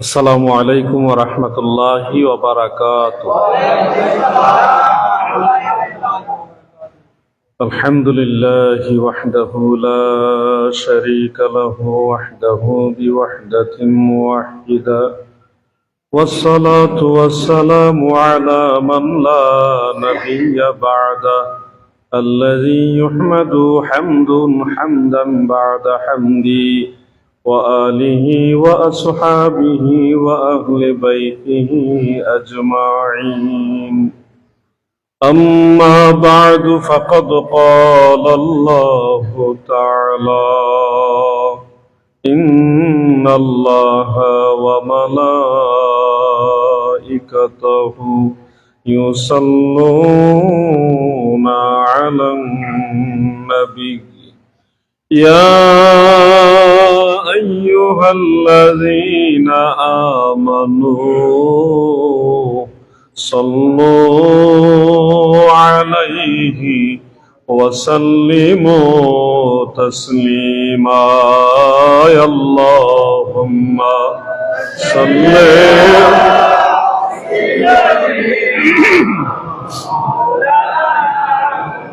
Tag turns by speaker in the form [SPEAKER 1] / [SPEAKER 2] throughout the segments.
[SPEAKER 1] আসসালামু আলাইকুম ওয়া রাহমাতুল্লাহি ওয়া বারাকাতুহু। আলহামদুলিল্লাহি ওয়াহদাহু লা শারীকা লাহু ওয়াহদাহু বিওয়াহদাতিন মুওয়াহহিদা والصلاة والسلام على من لا نبي بعده الذي يحمد حمدا بعد حمدي وآله وأصحابه وأهل بيته أجمعين. أما بعد فقد قال الله تعالى: إن الله وملائكته يصلون على النبي يا أيها الذين آمنوا صلوا عليه وسلموا تسليما. يا اللهم صل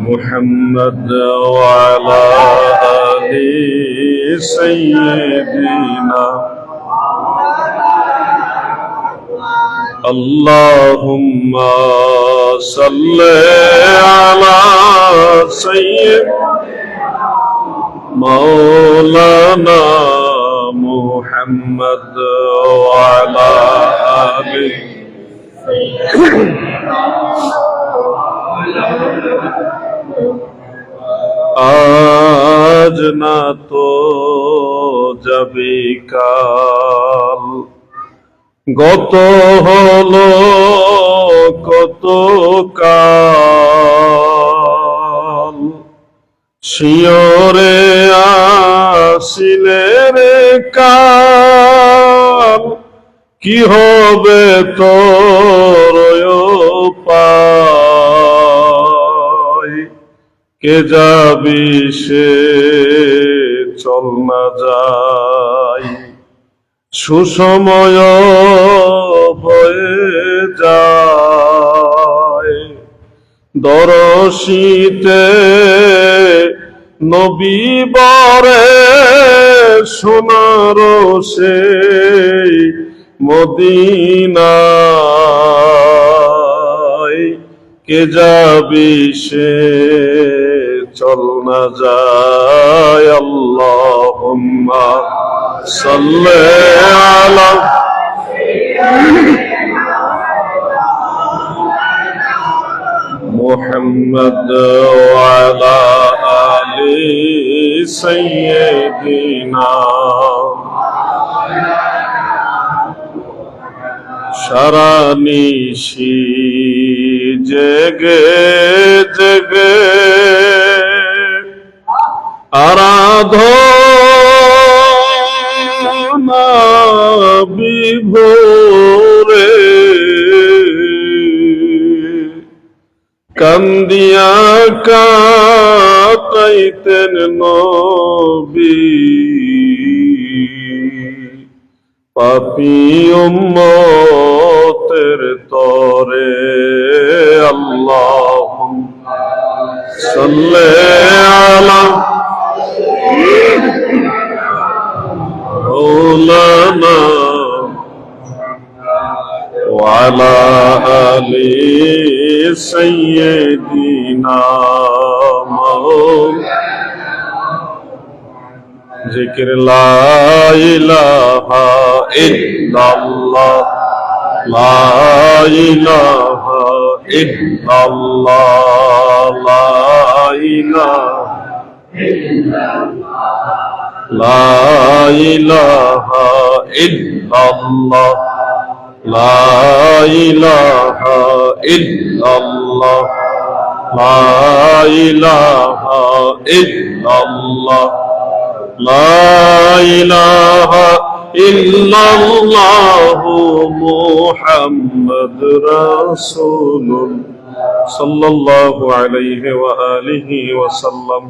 [SPEAKER 1] محمد وعلى آل سيدنا. اللهم صل على سيدنا مولانا محمد وعلى آله. আজ না তো যাবে কাল, গত হলো কত কাল, শিয়রে আসিলে রে কাল, কি হবে তোর পায়, কে যাবি সে চল না যায়, সুসময় হয়ে যায়, দরশীতে নবী বরে সোনার সেই মদিনায়, কে যাবি সে চল না যায়। আল্লাহুম্মা সাল্লি আলা মুহাম্মদ ওয়া আলা আলি সাইয়্যিদিনা। সারা নিশি জেগে জেগে আরাধনা বিভোরে, কান্দিয়া কাটাইতেন নবী, পাপী উম্মতের তরে। আল্লাহুম্মা সাল্লি আলা মাওলানা ওয়া আলা আলি সাইয়্যিদিনা। জিকির লা ইলাহা ইল্লাল্লাহ, লা ইলাহা ইল্লাল্লাহ, লা ইলাহা ইল্লাল্লাহ, লা ইলাহা ইল্লাল্লাহ, লা ইলাহা ইল্লাল্লাহ, লা ইলাহা ইল্লাল্লাহু মুহাম্মাদুর রাসূলুল্লাহ সাল্লাল্লাহু আলাইহি ওয়া আলিহি ওয়া সাল্লাম।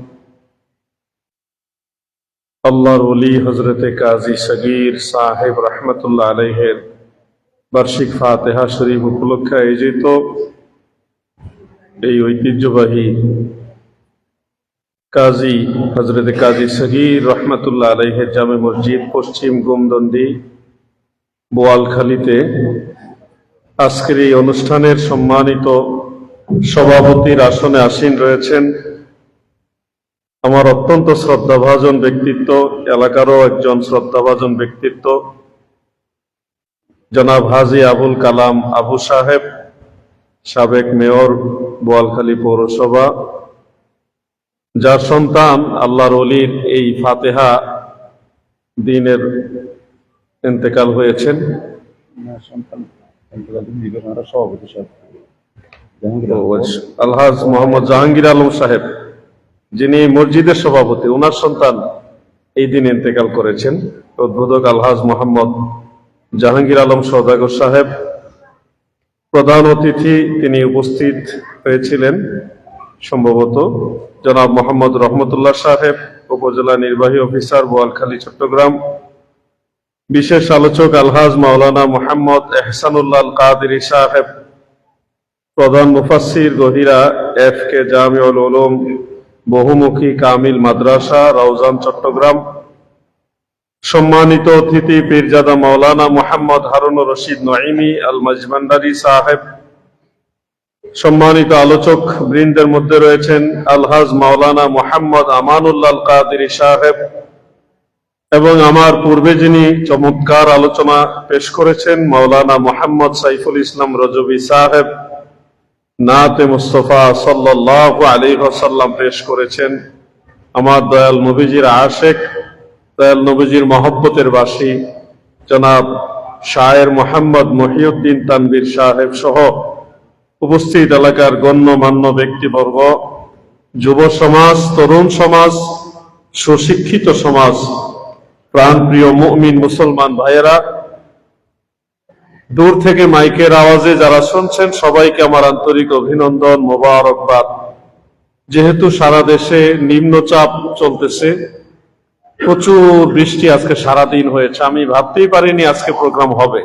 [SPEAKER 1] আল্লাহর ওলি হযরতে কাজী সগীর সাহেব রহমতুল্লাহ আলাইহির বার্ষিক ফাতিহা শরীফ উপলক্ষে আয়োজিত এই ঐতিহ্যবাহী কাজী হযরতে কাজী সগীর রহমতুল্লাহ আলাইহির জামে মসজিদ পশ্চিম গোমদন্ডি বোয়ালখালীতে আজকের এই অনুষ্ঠানের সম্মানিত সভাপতির আসনে আসীন রয়েছেন আমার অত্যন্ত শ্রদ্ধাভাজন ব্যক্তিত্ব, এলাকারও একজন শ্রদ্ধাভাজন ব্যক্তিত্ব, জনাব হাজী আবুল কালাম আবু সাহেব, সাবেক মেয়র বোয়ালখালী পৌরসভা, যার সন্তান আল্লাহর ওলির এই ফাতিহা দিনের ইন্তেকাল হয়েছেন। আলহাজ মোহাম্মদ জাহাঙ্গীর আলম সাহেব, যিনি মসজিদের সভাপতি, ওনার সন্তান এই দিন ইন্তেকাল করেছেন। উদ্বোধক আলহাজ মোহাম্মদ জাহাঙ্গীর আলম সওদাগর সাহেব, প্রধান অতিথি তিনি উপস্থিত হয়েছিলেন সম্ভবত জনাব মোহাম্মদ রহমতুল্লাহ সাহেব, উপজেলা নির্বাহী অফিসার বোয়ালখালী চট্টগ্রাম, বিশেষ আলোচক আলহাজ মাওলানা মোহাম্মদ এহসানুল্লাহ কাদেরী সাহেব, প্রধান মুফাসসির গহিরা FK জামিউল উলুম বহুমুখী কামিল মাদ্রাসা রাউজান চট্টগ্রাম, সম্মানিত অতিথি পীরজাদা মাওলানা মোহাম্মদ হারুনুর রশিদ নঈমি আল মাজমান্ডারি সাহেব, সম্মানিত আলোচক বৃন্দের মধ্যে রয়েছেন আলহাজ মাওলানা মোহাম্মদ আমানুল্লাহ কাদেরী সাহেব, এবং আমার পূর্বে যিনি চমৎকার আলোচনা পেশ করেছেন মাওলানা মোহাম্মদ সাইফুল ইসলাম রজবী সাহেব, নাতে মুস্তফা সাল্লাল্লাহু আলাইহি ওয়াসাল্লাম পেশ করেছেন। আমার দয়াল নবীজির আশেক, দয়াল নবীজির মহব্বতের বাসী জনাব শায়ের মোহাম্মদ মহিউদ্দিন তানভীর সাহেব সহ উপস্থিত এলাকার গণ্যমান্য ব্যক্তিবর্গ, যুব সমাজ, তরুণ সমাজ, সুশিক্ষিত সমাজ, প্রাণপ্রিয় মুমিন মুসলমান ভাইয়েরা, দূর থেকে মাইকের আওয়াজে যারা শুনছেন সবাইকে আমার আন্তরিক অভিনন্দন, মোবারকবাদ। যেহেতু সারা দেশে নিম্নচাপ চলতেছে, প্রচুর বৃষ্টি আজকে সারাদিন হয়েছে, আমি ভাবতেই পারিনি আজকে প্রোগ্রাম হবে।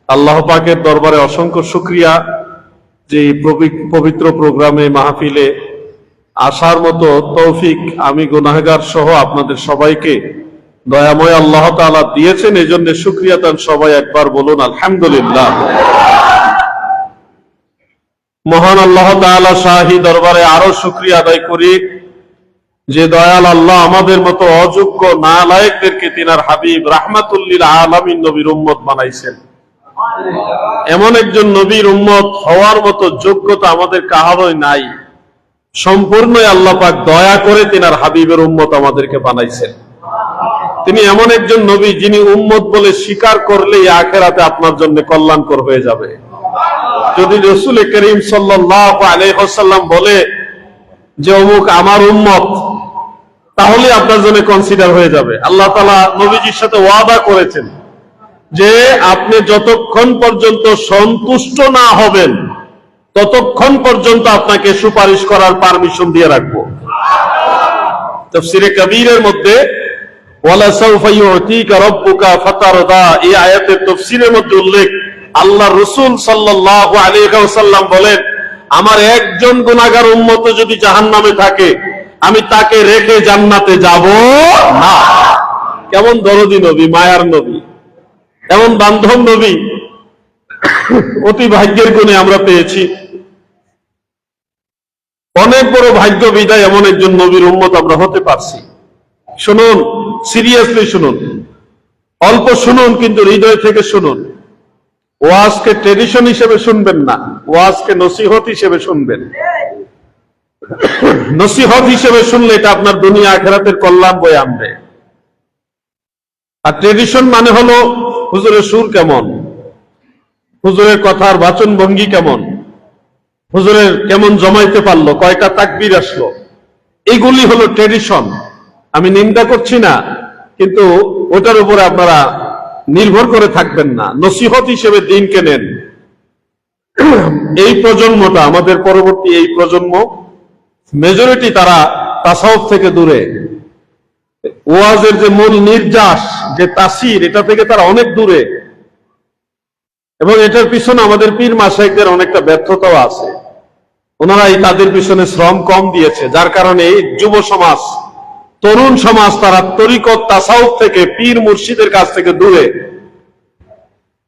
[SPEAKER 1] আল্লাহ পাকের দরবারে অসংখ্য শুকরিয়া যে এই পবিত্র প্রোগ্রামে মাহফিলে আসার মতো তৌফিক আমি গুনাহগার সহ আপনাদের সবাইকে দয়াময় আল্লাহ তাআলা দিয়েছেন, এই জন্য শুকরিয়া তান সবাই একবার বলুন আলহামদুলিল্লাহ। মহান আল্লাহ তাআলা শাহী দরবারে আরো শুকরিয়া আদায় করি যে দয়াল আল্লাহ আমাদের মতো অযোগ্য নালায়েকদেরকে তিনার হাবিব রাহমাতুল লিল আলামিন নবীর উম্মত বানাইছেন। এমন একজন নবীর উম্মত হওয়ার মতো যোগ্যতা আমাদের কাহারই নাই, সম্পূর্ণই আল্লাহ পাক দয়া করে তিনার হাবিবের উম্মত আমাদেরকে বানাইছেন। তিনি এমন একজন নবী যিনি উম্মত বলে স্বীকার করলেই আখিরাতে আপনার জন্য কল্যাণকর হয়ে যাবে। যদি রাসূল করিম সাল্লাল্লাহু আলাইহি ওয়াসাল্লাম বলে যে অমুক আমার উম্মত, তাহলে আপনার জন্য কনসিডার হয়ে যাবে। আল্লাহ তাআলা নবীজির সাথে ওয়াদা করেছেন যে আপনি যতক্ষণ পর্যন্ত সন্তুষ্ট না হবেন ততক্ষণ পর্যন্ত আপনাকে সুপারিশ করার পারমিশন দিয়ে রাখবো। তাফসীরে কবীরের মধ্যে ওয়ালা সাউফা ইউতিকা রাব্বুকা ফাতারদা, এই আয়াতের তাফসীরের মধ্যে উল্লেখ, আল্লাহ রাসূল সাল্লাল্লাহু আলাইহি ওয়াসাল্লাম বলেন, আমার একজন গুনাহগার উম্মত যদি জাহান্নামে থাকে আমি তাকে রেখে জান্নাতে যাব না। কেমন দরদি নবী, মায়ার নবী, এমন বান্ধব নবী অতি ভাগ্যের গুণে আমরা পেয়েছি। অনেক বড় ভাগ্য বিদায় এমন একজন নবীর উম্মত আমরা হতে পারছি। শুনুন, সিরিয়াসলি শুনুন, অল্প শুনুন কিন্তু হৃদয় থেকে শুনুন। ওয়াজকে ট্রেডিশন হিসেবে শুনবেন না, ওয়াজকে নসিহত হিসেবে শুনবেন। নসিহত হিসেবে শুনলে এটা আপনার দুনিয়া আখিরাতের কল্যাণ বয়ে আনবে। আর ট্রেডিশন মানে হলো হুজুরের সুর কেমন, হুজুরের কথার বাচন ভঙ্গি কেমন, হুজুরের কেমন জমাইতে পারলো, কয়টা তাকবীর আসলো, এগুলি হলো ট্রেডিশন। আমি নিন্দা করছি না, কিন্তু ওটার উপরে আপনারা নির্ভর করে থাকবেন না, নসিহত হিসেবে দিনকে নেন। এই প্রজন্মটা, আমাদের পরবর্তী এই প্রজন্ম, মেজরিটি তারা তাসাউফ থেকে দূরে। ওয়াজের যে মূল নির্যাস, যে তাসির, এটা থেকে তারা অনেক দূরে। এবং এটার পিছনে আমাদের পীর মাশায়েখদের অনেকটা ব্যর্থতাও আছে। ওনারাই তাদের পিছনে শ্রম কম দিয়েছে, যার কারণে এই যুব সমাজ, তরুণ সমাজ, তারা তরিকত তাসাউফ থেকে, পীর মুর্শিদের কাছ থেকে দূরে।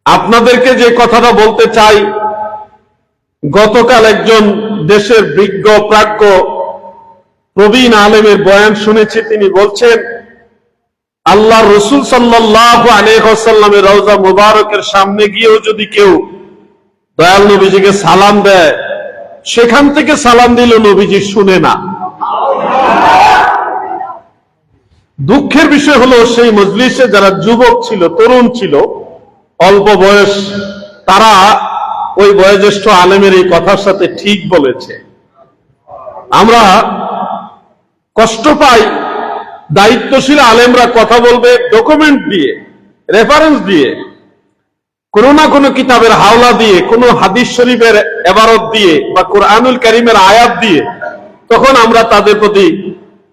[SPEAKER 1] আপনাদেরকে যে কথাটা বলতে চাই, গতকাল একজন দেশের বিজ্ঞ প্রাজ্ঞ প্রবীণ আলেমের বয়ান শুনেছি। তিনি বলছেন, আল্লাহ রসুল সাল্লাল্লাহু আলাইহি ওয়াসাল্লামের রওজা মুবারকের সামনে গিয়েও যদি কেউ দয়াল নবীজিকে সালাম দেয়, সেখান থেকে সালাম দিল নবীজি শুনে না। দুঃখের বিষয় হলো, সেই মজলিসে যারা যুবক ছিল, তরুণ ছিল, অল্প বয়স, তারা ওই বয়োজ্যেষ্ঠ আলেমের এই কথার সাথে ঠিক বলেছে। আমরা কষ্ট পাই, দায়িত্বশীল আলেমরা কথা বলবে ডকুমেন্ট দিয়ে, রেফারেন্স দিয়ে, কোন না কোনো কিতাবের হাওলা দিয়ে, কোন হাদিস শরীফের ইবারত দিয়ে, বা কোরআনুল কারীমের আয়াত দিয়ে, তখন আমরা তাদের প্রতি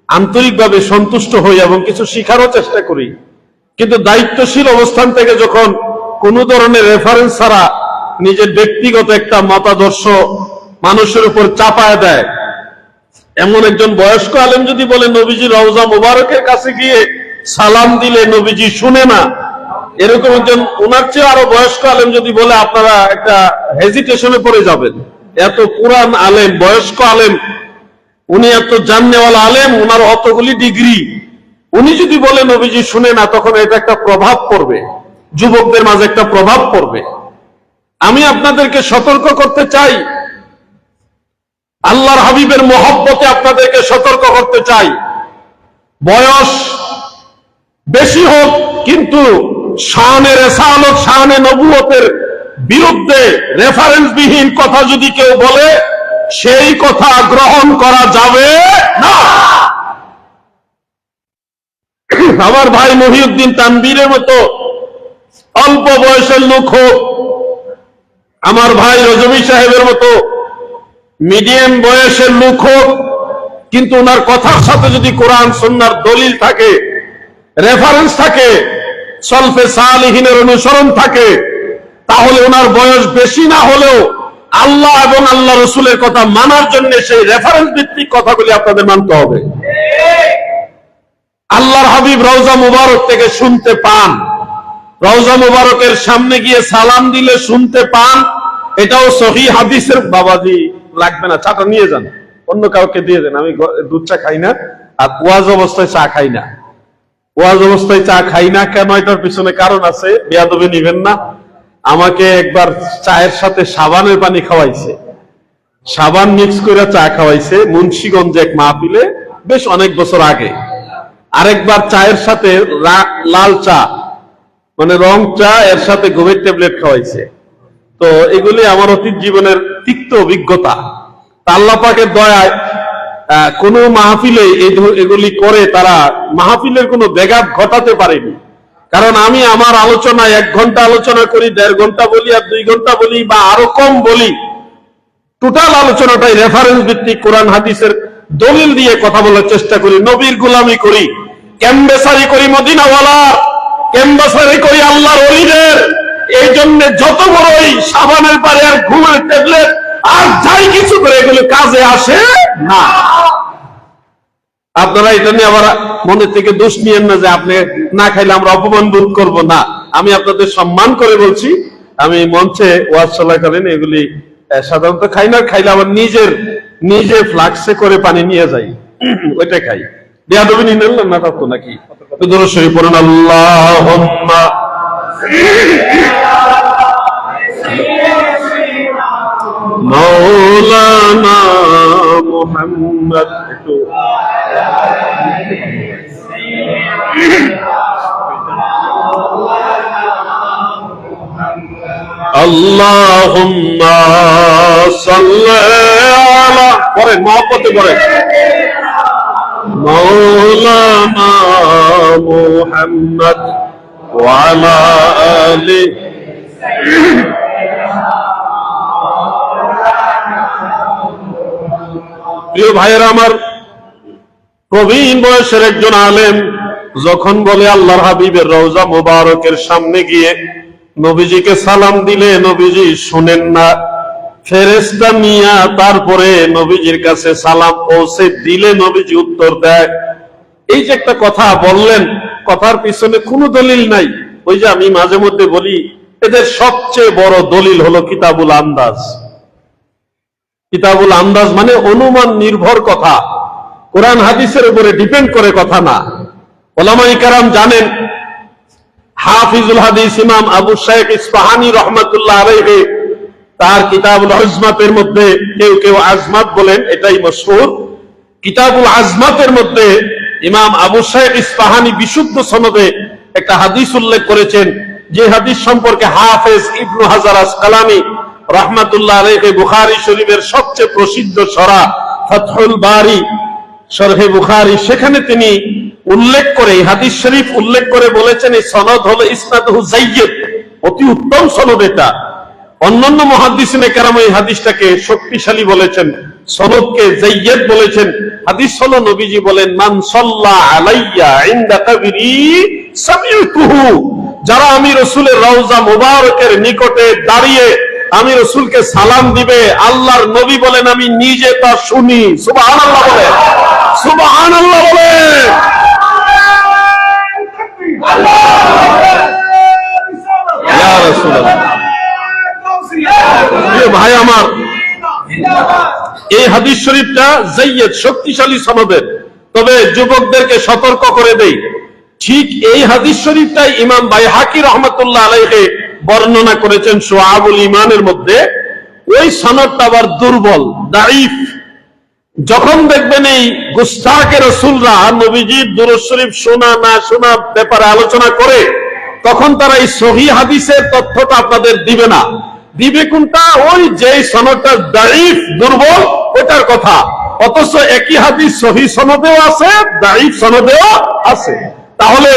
[SPEAKER 1] আন্তরিকভাবে সন্তুষ্ট হই এবং কিছু শিখারও চেষ্টা করি। কিন্তু দায়িত্বশীল অবস্থান থেকে যখন কোন ধরনের রেফারেন্স ছাড়া নিজের ব্যক্তিগত একটা মতাদর্শ মানুষের উপর চাপায় দেয়, এমন একজন বয়স্ক আলেম যদি বলে নবীজি রওজা মুবারকের কাছে গিয়ে সালাম দিলে নবীজি শুনে না, এরকম একজন ওনার চেয়ে আরো বয়স্ক আলেম যদি বলে, আপনারা একটা হেজিটেশনে পড়ে যাবেন। এত পুরান আলেম, বয়স্ক আলেম, উনি এত জাননেওয়ালা আলেম, ওনার অতগুলি ডিগ্রি, উনি যদি বলে নবীজি শুনে না, তখন এটা একটা প্রভাব পড়বে, যুবকদের মাঝে একটা প্রভাব পড়বে। আমি আপনাদেরকে সতর্ক করতে চাই, আল্লাহর হাবিবের মহব্বতে আপনাদেরকে সতর্ক করতে চাই। বয়স বেশি হোক, কিন্তু শানে রিসালাত, শানে নবুয়তের বিরুদ্ধে রেফারেন্সবিহীন কথা যদি কেউ বলে, সেই কথা গ্রহণ করা যাবে না। আমার ভাই মহিউদ্দিন তানবীরের মতো অল্প বয়সের লোক হোক, আমার ভাই রজবী সাহেবের মতো মিডিয়াম বয়সের লোক হোক, কিন্তু ওনার কথার সাথে যদি কোরআন সুন্নাহর দলিল থাকে, রেফারেন্স থাকে, সলফে সালিহিনের অনুসরণ থাকে, তাহলে ওনার বয়স বেশি না হলেও আল্লাহ এবং আল্লাহ রসুলের কথা মানার জন্য সেই রেফারেন্স ভিত্তিক কথাগুলি আপনাদের মানতে হবে। আল্লাহর হাবিব রওজা মুবারক থেকে শুনতে পান, রওজা মুবারকের সামনে গিয়ে সালাম দিলে শুনতে পান, এটাও সহিহ হাদিসের। বাবাজি লাগবে না, চাটা নিয়ে যান, অন্য কাউকে দিয়ে দেন, আমি দুধ চা খাই না, আর ওয়াজ অবস্থায় চা খাই না। ওয়াজ অবস্থায় চা খাই না কেন, এটার পিছনে কারণ আছে, বেয়াদবি নিবেন না। আমাকে একবার চায়ের সাথে সাবানের পানি খাওয়াইছে, সাবান মিক্স করে চা খাওয়াইছে মুন্সিগঞ্জে এক মাহফিলে, বেশ অনেক বছর আগে। আরেকবার চায়ের সাথে লাল চা, মানে রং চা, এর সাথে ঘুমের ট্যাবলেট খাওয়াইছে। তো এগুলি আমার অতীত জীবনের তিক্ত অভিজ্ঞতা। আল্লাহ পাকের দয়ায় কোন মাহফিলে এগুলি করে তারা মাহফিলের কোনো ব্যাঘাত ঘটাতে পারেনি। কারণ আমি আমার আলোচনায় 1 ঘন্টা আলোচনা করি, 1.5 ঘন্টা বলি, আর 2 ঘন্টা বলি, বা আরো কম বলি। টোটাল আলোচনাটাই রেফারেন্স ভিত্তিক, কোরআন হাদিসের দলিল দিয়ে কথা বলার চেষ্টা করি। নবীর গোলামি করি, ক্যাম্বেসারি করি মদিনাওয়ালা, ক্যাম্বেসারি করি আল্লাহর ওলিদের। এই জন্য যত বড়ই সাবানের পারে আর ঘুমের ট্যাবলেট আর যাই কিছু করে, এগুলো কাজে আসে না। আপনারা এটা নিয়ে আবার মনে থেকে দোষ নিয়েন না যে আপনি না খাইলে আমরা অপমান বোধ করবো না। আমি আপনাদের সম্মান করে বলছি, আমি মঞ্চে ওয়াজ চলাকালীন এগুলি সাধারণত খাই না, খাইলে আমার নিজে ফ্লাক্সে করে পানি নিয়ে যাই, ওইটা খাই। বেয়াদবি নিলেন না তো নাকি? দরুদ শরীফ পড়ুন, আল্লাহুম্মা মাওলানা মুহাম্মদ। একটু আল্লাহুম্মা সাল্লি আলা, পড়েন, মহব্বতে পড়েন, মাওলানা মুহাম্মদ ওয়া আলা আলি। প্রিয় ভাইয়েরা আমার, প্রবীণ বয়সের একজন আলেম যখন বলে আল্লাহর হাবিবের রওজা মুবারকের সামনে গিয়ে নবীজিকে সালাম দিলে নবীজি শুনেন না, ফেরেশতা মিয়া তারপরে নবীজির কাছে সালাম পৌঁছে দিলে নবীজি উত্তর দেয়। এই যে একটা কথা বললেন, কথার পিছনে কোনো দলিল নাই। ওই যে আমি মাঝে মধ্যে বলি, এদের সবচেয়ে বড় দলিল হলো কিতাবুল আন্দাজ। কিতাবুল আন্দাজ মানে অনুমান নির্ভর কথা, কোরআন হাদিসের উপরে ডিপেন্ড করে কথা না। উলামায়ে কেরাম জানেন, হাফিজুল হাদিস ইমাম আবু শাইখ ইসফাহানি রাহমাতুল্লাহ আলাইহি তার কিতাবুল আজমাতের মধ্যে, কেউ কেউ আজমাত বলেন, এটাই মশহুর, কিতাবুল আজমাতের মধ্যে ইমাম আবু শাইখ ইসফাহানি বিশুদ্ধ সনদে একটা হাদিস উল্লেখ করেছেন, যে হাদিস সম্পর্কে হাফেজ ইবনু হাজার আসকালানী রাহমাতুল্লাহ আলাইহি বুখারী শরীফের সবচেয়ে প্রসিদ্ধ সরা ফাতহুল বারি শরহে বুখারী, সেখানে তিনি উল্লেখ করে, হাদিস শরীফ উল্লেখ করে বলেছেন, এই সনদ হলো ইসনাদুহু যায়্যিদ, অতি উত্তম সনদ এটা। অন্যান্য মুহাদ্দিসিনে কেরাম এই হাদিসটাকে শক্তিশালী বলেছেন, সনদকে যায়্যিদ বলেছেন। হাদিস হলো নবীজি বলেন, মান সাল্লা আলাইয়া ইনদা কবরি সামিউতুহু, যারা আমি রাসূলের রওজা মুবারকের নিকটে দাঁড়িয়ে আমি রাসূলকে সালাম দিবে, আল্লাহর নবী বলেন আমি নিজে তা শুনি। সুবহানাল্লাহ বলেন, সুবহানাল্লাহ বলেন। ইয়া রাসূলুল্লাহ, ভাই আমার, এই হাদিস শরীফটা যায়্যিদ, শক্তিশালী সনদের। তবে যুবকদেরকে সতর্ক করে দেই, ঠিক এই হাদিস শরীফটাই ইমাম বাইহাকি রাহমাতুল্লাহ আলাইহি বর্ণনা করেছেন শুআবুল ঈমানের মধ্যে। ওই সনদটা আবার দুর্বল, দাঈফ। যখন দেখবেন এই গুস্তাখে রাসূলরা নবীজির দুরূদ শরীফ শোনা না শোনা ব্যাপারে আলোচনা করে, তখন তারা এই সহিহ হাদিসের তথ্যটা আপনাদের দিবে না। দিবে কোনটা? ওই যে সনদটা দাঈফ, দুর্বল, ওটার কথা। অথচ একই হাদিস সহিহ সনদেও আছে, দাঈফ সনদেও আছে। তাহলে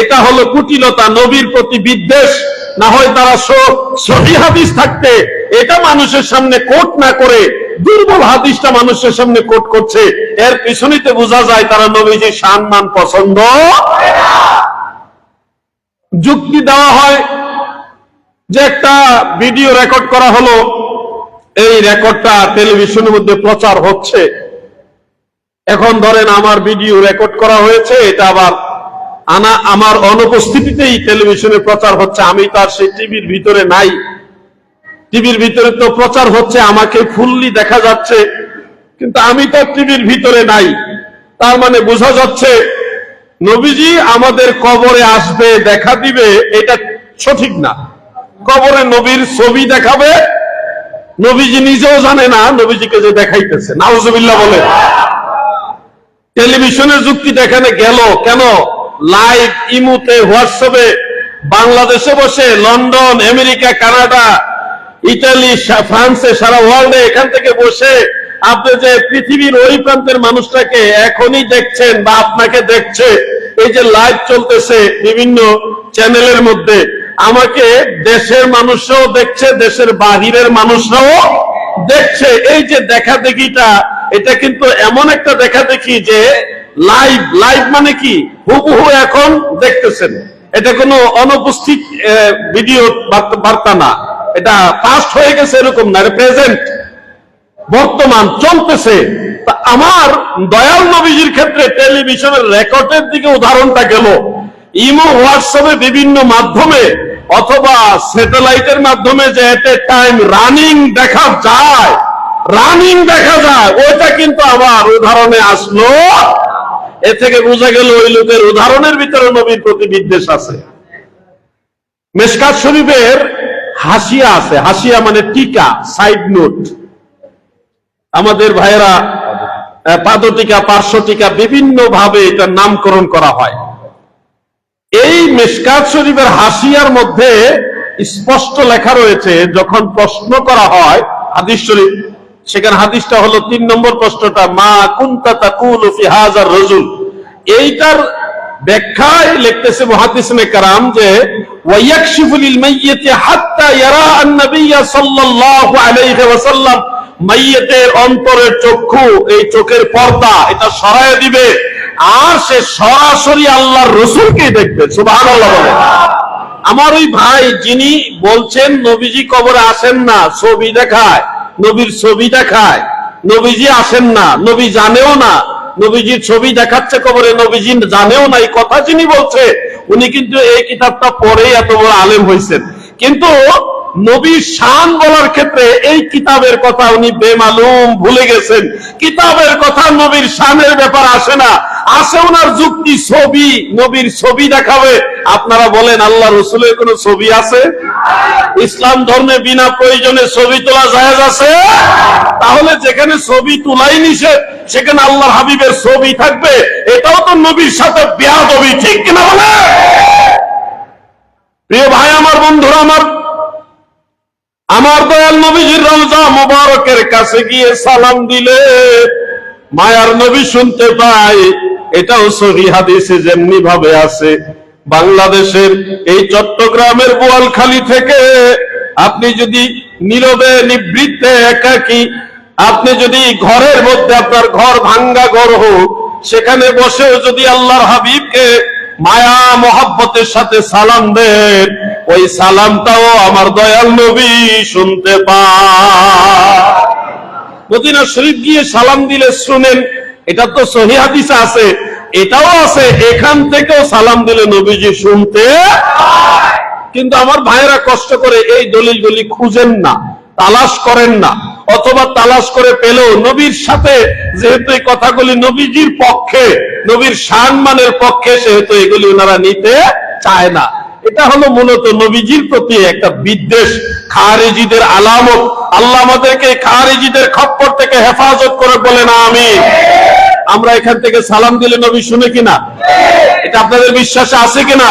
[SPEAKER 1] এটা হলো কুটিলতা, নবীর প্রতি বিদ্বেষ। না হয় তারা সহিহ হাদিস থাকতে এটা মানুষের সামনে কোট না করে দুর্বল হাদিসটা মানুষের সামনে কোট করছে, এর পিছনেতে বোঝা যায় তারা নবীজির সম্মান পছন্দ। যুক্তি দেওয়া হয় যে একটা ভিডিও রেকর্ড করা হলো, এই রেকর্ডটা টেলিভিশনের মধ্যে প্রচার হচ্ছে। এখন ধরেন আমার ভিডিও রেকর্ড করা হয়েছে, এটা আবার আমার অনুপস্থিতিতেই টেলিভিশনে প্রচার হচ্ছে। আমি তার সেই টিভির ভিতরে নাই, টিভির ভিতরে তো প্রচার হচ্ছে, আমাকে ফুললি দেখা যাচ্ছে, কিন্তু আমি তো টিভির ভিতরে নাই। তার মানে বোঝা যাচ্ছে নবীজি আমাদের কবরে আসবে, দেখা দিবে, এটা সঠিক না। কবরে নবীর ছবি দেখাবে, নবীজি নিজেও জানে না নবীজিকে যে দেখাইতেছে। নাউজুবিল্লাহ বলে। টেলিভিশনের যুক্তিটা এখানে গেল কেন? লাইভ ইমুতে, হোয়াটসঅ্যাপে, বাংলাদেশে বসে, লন্ডন, আমেরিকা, কানাডা, ইটালি, ফ্রান্সে, সারা ওয়ার্ল্ডে এখান থেকে বসে আপনি যে পৃথিবীর ওই প্রান্তের মানুষটাকে এখনই দেখছেন বা আপনাকে দেখছে, এই যে লাইভ চলতেছে বিভিন্ন চ্যানেলের মধ্যে, আমাকে দেশের মানুষরাও দেখছে, দেশের বাহিরের মানুষরাও দেখছে। এই যে দেখা দেখিটা, এটা কিন্তু এমন একটা দেখা দেখি যে লাইভ, লাইভ মানে কি হুবহু এখন দেখতেছেন। এটা কোনো অনুপস্থিত ভিডিও বার্তা না, এটা পাস্ট হয়ে গেছে এরকম না, এটা প্রেজেন্ট, বর্তমান চলতেছে। তা আমার দয়াল নবীজির ক্ষেত্রে টেলিভিশনের রেকর্ডের দিকে উদাহরণটা গেল। ইমো, হোয়াটসঅ্যাপে, বিভিন্ন মাধ্যমে অথবা স্যাটেলাইটের মাধ্যমে যে এট এ টাইম রানিং দেখা যায়, ওইটা কিন্তু আবার উদাহরণে আসলো। এ থেকে বোঝা গেল ওই লোকের উদাহরণের ভিতরে নবীর প্রতি বিদ্বেষ আছে। মিশকাত শরীফের হাসিয়া আছে, হাসিয়া মানে টিকা, সাইড নোট। আমাদের ভাইয়েরা পাদটিকা, পার্শ্ব টিকা, বিভিন্ন ভাবে এটার নামকরণ করা হয়। এই মিশকাত শরীফের হাসিয়ার মধ্যে স্পষ্ট লেখা রয়েছে, যখন প্রশ্ন করা হয় হাদিস শরীফ, সেখানে হাদিসটা হলো 3 নম্বর প্রশ্নটা, মা কুনতা তাকুলু ফি হাযার রাজুল। এইটার ব্যাখ্যায় লিখতেছে মুহাদ্দিসিনে কেরাম যে ওয়ায়াকশিফু লিল মাইয়িতি হাত্তা ইয়ারা আন-নবী সাল্লাল্লাহু আলাইহি ওয়াসাল্লাম, মাইয়িতের অন্তরের চক্ষু, এই চোখের পর্দা এটা সরায় দিবে, আর সে সরাসরি আল্লাহর রসুলকে দেখবে। সুবহানাল্লাহ বলে। আমার ওই ভাই যিনি বলছেন নবীজি কবরে আসেন না, ছবি দেখায়, নবীর ছবি দেখায়, নবীজি আসেন না, নবী জানেও না, নবীজির ছবি দেখাচ্ছে কবরে, নবীজি জানেও না, এই কথা যিনি বলছে উনি কিন্তু এই কিতাবটা পড়ে এত বড় আলেম হয়েছেন, কিন্তু নবীর শান বলার ক্ষেত্রে এই কিতাবের কথা উনি বেমালুম, ভুলে গেছেন। কিতাবের কথা নবীর শানের ব্যাপার আসে না, আসে ওনার যুক্তি ছবি, নবীর ছবি দেখাবে। আপনারা বলেন আল্লাহ রসুলের কোন ছবি আছে? ইসলাম ধর্মে বিনা প্রয়োজনে ছবি তোলা জায়েজ আছে? তাহলে যেখানে ছবি তোলাই নিষেধ সেখানে আল্লাহর হাবিবের ছবি থাকবে, এটাও তো নবীর সাথে বেয়াদবি, ঠিক কিনা বলে? প্রিয় ভাই আমার, বন্ধুরা আমার দয়াল নবীজির রওজা মুবারকের কাছে গিয়ে সালাম দিলে মায়ার নবী শুনতে পায়। এটাও সহিহ হাদিসে যেমনি ভাবে আছে। বাংলাদেশের এই চট্টগ্রামের বোয়ালখালী থেকে আপনি যদি নীরবে নিবৃত্তে একাকী, আপনি যদি ঘরের মধ্যে, আপনার ঘর ভাঙ্গা ঘর হোক, সেখানে বসেও যদি আল্লাহর হাবিবকে মায়া মোহাব্বতের সাথে সালাম দেন, ওই সালামটাও আমার দয়াল নবী শুনতে পায়। মদিনা শরীফ গিয়ে সালাম দিলে শুনেন, এটা তো সহিহ হাদিসে আছে, এটাও আছে, এখান থেকেও সালাম দিলে নবীজি শুনতে পায়। কিন্তু আমার ভাইয়েরা কষ্ট করে এই দলিলগুলি খুঁজেন না, তালাশ করেন না, অথবা তালাশ করে পেলেও নবীর সাথে যেহেতু এই কথাগুলি নবীজির পক্ষে, নবীর সম্মানের পক্ষে, সেহেতু এগুলি ওনারা নিতে চায় না। এটা হলো মূলত নবীজির প্রতি একটা বিদ্বেষ, খারেজিদের আলামত। আল্লাহ আমাদেরকে খারেজিদের খপ্পর থেকে হেফাজত করে, বলেন আমিন। আমরা এখান থেকে সালাম দিলে নবী শুনে কিনা? এটা আপনাদের বিশ্বাসে আছে কিনা?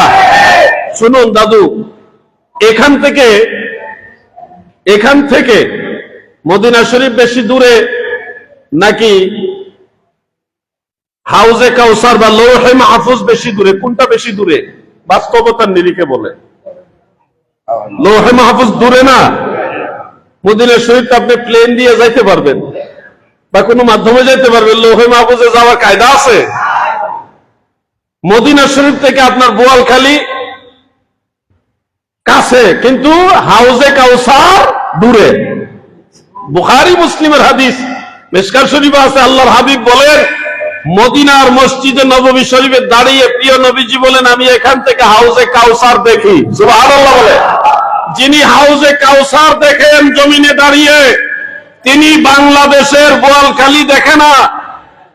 [SPEAKER 1] শুনুন দাদু, এখান থেকে মদিনা শরীফ বেশি দূরে নাকি হাউজে কাউসার বা লৌহে মাহফুজ বেশি দূরে? কোনটা বেশি দূরে বাস্তবতার নিরিখে বলে? লৌহে মাহফুজ দূরে না? মদিনা শরীফ আপনি প্লেন দিয়ে যাইতে পারবেন বা কোনো মাধ্যমে যাইতে পারবেন, লৌহে মাহফুজে যাওয়ার কায়দা আছে? মদিনা শরীফ থেকে আপনার বোয়ালখালী কাছে, কিন্তু হাউজে কাউসার দূরে। বুখারী মুসলিমের হাদিস, মিশকাত শরীফে আছে, আল্লাহর হাবিব বলেন, মদিনার মসজিদে নববী শরীফে দাঁড়িয়ে প্রিয় নবীজি বলেন, আমি এখান থেকে হাউজে কাউসার দেখি। সুবহানাল্লাহ বলে। যিনি হাউজে কাউসার দেখেন জমিনে দাঁড়িয়ে, তিনি বাংলাদেশের বোয়ালখালী দেখে না,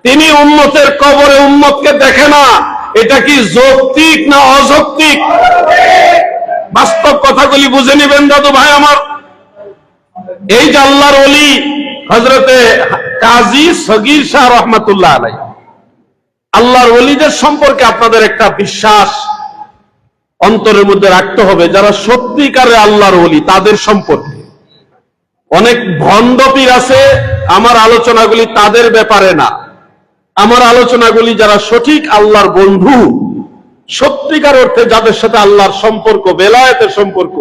[SPEAKER 1] তিনি উম্মতের কবরে উম্মতকে দেখে না। এটা কি যৌক্তিক না অযৌক্তিক? বাস্তব কথাগুলি বুঝে নিবেন দাদু ভাই আমার। এই যে আল্লাহর ওলি হযরতে কাজী সগীর শাহ রহমাতুল্লাহ আলাইহি, আল্লাহর ওলিদের সম্পর্কে আপনাদের একটা বিশ্বাস অন্তরের মধ্যে রাখতে হবে, যারা সত্যিকারে আল্লাহর ওলি তাদের সম্পর্কে। অনেক ভণ্ড পীর আছে, আমার আলোচনাগুলি তাদের ব্যাপারে না, আমার আলোচনাগুলি যারা সঠিক আল্লাহর বন্ধু, সত্যিকার অর্থে যাদের সাথে আল্লাহর সম্পর্ক, বেলায়েতের সম্পর্ক,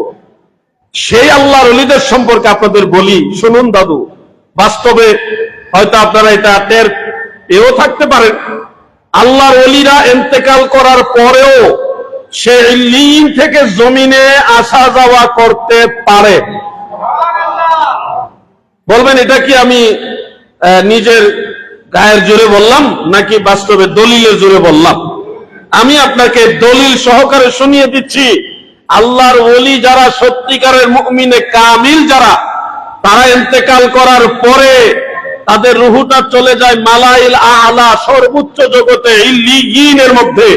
[SPEAKER 1] সেই আল্লাহর ওলিদের সম্পর্কে আপনাদের বলি। শুনুন দাদু, বাস্তবে হয়তো আপনারা এটা টের পেয়েও থাকতে পারেন, আল্লাহর ওলিরা ইন্তেকাল করার পরেও সে ইল্লিয়িন থেকে জমিনে আসা যাওয়া করতে পারে। বলবেন এটা কি আমি নিজের গায়ের জোরে বললাম নাকি বাস্তবে দলিলের জোরে বললাম? আমি আপনাকে দলিল সহকারে শুনিয়ে দিচ্ছি। আল্লাহর ওলি যারা সত্যিকারের মুমিনে কামিল যারা, তারা ইন্তেকাল করার পরে তাদের রুহুটা চলে যায় মালাইল আলা, সর্বোচ্চ জগতে, ইল্লিয়িনের মধ্যে।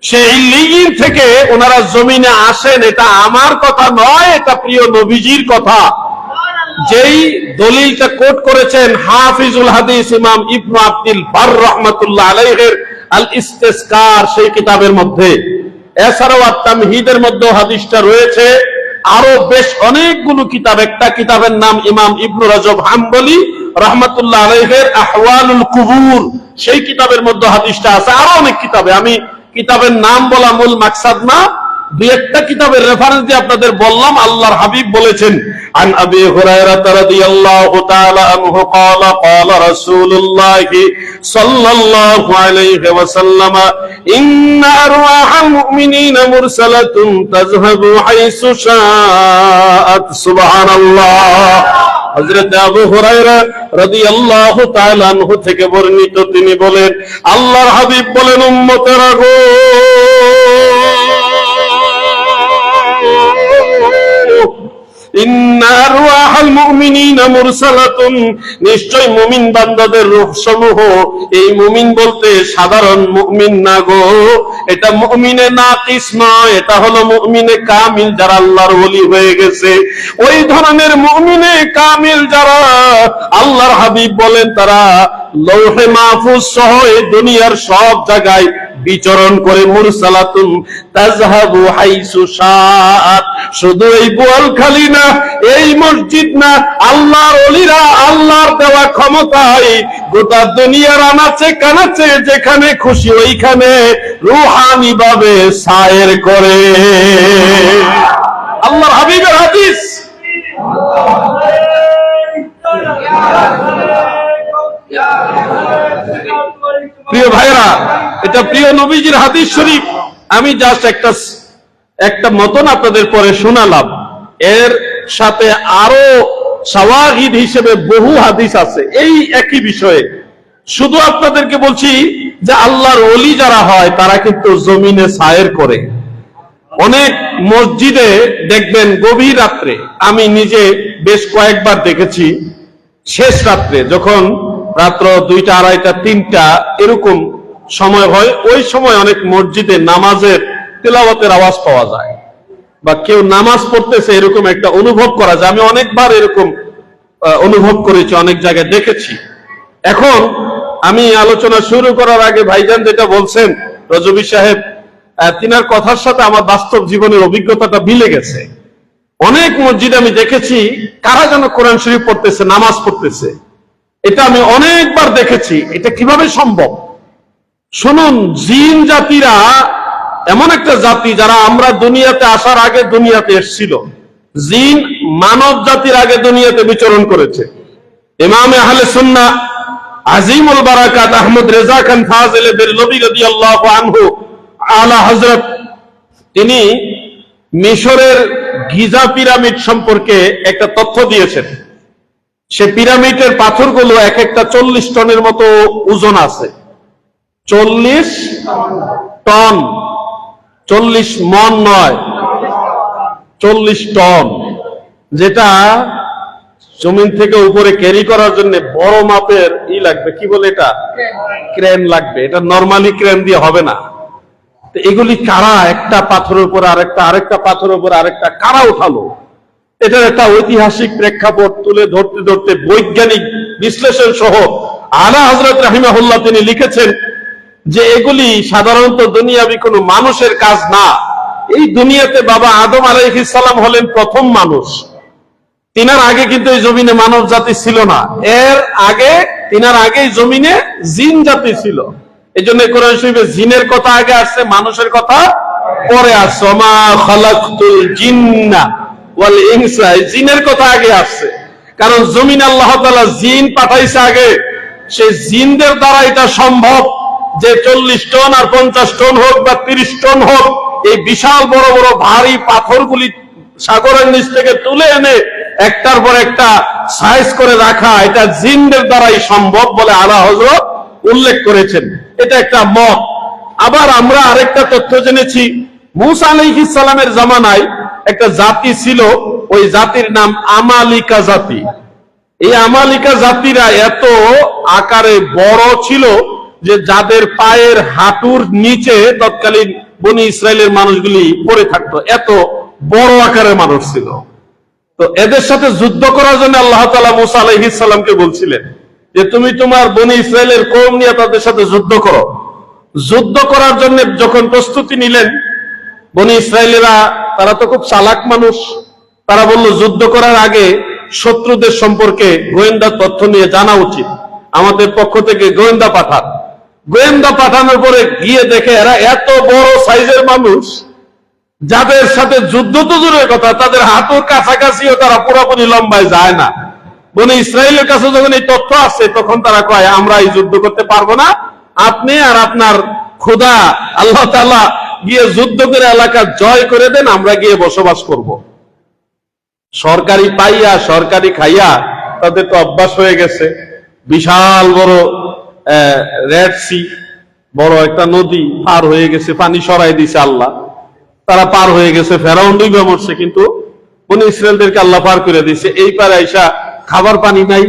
[SPEAKER 1] সেই ইল্লিয়িন থেকে ওনারা জমিনে আসেন। এটা আমার কথা নয়, এটা প্রিয় নবীজির কথা। যেই দলিলটা কোট করেছেন হাফিজুল হাদিস ইমাম ইবনে আব্দুল বার রাহমাতুল্লাহ আলাইহির আল ইস্তিসকার, সেই কিতাবের মধ্যে। এছাড়াও আত-তামহিদের মধ্যে হাদিসটা রয়েছে। আরো বেশ অনেকগুলো কিতাব, একটা কিতাবের নাম ইমাম ইবনে রাজব হাম্বলি রাহমাতুল্লাহ আলাইহির আহওয়ালুল কুবুর, সেই কিতাবের মধ্যে হাদিসটা আছে। আরো অনেক কিতাবে, আমি কিতাবের নাম বলা মূল মাকসাদ না, দুই একটা কিতাবের রেফারেন্স দিয়ে আপনাদের বললাম। আল্লাহর হাবিব বলেছেন, আন আবি হুরায়রা রাদিয়াল্লাহু তাআলা আনহু قال قال رسول الله صلى الله عليه وسلم إن أرواح المؤمنين مرسلة تذهب حيث شاءت سبحان الله। হযরত আবু হুরায়রা রাদিয়াল্লাহু তাআলা আনহু থেকে বর্ণিত, তিনি বলেন, আল্লাহর হাবিব বলেন, উম্মতেরা গো, ইন্না আরওয়াহাল মুমিনিনা মুরসালাতুন, নিশ্চয় মুমিন বান্দাদের রূহ সমূহ, এই মুমিন বলতে সাধারণ মুমিন না গো, এটা মুমিনে নাকিস নয়, এটা হলো মুমিনে কামিল, যারা আল্লাহর ওলি হয়ে গেছে। ওই ধরনের মুমিনে কামিল যারা, আল্লাহর হাবিব বলেন, তারা লৌহে মাহফুজ সহ এই দুনিয়ার সব জায়গায় বিচরণ করে। মুরসালাতুন তাযহাবু হাইসু শাআত, শুধু এই বোয়ালখালী না, এই মসজিদ না, আল্লাহর ওলিরা আল্লাহর দেওয়া ক্ষমতায় গোটা দুনিয়ার আনাচে কানাচে যেখানে খুশি ওইখানে রূহানি ভাবে সায়ের করে। আল্লাহর হাবিবের হাদিস। প্রিয় ভাইরা, এটা প্রিয় নবীজির হাদিস শরীফ। আমি জাস্ট একটা মতন আপনাদের পরে শোনালাম, এর সাথে আরো শাওয়াহিদ হিসেবে বহু হাদিস আছে এই একই বিষয়ে। শুধু আপনাদেরকে বলছি যে আল্লাহর ওলি যারা হয় তারা কিন্তু জমিনে সায়ের করে। অনেক মসজিদে দেখবেন গভীর রাত্রে, আমি নিজে বেশ কয়েকবার দেখেছি, শেষ রাত্রে যখন রাত্র 2টা, 2:30, 3টা এরকম সময় হয়, ওই সময় অনেক মসজিদে নামাজের তিলাওয়াতের আওয়াজ পাওয়া যায়, বা কেউ নামাজ পড়তেছে এরকম একটা অনুভব করা যায়। আমি অনেকবার এরকম অনুভব করেছি, অনেক জায়গায় দেখেছি। এখন আমি আলোচনা শুরু করার আগে ভাইজান যেটা বলছেন রজবী সাহেব, তিনার কথার সাথে আমার বাস্তব জীবনের অভিজ্ঞতাটা মিলে গেছে। অনেক মসজিদে আমি দেখেছি কারা যেন কোরআন শরীফ পড়তেছে, নামাজ পড়তেছে, এটা আমি অনেকবার দেখেছি। এটা কিভাবে সম্ভব? শুনুন, জিন জাতিরা এমন একটা জাতি যারা আমরা দুনিয়াতে আসার আগে দুনিয়াতে এসেছিল। জিন মানব জাতির আগে দুনিয়াতে বিচরণ করেছে। ইমামে আহলে সুন্নাহ আজিমুল বারাকাত আহমদ রেজা খান ফাজিল বেরলভী রাদিয়াল্লাহু আনহু আলা হযরত, তিনি মিশরের গিজা পিরামিড সম্পর্কে একটা তথ্য দিয়েছেন। সে পিরামিডের পাথরগুলো এক একটা 40 টনের মতো ওজন আছে। 40 টন, 40 মন নয়, 40 টন, যেটা জমিন থেকে উপরে ক্যারি করার জন্য বড় মাপের লাগবে, কি বলে এটা, ক্রেন লাগবে। এটা নরমালি ক্রেন দিয়ে হবে না। তো এগুলি কারা একটা পাথরের উপর আরেকটা, আরেকটা পাথরের উপর আরেকটা কারা উঠালো? এটার একটা ঐতিহাসিক প্রেক্ষাপট তুলে ধরতে ধরতে বৈজ্ঞানিক বিশ্লেষণ সহ আলা হযরত রাহিমাহুল্লাহ তিনি লিখেছেন যে এগুলি সাধারণত দুনিয়াবি কোনো মানুষের কাজ না। এই দুনিয়াতে বাবা আদম আলাইহিস সালাম হলেন প্রথম মানুষ। তিনার আগে কিন্তু এই জমিনে মানব জাতি ছিল না। এর আগে, তিনার আগে জমিনে জিন জাতি ছিল। এই জন্য কোরআন শরীফে জিনের কথা আগে আসছে, মানুষের কথা পরে আসছে। ওমা খালাকতুল জিন্না ওয়াল ইনসা, জিনের কথা আগে আসছে। কারণ জমিনে আল্লাহ তাআলা জিন পাঠাইছে আগে। সেই জিনদের দ্বারা এটা সম্ভব যে 40 টন আর 50 টন হোক বা 30 টন হোক, এই বিশাল বড় বড় ভারী পাথরগুলি সাগরের নিচ থেকে তুলে এনে একটার পর একটা সাইজ করে রাখা, এটা জিনদের দ্বারাই সম্ভব বলে আলা হযরত উল্লেখ করেছেন। এটা একটা মত। আবার আমরা আরেকটা তথ্য জেনেছি, মূসা আলাইহিস সালামের জামানায় একটা জাতি ছিল, ওই জাতির নাম আমালিকা জাতি। এই আমালিকা জাতিরা এত আকারে বড় ছিল যে যাদের পায়ের হাঁটুর নিচে তৎকালীন বনি ইসরায়েলের মানুষগুলি পড়ে থাকতো, এত বড় আকারের মানুষ ছিল। তো এদের সাথে যুদ্ধ করার জন্য আল্লাহ তাআলা মূসা আলাইহিস সালামকে বলছিলেন যে তুমি তোমার বনি ইসরায়েলের কওম নিয়ে তাদের সাথে যুদ্ধ করো। যুদ্ধ করার জন্য যখন প্রস্তুতি নিলেন, বনি ইসরায়েলেরা তারা তো খুব চালাক মানুষ, তারা বলল যুদ্ধ করার আগে শত্রুদের সম্পর্কে গোয়েন্দা তথ্য নিয়ে জানা উচিত, আমাদের পক্ষ থেকে গোয়েন্দা পাঠান। গোয়েন্দা পাঠানোর পরে গিয়ে দেখে এরা এত বড় সাইজের মানুষ যাদের সাথে যুদ্ধ তো দূরের কথা, তাদের হাতের কাছাকাছিও তারা পুরোপুরি লম্বায় যায় না। বনে ইসরায়েলের কাছে যখন এই তথ্য আসে, তখন তারা কয় আমরা এই যুদ্ধ করতে পারবো না, আপনি আর আপনার খোদা আল্লাহ তাআলা গিয়ে যুদ্ধ করে এলাকা জয় করে দেন, আমরা গিয়ে বসবাস করব। সরকারি পাইয়া সরকারি খাইয়া তাদের তো অভ্যাস হয়ে গেছে। বিশাল বড় রেড সি, বড় একটা নদী পার হয়ে গেছে, পানি সরাই দিছে আল্লাহ, তারা পার হয়ে গেছে। ফেরাউন ডুবে মরছে, কিন্তু বনি ইসরায়েলদেরকে আল্লাহ পার করে দিয়েছে। এই পারে আইসা খাবার পানি নাই।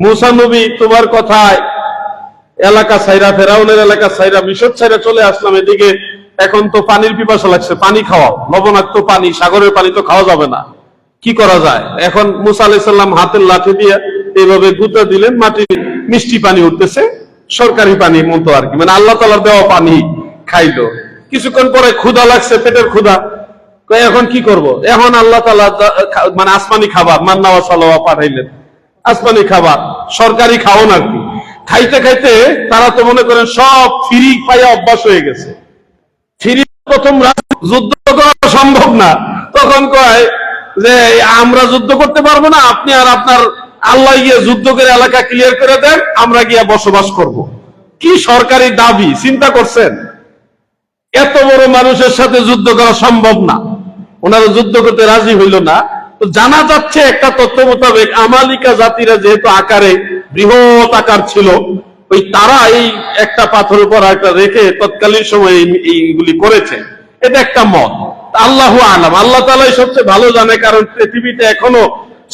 [SPEAKER 1] মুসা নবী তোমার কথায় এলাকা ছাইরা, ফেরাউনের এলাকা ছাইরা, মিশর ছাইরা চলে আসলাম এদিকে, এখন তো পানির পিপাসা লাগছে, পানি খাওয়াও। লবণাক্ত পানি, সাগরের পানি তো খাওয়া যাবে না, কি করা যায়? এখন মুসা আলাইহিস সালাম হাতের লাঠি দিয়ে এইভাবে গুঁতা দিলেন, মাটি মিষ্টি পানি উঠতেছে, সরকারি পানির মতো আর কি, মানে আল্লাহ তাআলার দেওয়া পানি খাইলো। কিছুক্ষণ পরে ক্ষুধা লাগছে, পেটের ক্ষুধা, এখন কি করব? এখন আল্লাহ তাআলা মানে আসমানি খাবার, মান্না ওয়া সালাওয়া পাঠাইলেন, আসমানি খাবার, সরকারি খাওন আর কি। খাইতে খাইতে তারা তো মনে করেন সব ফ্রি পাইয়া অভ্যাস হয়ে গেছে। ফ্রি প্রথম যুদ্ধ করা সম্ভব না, তখন কয় যে আমরা যুদ্ধ করতে পারবো না, আপনি আর আপনার আল্লাহ গিয়ে যুদ্ধ করে এলাকা ক্লিয়ার করে দেন, আমরা গিয়ে বসবাস করব। কি সরকারি দাবি চিন্তা করছেন? এত বড় মানুষের সাথে যুদ্ধ করা সম্ভব না, ওনারা যুদ্ধ করতে রাজি হইল না। তো জানা যাচ্ছে একটা তথ্য মোতাবেক আমালিকা জাতিরা যেহেতু আকারে বৃহৎ আকার ছিল, ওই তারা এই একটা পাথরের উপর একটা রেখে তৎকালীন সময়ে এইগুলি করেছে, এটা একটা মত। আল্লাহু আলাম, আল্লাহ তাআলাই সবচেয়ে ভালো জানে, কারণ পৃথিবীতে এখনো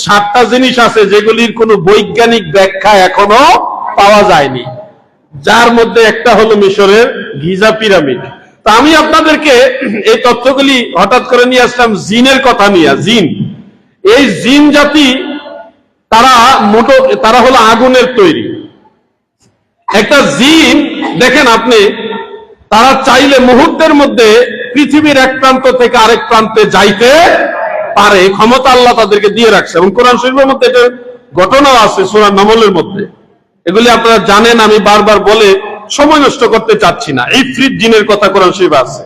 [SPEAKER 1] 7টা জিনিস আছে যেগুলির কোনো বৈজ্ঞানিক ব্যাখ্যা এখনো পাওয়া যায়নি, যার মধ্যে একটা হলো মিশরের গিজা পিরামিড। তা আমি আপনাদেরকে এই তথ্যগুলি হঠাৎ করে নিয়ে আসলাম জিনের কথা নিয়ে। জিন, এই জিন জাতি তারা হলো আগুনের তৈরি। একটা জিন দেখেন আপনি, তারা চাইলে মুহূর্তের মধ্যে পৃথিবীর এক প্রান্ত থেকে আরেক প্রান্তে যাইতে পারে, ক্ষমতা আল্লাহ তাদেরকে দিয়ে রাখছে। এবং কোরআন শরীফের মধ্যে এটা ঘটনাও আছে, সূরা নামলের মধ্যে। এগুলি আপনারা জানেন, আমি বারবার বলে সময় নষ্ট করতে চাচ্ছি না। ইফরিত জিনের কথা কোরআন শরীফে আছে।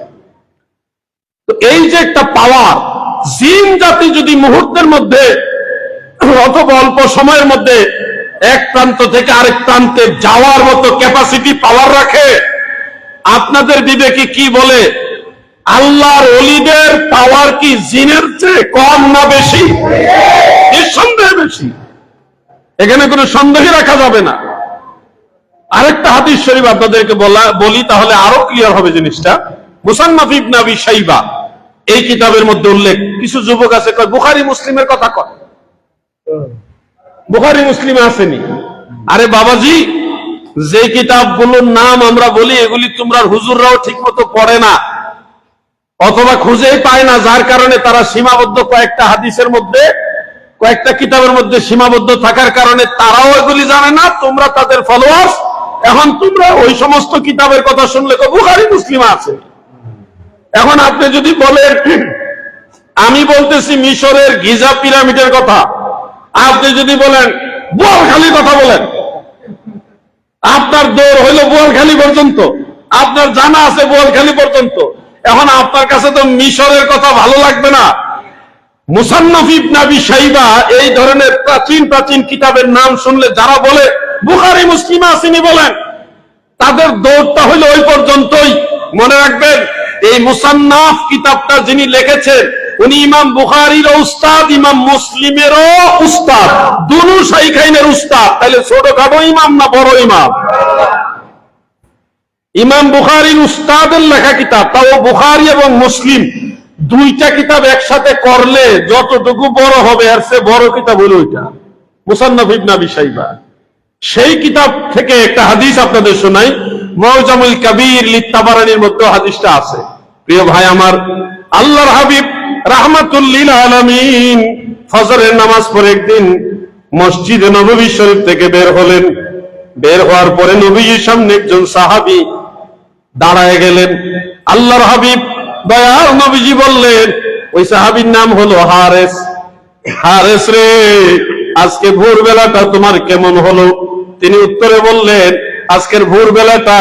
[SPEAKER 1] তো এই যে একটা পাওয়ার, জিন জাতি যদি মুহূর্তের মধ্যে অথবা অল্প সময়ের মধ্যে এক প্রান্ত থেকে আরেক প্রান্তে যাওয়ার মতো ক্যাপাসিটি পাওয়ার রাখে, আপনাদের বিবেকে কি বলে আল্লাহর ওলিদের পাওয়ার কি জিনের চেয়ে কম না বেশি? নিঃসন্দেহে বেশি, এখানে কোনো সন্দেহ রাখা যাবে না। আরেকটা হাদিস শরীফ আপনাদেরকে বলি, তাহলে আরো ক্লিয়ার হবে জিনিসটা। মুসান্নাফ ইবনে আবি শাইবা এই কিতাবের মধ্যে উল্লেখ, কিছু যুবক আছে কয় বুখারী মুসলিমের কথা কয়, বুখারী মুসলিমে আসেনি। আরে বাবাজি, যে কিতাবগুলোর নাম আমরা বলি এগুলি তোমরা হুজুররাও ঠিক মতো পড়ে না, অথবা খুঁজেই পায় না, যার কারণে তারা সীমাবদ্ধ কয়েকটা হাদিসের মধ্যে, কয়েকটা কিতাবের মধ্যে সীমাবদ্ধ থাকার কারণে তারাও এগুলি জানে না, তোমরা তাদের ফলোয়ার্স। এখন তোমরা ওই সমস্ত কিতাবের কথা শুনলে তো বুখারী মুসলিম আছে। এখন আপনি যদি বলেন আমি বলতেছি মিশরের গিজা পিরামিডের কথা, আপনি যদি বলেন বোয়ালখালীর কথা বলেন, আপনার দৌড় হইল বোয়ালখালী পর্যন্ত, আপনার জানা আছে বোয়ালখালী পর্যন্ত। এখন আপনার কাছে তো মিশরের কথা ভালো লাগবে না। মুসান্নাফ ইবনে আবি শাইবা এই ধরনের প্রাচীন প্রাচীন কিতাবের নাম শুনলে যারা বলে বুখারী মুসলিমে আসেনি বলেন, তাদের দৌড়টা হইল ওই পর্যন্তই। মনে রাখবেন, এই মুসান্নাফ কিতাবটা যিনি লিখেছেন উনি ইমাম বুখারীর উস্তাদ, ইমাম মুসলিমেরও উস্তাদ, দুনু শাইখাইনের উস্তাদ। তাহলে ছোটখাটো ইমাম না বড় ইমাম? ইমাম বুখারীর উস্তাদের লেখা কিতাব, তাও বুখারী এবং মুসলিম দুইটা কিতাব একসাথে করলে যতটুকু বড় হবে আর সে বড় কিতাব হলো ওইটা মুসান্নাফ ইবনে আবি শাইবা। সেই কিতাব থেকে একটা হাদিস আপনাদের শোনাই, মুআজামুল কাবীর লিত-তাবারানির মধ্যে হাদিসটা আছে। প্রিয় ভাই আমার, আল্লাহর হাবিব রাহমাতুল লিল আলামিন ফজরের নামাজ পড়ে একদিন মসজিদে নববী শরীফ থেকে বের হলেন। বের হওয়ার পরে নবীজির সামনে একজন সাহাবী দাঁড়ায় গেলেন। আল্লাহর হাবিব দয়াল নবীজি বললেন, ওই সাহাবীর নাম হলো হারেস। হারেস রে, আজকে ভোরবেলাটা তোমার কেমন হলো? তিনি উত্তরে বললেন, আজকের ভোরবেলাটা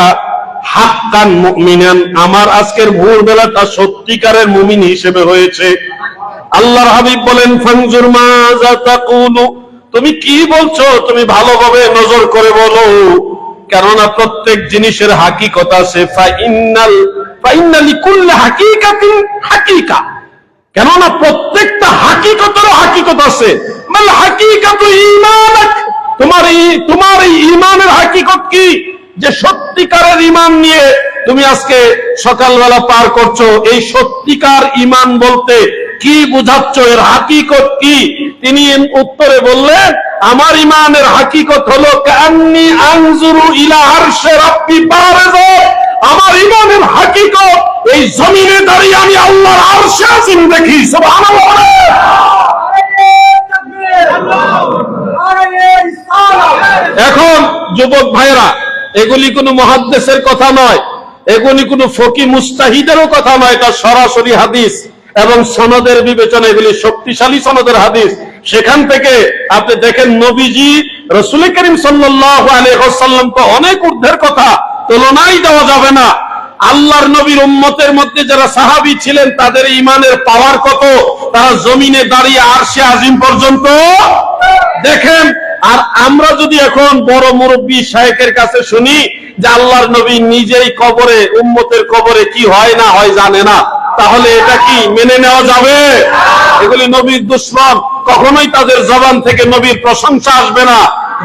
[SPEAKER 1] হাক্কান মুমিনান, আমার আজকের ভোরবেলাটা সত্যিকারের মুমিন হিসেবে হয়েছে। আল্লাহর হাবিব বলেন ফানজুর মাজা তাকুলু, তুমি কি বলছো তুমি ভালোভাবে নজর করে বলো, কেননা প্রত্যেক জিনিসের হাকিকত আছে। ফাইন্না লিকুল্লি হাকিকাতিন হাকিকা, কেননা প্রত্যেকটা হাকিকতেরও হাকিকত আছে। মাল হাকিকাতু ঈমানাক, তোমার এই ঈমানের হাকিকত কি, যে সত্যিকারের ঈমান নিয়ে তুমি আজকে সকালবেলা পার করছো। এই সত্যিকার ঈমান বলতে কি বুঝাচ্ছ, এর হাকিকত কি? তিনি উত্তরে বললেন, আমার ঈমানের হাকিকত হলো কান্নী আনজুরু ইলা আরশি রাব্বি বারিযা, আমার ঈমানের হাকিকত এই জমিনে দাঁড়িয়ে আমি আল্লাহর আরশে আজিম দেখি। সুবহানাল্লাহ। এখন যুবক ভাইরা, এগুলি কোনো মুহাদ্দিসের কথা নয়, এগুলি কোনো ফকি মুস্তাহিদেরও কথা নয়, এটা সরাসরি হাদিস এবং সনদের বিবেচনা এগুলি শক্তিশালী সনদের হাদিস। সেখান থেকে আপনি দেখেন নবীজি রাসূল করিম সাল্লাল্লাহু আলাইহি ওয়াসাল্লাম তো অনেক ঊর্ধ্বের কথা, তুলনাই দেওয়া যাবে না। আল্লাহর নবীর উম্মতের মধ্যে যারা সাহাবী ছিলেন তাদের ঈমানের পাওয়ার কত, তারা জমিনে দাঁড়িয়ে আরশে আজিম পর্যন্ত দেখেন। আর আমরা যদি এখন বড় মুরব্বী শায়েখের কাছে শুনি যে আল্লাহর নবী নিজেই কবরে, উম্মতের কবরে কি হয় না হয় জানে না, তাহলে এটা কি মেনে নেওয়া যাবে? এগুলি নবীর দুশমন, কখনোই তাদের জবান থেকে নবীর প্রশংসা আসবে না।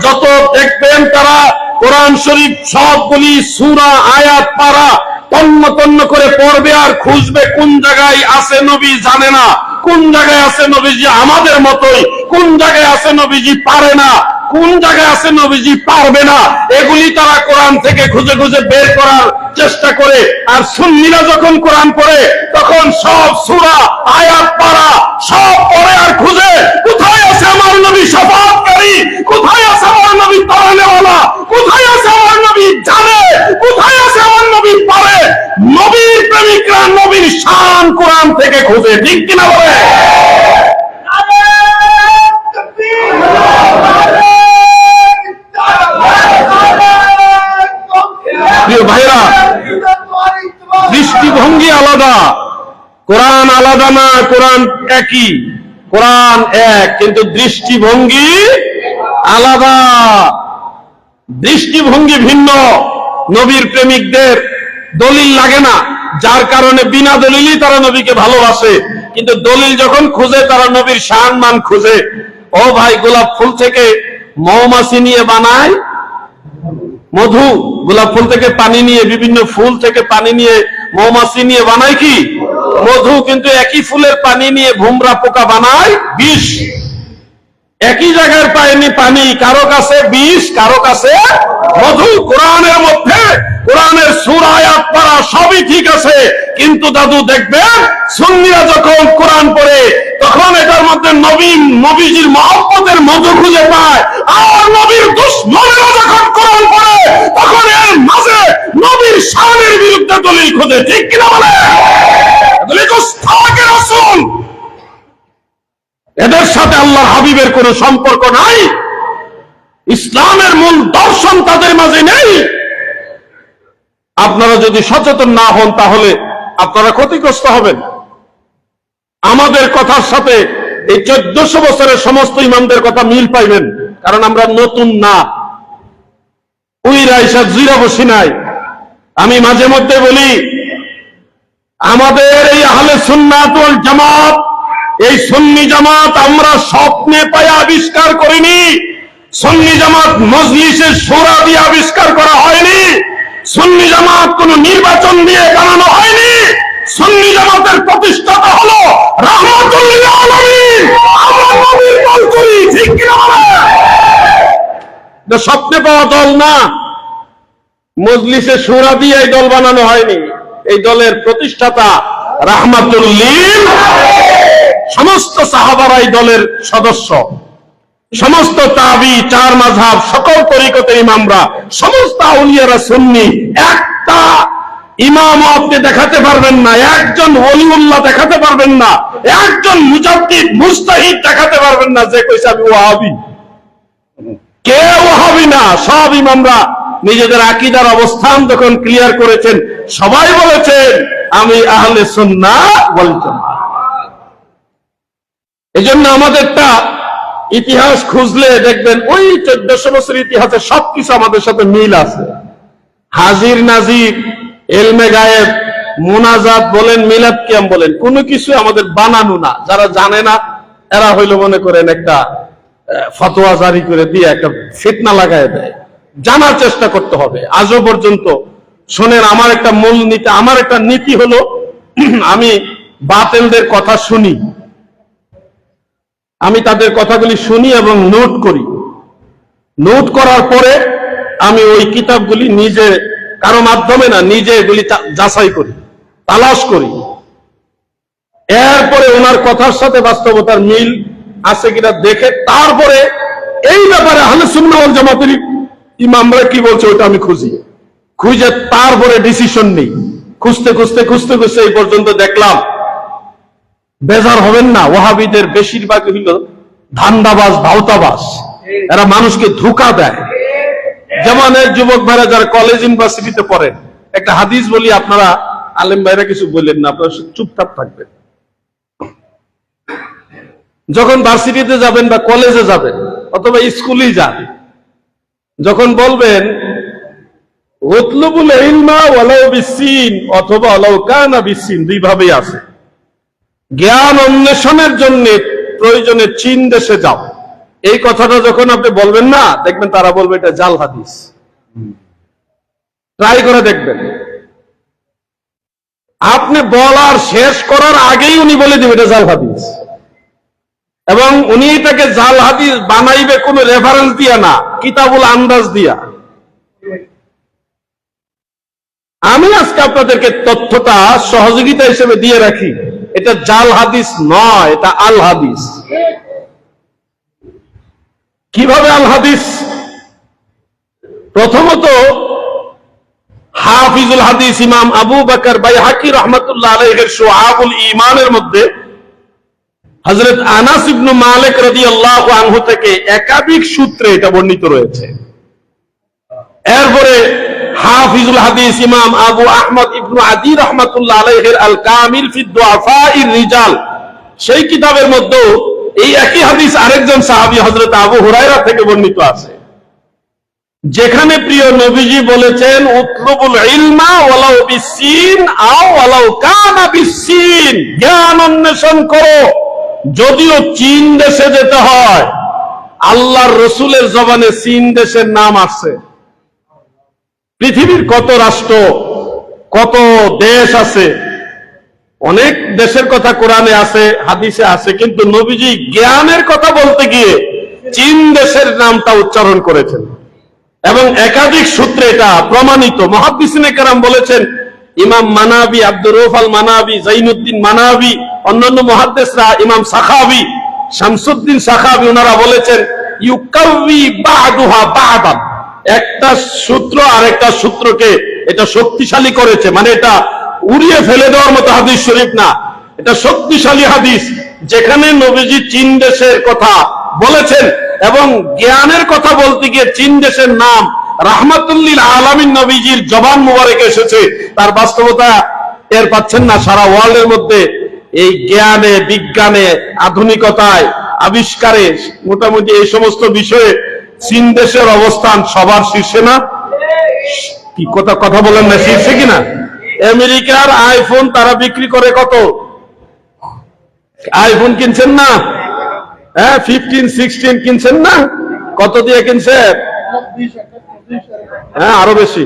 [SPEAKER 1] যত দেখবেন তারা কোরআন শরীফ সবগুলি সূরা আয়াত পারা তন্ন তন্ন করে পড়বে আর খুঁজবে কোন জায়গায় আছে নবী জানে না, কোন জায়গায় আছে নবীজি আমাদের মতোই, কোন জায়গায় আছে নবীজি পারে না, কোন জায়গায় আছে নবীজি পারবে না, এগুলি তারা কোরআন থেকে খুঁজে খুঁজে বের করার চেষ্টা করে। আর সুন্নিরা যখন কোরআন পড়ে তখন সব সূরা আয়াত পারা সব পড়ে আর খুঁজে কোথায় আছে আমার নবী শাফাআতকারী, কোথায় আছে আমার নবী তারানেওয়ালা, কোথায় আছে আমার নবী জানে, কোথায় আছে আমার নবী পারে। নবীর প্রেমিকরা নবীর শান কোরআন থেকে খুঁজে, ঠিক কিনা বলে? প্রিয় ভাইরা, দৃষ্টিভঙ্গি আলাদা, কোরআন আলাদা না, কোরআন একই, কোরআন এক, কিন্তু দৃষ্টিভঙ্গি আলাদা, দৃষ্টিভঙ্গি ভিন্ন। নবীর প্রেমিকদের দলিল লাগে না, যার কারণে বিনা দলিলই তারা নবীকে ভালোবাসে, কিন্তু দলিল যখন খুঁজে তারা নবীর শান মান খুঁজে। ও ভাই, গোলাপ ফুল থেকে মৌমাছি নিয়ে বানায় মধু, গোলাপ ফুল থেকে পানি নিয়ে, বিভিন্ন ফুল থেকে পানি নিয়ে মৌমাছি নিয়ে বানায় কি মধু, কিন্তু একই ফুলের পানি নিয়ে ভুমরা পোকা বানায় বিষ। একই জায়গার পায়নি পানি, কারো কাছে বিষ, কারো কাছে মধু। কোরআনের মধ্যে কোরআনের সূরা আয়াত পড়া সবই ঠিক আছে, কিন্তু দাদু দেখবেন সুন্নিরা যখন কোরআন পড়ে তখন এটার মধ্যে নবীজির মহব্বতের মধু খুঁজে পায়। আর নবীর দুশমনেরা যখন কোরআন পড়ে তখন এর মাঝে নবীর শানের বিরুদ্ধে দলিল খুঁজে, ঠিক কিনা বলে? দলিল গোস্তাকে রাসূল, এদের সাথে আল্লাহর হাবিবের কোনো সম্পর্ক নাই, ইসলামের মূল দর্শন তাদের মাঝে নেই। আপনারা যদি সচেতন না হন তাহলে আপনারা ক্ষতিগ্রস্ত হবেন। আমাদের কথার সাথে এই 1400 বছরের সমস্ত ইমামদের কথা মিল পাইবেন, কারণ আমরা নতুন না, উইরা ইসা জিরা বসি নাই। আমি মাঝে মধ্যে বলি, আমাদের এই আহলে সুন্নাত ওয়াল জামাত, এই সুন্নি জামাত আমরা স্বপ্নে পায়ে আবিষ্কার করিনি। সুন্নি জামাত মজলিসে শূরা দিয়ে আবিষ্কার করা হয়নি। সুন্নি জামাত কোন নির্বাচন দিয়ে বানানো হয়নি। সুন্নি জামাতের প্রতিষ্ঠাতা হলো রাহমাতুল লিল আলামিন, আমরা নবীর দল করি, ঠিক কিনা বলেন? এটা স্বপ্নে পাওয়া দল না, মজলিসে শূরা দিয়ে এই দল বানানো হয়নি। এই দলের প্রতিষ্ঠাতা রাহমাতুল লিল, সমস্ত সাহাবারা এই দলের সদস্য, সমস্ত তাবি, চার মাযহাব, সকল তরিকতের ইমামরা, সমস্ত আউলিয়ারা সুন্নি। একটা ইমাম আপনি দেখাতে পারবেন না, একজন ওলিউল্লাহ দেখাতে পারবেন না, একজন মুজাদ্দিদ মুজতাহিদ দেখাতে পারবেন না যে কইছে আমি ওয়াহাবি। কে ওয়াহাবি না? সব ইমামরা নিজেদের আকীদার অবস্থান যখন ক্লিয়ার করেছেন, সবাই বলেছেন আমি আহলে সুন্নাহ ওয়াল জামাত। এজন্য আমাদেরটা ইতিহাস খুঁজলে দেখবেন ওই 1400 বছর ইতিহাসে সবকিছু আমাদের সাথে মিল আছে। হাজির নাজির, ইলমে গায়েব, মুনাজাত বলেন, মিলাদ কিয়াম বলেন, কোনো কিছু আমাদের বানানো না। যারা জানে না এরা হইল মনে করেন একটা ফতোয়া জারি করে দিয়ে একটা ফিতনা লাগায় দেয়। জানার চেষ্টা করতে হবে। আজও পর্যন্ত শোনেন, আমার একটা মূল নীতি, আমার একটা নীতি হলো আমি বাতিলদের কথা শুনি, আমি তাদের কথাগুলি শুনি এবং নোট করি। নোট করার পরে আমি ওই কিতাবগুলি নিজে, কারো মাধ্যমে না, নিজে এগুলি যাচাই করি, তালাশ করি। এরপরে ওনার কথার সাথে বাস্তবতার মিল আছে কিনা দেখে তারপরে এই ব্যাপারে আহলে সুন্নাহ ওয়াল জামাতের ইমামরা কি বলছে ওটা আমি খুঁজে তারপরে ডিসিশন নেই। খুঁজতে খুঁজতে খুঁজতে খুঁজতে এই পর্যন্ত দেখলাম, বেজার হবেন না, ওয়াহাবিদের বেশিরভাগ হইল ধান্দাবাজ, ভাওতাবাজ। এরা মানুষকে ধোঁকা দেয়। যেমন এক যুবক ভাইরা যারা কলেজ ইউনিভার্সিটিতে পড়েন, একটা হাদিস বলি, আপনারা আলেম ভাইরা কিছু বললেন না, আপনারা চুপচাপ থাকবেন। যখন ভার্সিটিতে যাবেন বা কলেজে যাবেন অথবা স্কুলেই যান, যখন বলবেন উতলুবুল ইলমা ওয়ালাউ বিসিন অথবা ওয়ালাউ কানা বিসিন, দুই ভাবেই আছে। জ্ঞান অন্বেষণের জন্য প্রয়োজনে চীন দেশে যাও, এই কথাটা যখন আপনি বলবেন না, দেখবেন তারা বলবে এটা জাল হাদিস। ট্রাই করে দেখবেন, আপনি বলার শেষ করার আগেই উনি বলে দিবে এটা জাল হাদিস। এবং উনি এটাকে জাল হাদিস বানাইবে কোন রেফারেন্স দিয়া না, কিতাবুল আন্দাজ দিয়া। আমি আজকে আপনাদেরকে তথ্যটা সহযোগিতা হিসেবে দিয়ে রাখি, এটা জাল হাদিস নয়, এটা আল হাদিস। কিভাবে আল হাদিস? প্রথমত হাফিজুল হাদিস ইমাম আবু বকর বাইহাকি রাহমাতুল্লাহ আলাইহির শুআবুল ঈমানের মধ্যে হযরত আনাস ইবনে মালিক রাদিয়াল্লাহু আনহু থেকে একাধিক সূত্রে এটা বর্ণিত রয়েছে। এরপরে হাফিজুল হাদিস ইমাম আবু আহমদ ইবনে আদি রাহমাতুল্লাহ আলাইহির আল কামিল ফি দুআফাইর রিজাল, সেই কিতাবের মধ্যে এই একই হাদিস আরেকজন সাহাবী হযরত আবু হুরায়রা থেকে বর্ণিত আছে, যেখানে প্রিয় নবীজি বলেছেন উতলুবুল ইলমা ওয়ালাউ বিসিন আও ওয়ালাউ কানা বিসিন, জ্ঞান অন্বেষণ করো যদিও চীন দেশে যেতে হয়। আল্লাহর রসুলের জবানে চীন দেশের নাম আছে। পৃথিবীর কত রাষ্ট্র, কত দেশ আছে, অনেক দেশের কথা কোরআনে আছে, হাদিসে আছে, কিন্তু নবীজি জ্ঞানের কথা বলতে গিয়ে চীন দেশের নামটা উচ্চারণ করেছেন এবং একাধিক সূত্রে এটা প্রমাণিত। মুহাদ্দিসিনে কেরাম বলেছেন, ইমাম মানাবি, আব্দুর রউফ আল মানাবি, জাইনুদ্দিন মানাবি, অন্যান্য মুহাদ্দিসরা, ইমাম সাখাবি, শামসুদ্দিন সাখাবি, ওনারা বলেছেন ইউকাউই বাদুহা বাদান, একটা সূত্র আরেকটা সূত্রকে এটা শক্তিশালী করেছে। মানে এটা উড়িয়ে ফেলে দেওয়ার মতো হাদিস শরীফ না, এটা শক্তিশালী হাদিস, যেখানে নবীজি চীন দেশের কথা বলেছেন এবং জ্ঞানের কথা বলতে গিয়ে চীন দেশের নাম রাহমাতুল্লিল আলামিন নবীজির জবান মুবারকে এসেছে। তার বাস্তবতা টের পাচ্ছেন না? সারা ওয়ার্ল্ডের মধ্যে এই জ্ঞানে, বিজ্ঞানে, আধুনিকতায়, আবিষ্কারে, মোটামুটি এই সমস্ত বিষয়ে চীন দেশের অবস্থান সবার শীর্ষে না? কি কথা বলেন না, শীর্ষে কিনা? আমেরিকার আইফোন তারা বিক্রি করে কত? আইফোন কিনছেন না? হ্যাঁ, 15, 16 কিনছেন না? কত দিয়ে কিনছেন? হ্যাঁ, আরো বেশি,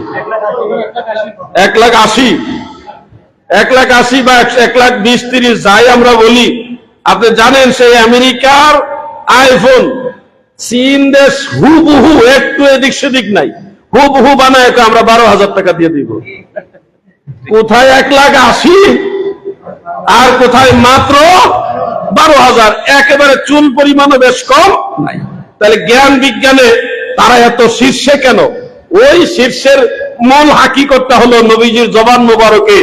[SPEAKER 1] 1,80,000, 1,80,000 বা 1,20,30 যাই আমরা বলি। আপনি জানেন সেই আমেরিকার আইফোন চীন দেশ হুবহু, একটু এদিক সেদিক নাই, হুবহু বানায় আমরা 12,000 টাকা দিয়ে দিব। কোথায় 1,80,000 আর কোথায় মাত্র 12,000, একেবারে চুল পরিমাণও বেশ কম নাই। তাহলে জ্ঞান বিজ্ঞানে তারা এত শীর্ষে কেন? ওই শীর্ষের মূল হাকিকতটা হলো নবীজির জবান মুবারকে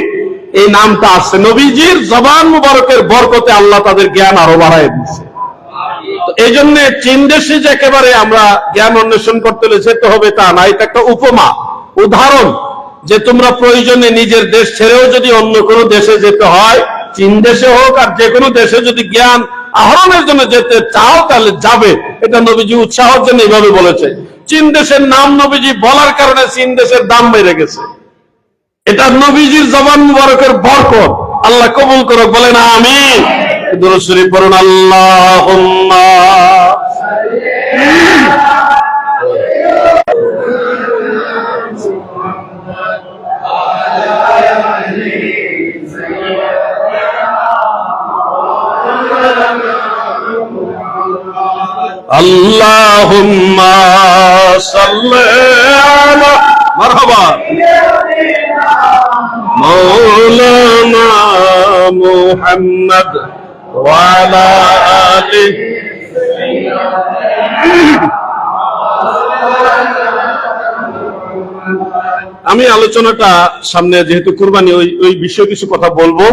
[SPEAKER 1] এই নামটা আসছে। নবীজির জবান মুবারকের বরকতে আল্লাহ তাদের জ্ঞান আরো বাড়ায় দিচ্ছে। এই জন্য চীন দেশে যে একেবারে আমরা জ্ঞান অন্বেষণ করতে যেতে হবে তা না, এটা একটা উপমা। উদাহরণ, যে তোমরা প্রয়োজনে নিজের দেশ ছেড়েও যদি অন্য কোনো দেশে যেতে হয়, চীন দেশে হোক আর যে কোনো দেশে যদি জ্ঞান আহরণের জন্য যেতে চাও তাহলে যাবে। এটা নবীজি উৎসাহের জন্য এইভাবে বলেছে। চীন দেশের নাম নবীজি বলার কারণে চীন দেশের দাম বেড়ে গেছে। এটা নবীজির জবান মুবারকের বরকত। আল্লাহ কবুল করুক, বলেন আমিন। দুরূদ শরীফ পড়ুন, আল্লাহুম্মা আল্লাহুম্মা সাল্লি আলা মারহাবা মাওলানা মুহাম্মদ ওয়া আলা আলিহি। আমি আলোচনাটা সামনে যেহেতু কুরবানি ওই বিষয়ে কিছু কথা বলবো।